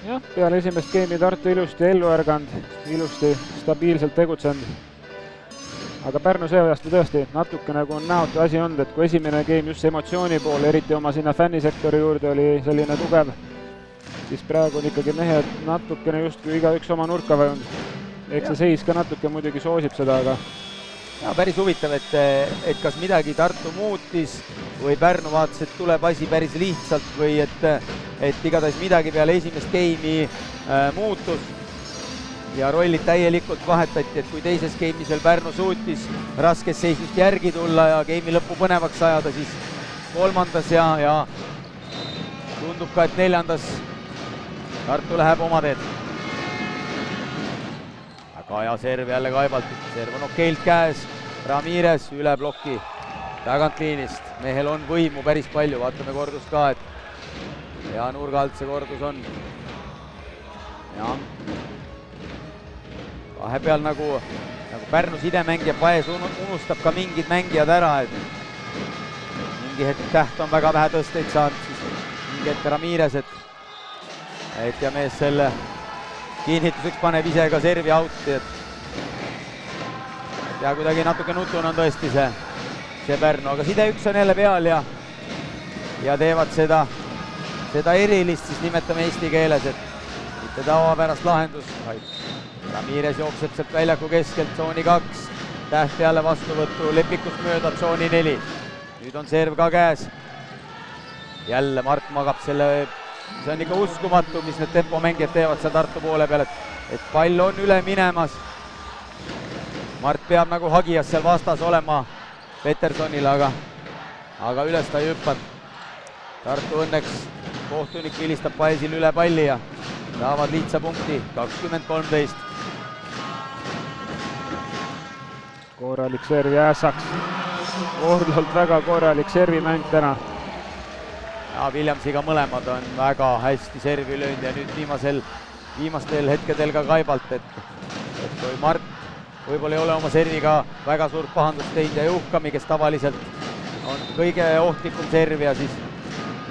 Jah, peale esimest geimi Tartu ilusti ellu ärganud, ilusti stabiilselt tegutsenud. Aga Pärnu seeajast tõesti natuke nagu on näotu asi olnud, et kui esimene game just emotsiooni pool, eriti oma sinna fännisektori juurde oli selline tugev, siis praegu on ikkagi mehed natukene justkui igaüks oma nurka vajunud. Eks see seis ka natuke muidugi soosib seda, aga
ja päris huvitav, et kas midagi Tartu muutis või Pärnu vaatas, et tuleb asi päris lihtsalt või et igatahes midagi peale esimest game'i muutus ja rollid täielikult vahetati, et kui teises game'is veel Pärnu suutis raskest seisust järgi tulla ja game'i lõppu põnevaks ajada, siis kolmandas ja tundub ka, et 4. Tartu läheb oma teed. Väga hea serv jälle Kaibaldilt, serv on okeilt käes, Ramirez üle ploki tagantliinist, mehel on võimu päris palju, vaatame kordust ka, et ja nurga alt see kordus on. Ja vahepeal nagu Pärnu sidemängija Paes unustab ka mingid mängijad ära, et mingi hetk Täht on väga vähe tõsteid saanud, siis mingi hetk Ramirez, et ja mees selle kinnituseks paneb ise ka servi out'i, et ja kuidagi natuke nutune on tõesti see Pärnu, aga side 1 on jälle peal ja teevad seda erilist, siis nimetame eesti keeles, et mitte tavapärast lahendust, vaid Ramirez jookseb sealt väljaku keskelt tsooni 2, Täht jälle vastuvõttu Lepikust mööda tsooni 4. Nüüd on serv ka käes. Jälle Mart magab selle, see on ikka uskumatu, mis need tempomängijad teevad seal Tartu poole peal, et pall on üle minemas. Mart peab nagu hagijas seal vastas olema Petersonile, aga üles ta ei hüppanud. Tartu õnneks kohtunik vilistab Paesil üle palli ja saavad lihtsa punkti, 20-13.
Korralik serv Jääsaks. Ordlolt väga korralik servimäng täna.
Ja Williamsiga mõlemad on väga hästi servi löönud ja nüüd viimastel hetkedel ka Kaibalt, et kui Mart võib-olla ei ole oma serviga väga suurt pahandust teinud ja Juhkami, kes tavaliselt on kõige ohtlikum servija, siis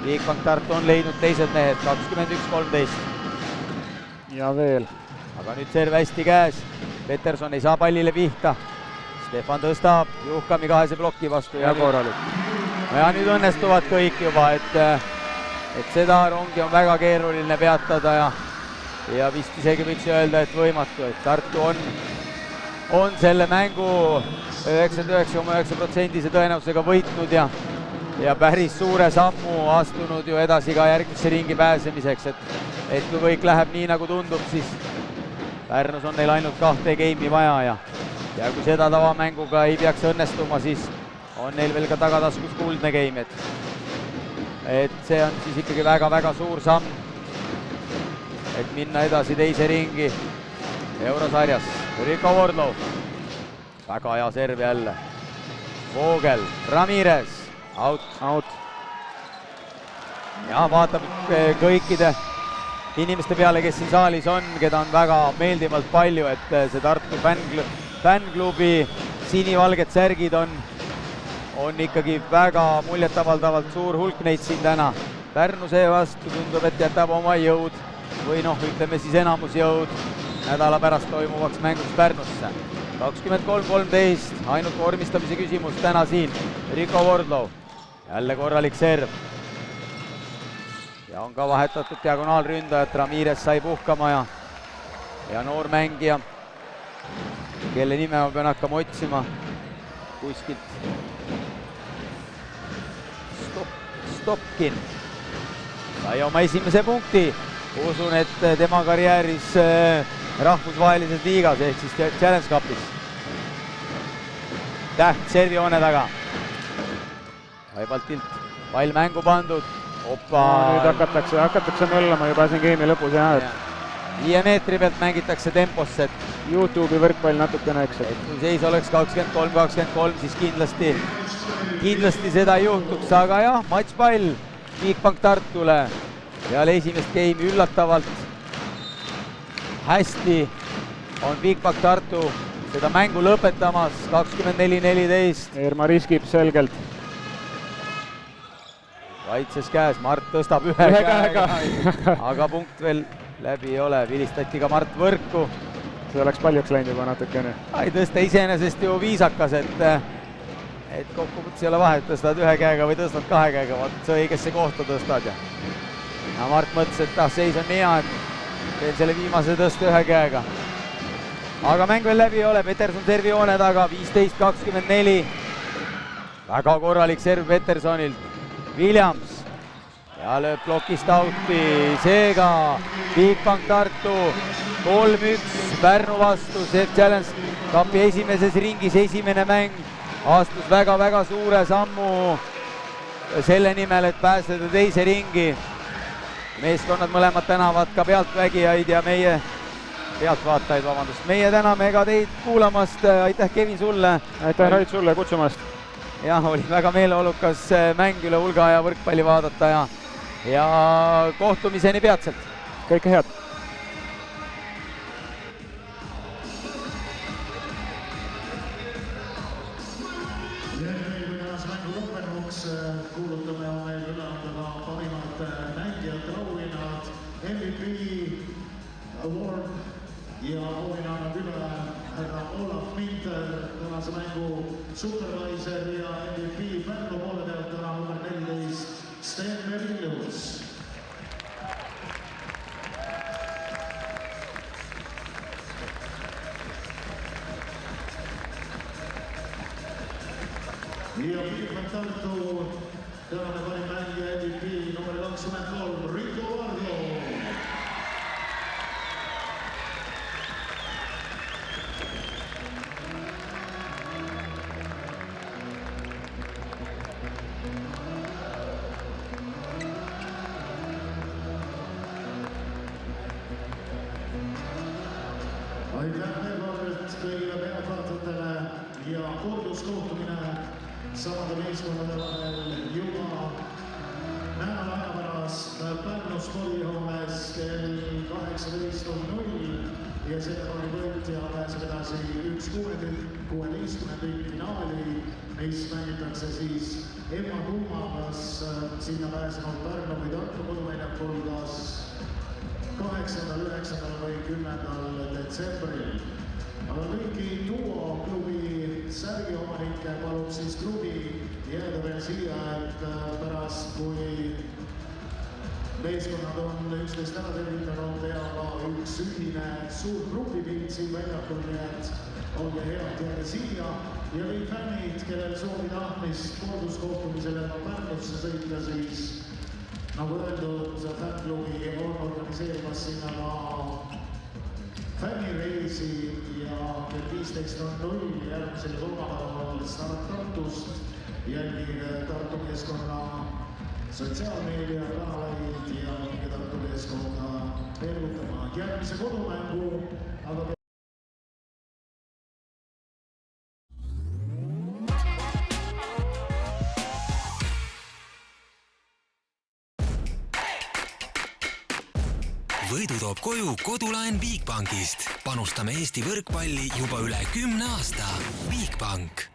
Bigbank Tartu on leidnud teised mehed, 21-13.
Ja veel.
Aga nüüd serv hästi käes, Peterson ei saa pallile pihta, Stefan tõstab Juhkami kahese ploki vastu
ja korralik.
Ja nüüd õnnestuvad kõik juba, et seda rongi on väga keeruline peatada ja vist isegi võiks öelda, et võimatu, et Tartu on selle mängu 99,9% tõenäosusega võitnud ja päris suure sammu astunud ju edasi ka järgmisse ringi pääsemiseks, et kui kõik läheb nii, nagu tundub, siis Pärnus on neil ainult 2 game'i vaja ja kui seda tavamänguga ei peaks õnnestuma, siis on neil veel ka tagataskus kuldne game, et see on siis ikkagi väga-väga suur samm, et minna edasi teise ringi eurosarjas. Rico Wardlow, väga hea serv jälle. Vogel, Ramirez, out. Ja vaatab kõikide inimeste peale, kes siin saalis on, keda on väga meeldivalt palju, et see Tartu fännklubi sinivalged särgid on ikkagi väga muljetavaldavalt suur hulk neid siin täna. Pärnu seevastu tundub, et jätab oma jõud või ütleme siis enamus jõud nädala pärast toimuvaks mänguks Pärnusse. 23-13, ainult vormistamise küsimus täna siin. Rico Wardlow, jälle korralik serv. Ja on ka vahetatud diagonaalründajat, Ramirez sai puhkama ja noor mängija, kelle nime ma pean hakkama otsima kuskilt. Stopkin sai oma esimese punkti. Usun, et tema karjääris rahvusvahelises liigas ehk siis Challenge Cupis. Täht servijoone taga. Kaibaltilt pall mängu pandud.
Nüüd hakatakse möllama juba siin game'i lõpus.
5 meetri pealt mängitakse temposse.
YouTube'i võrkpall natukene, eks.
Kui seis oleks 23-23, siis kindlasti seda ei juhtuks, aga jah, matšpall Bigbank Tartule. Peale esimest game'i üllatavalt hästi on Bigbank Tartu seda mängu lõpetamas, 24-14.
Eerma riskib selgelt.
Kaitses käes, Mart tõstab ühe käega, aga punkt veel läbi ei ole, vilistati ka Mart võrku.
See oleks paljuks läinud juba natukene.
Ei tõsta iseenesest ju viisakas, et kokkuvõttes ei ole vahet, tõstad ühe käega või tõstad 2 käega, vaat see õigesse kohta tõstad ja Mart mõtles, et seis on nii hea, et teen selle viimase tõste 1 käega. Aga mäng veel läbi ei ole, Peterson servijoone taga, 15-24. Väga korralik serv Petersonilt. Williams ja lööb plokist out'i, seega Bigbank Tartu 3-1 Pärnu vastu, Sef Challenge Cupi esimeses ringis esimene mäng, astus väga-väga suure sammu selle nimel, et pääseda teise ringi. Meeskonnad mõlemad tänavad ka pealtvägijaid ja meie pealtvaatajaid, vabandust. Meie täname ka teid kuulamast, aitäh Kevin sulle.
Aitäh Rait sulle kutsumast.
Jah, oli väga meeleolukas mäng üle hulga ja võrkpalli vaadata ja kohtumiseni peatselt.
Kõike head.
Mängu lõppenuks kuulutame meil üle anda parimad mängijate auhinnad, MVP Award ja auhinna annab üle härra Olav Minter. tänase mängu supervisor ja MVP Pärnu poole pealt täna number 14 Sten Merilius. Ja Pihmet Tartu tänane parim mängija MVP number 23 Rico Vargo. Aitäh veel kord kõigile pealtvaatajatele ja korduskohtumine samade meeskondade vahel juba nädala aja pärast Pärnu spordihoones kell 18:00 ja selle paari võitja pääseb edasi 1/16 finaali, mis mängitakse siis Emma-Kumma, kas sinna pääsenud Pärnu või Tartu koduväljakul, kas 8., 9. või 10. detsembril. Aga kõiki duo-klubi särgiomanikke palub siis klubi jääda veel siia, et pärast, kui meeskonnad on üksteist ära tervitanud ja ka üks ühine suur grupipilt siin väljakul, nii et olge head, jääge siia. Ja kõik fännid, kellel soovi tahtmist korduskohtumisele Pärnusse sõita, siis nagu öeldud, fännklubi on organiseerimas sinna ka fännireisi ja kell 15:00 järgmisel kolmapäeval start Tartust. Jälgige Tartu meeskonna sotsiaalmeediakanaleid ja minge Tartu meeskonda tervitama järgmise kodumängu, aga
võidu toob koju kodulaen Bigbankist. Panustame Eesti võrkpalli juba üle 10 aasta. Bigbank.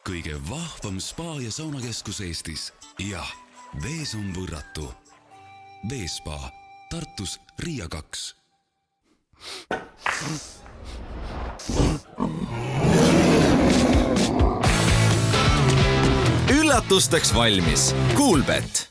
Kõige vahvam spa ja saunakeskus Eestis. Jah, vees on võrratu. Veespa, Tartus Riia 2.
Üllatusteks valmis. Coolbet.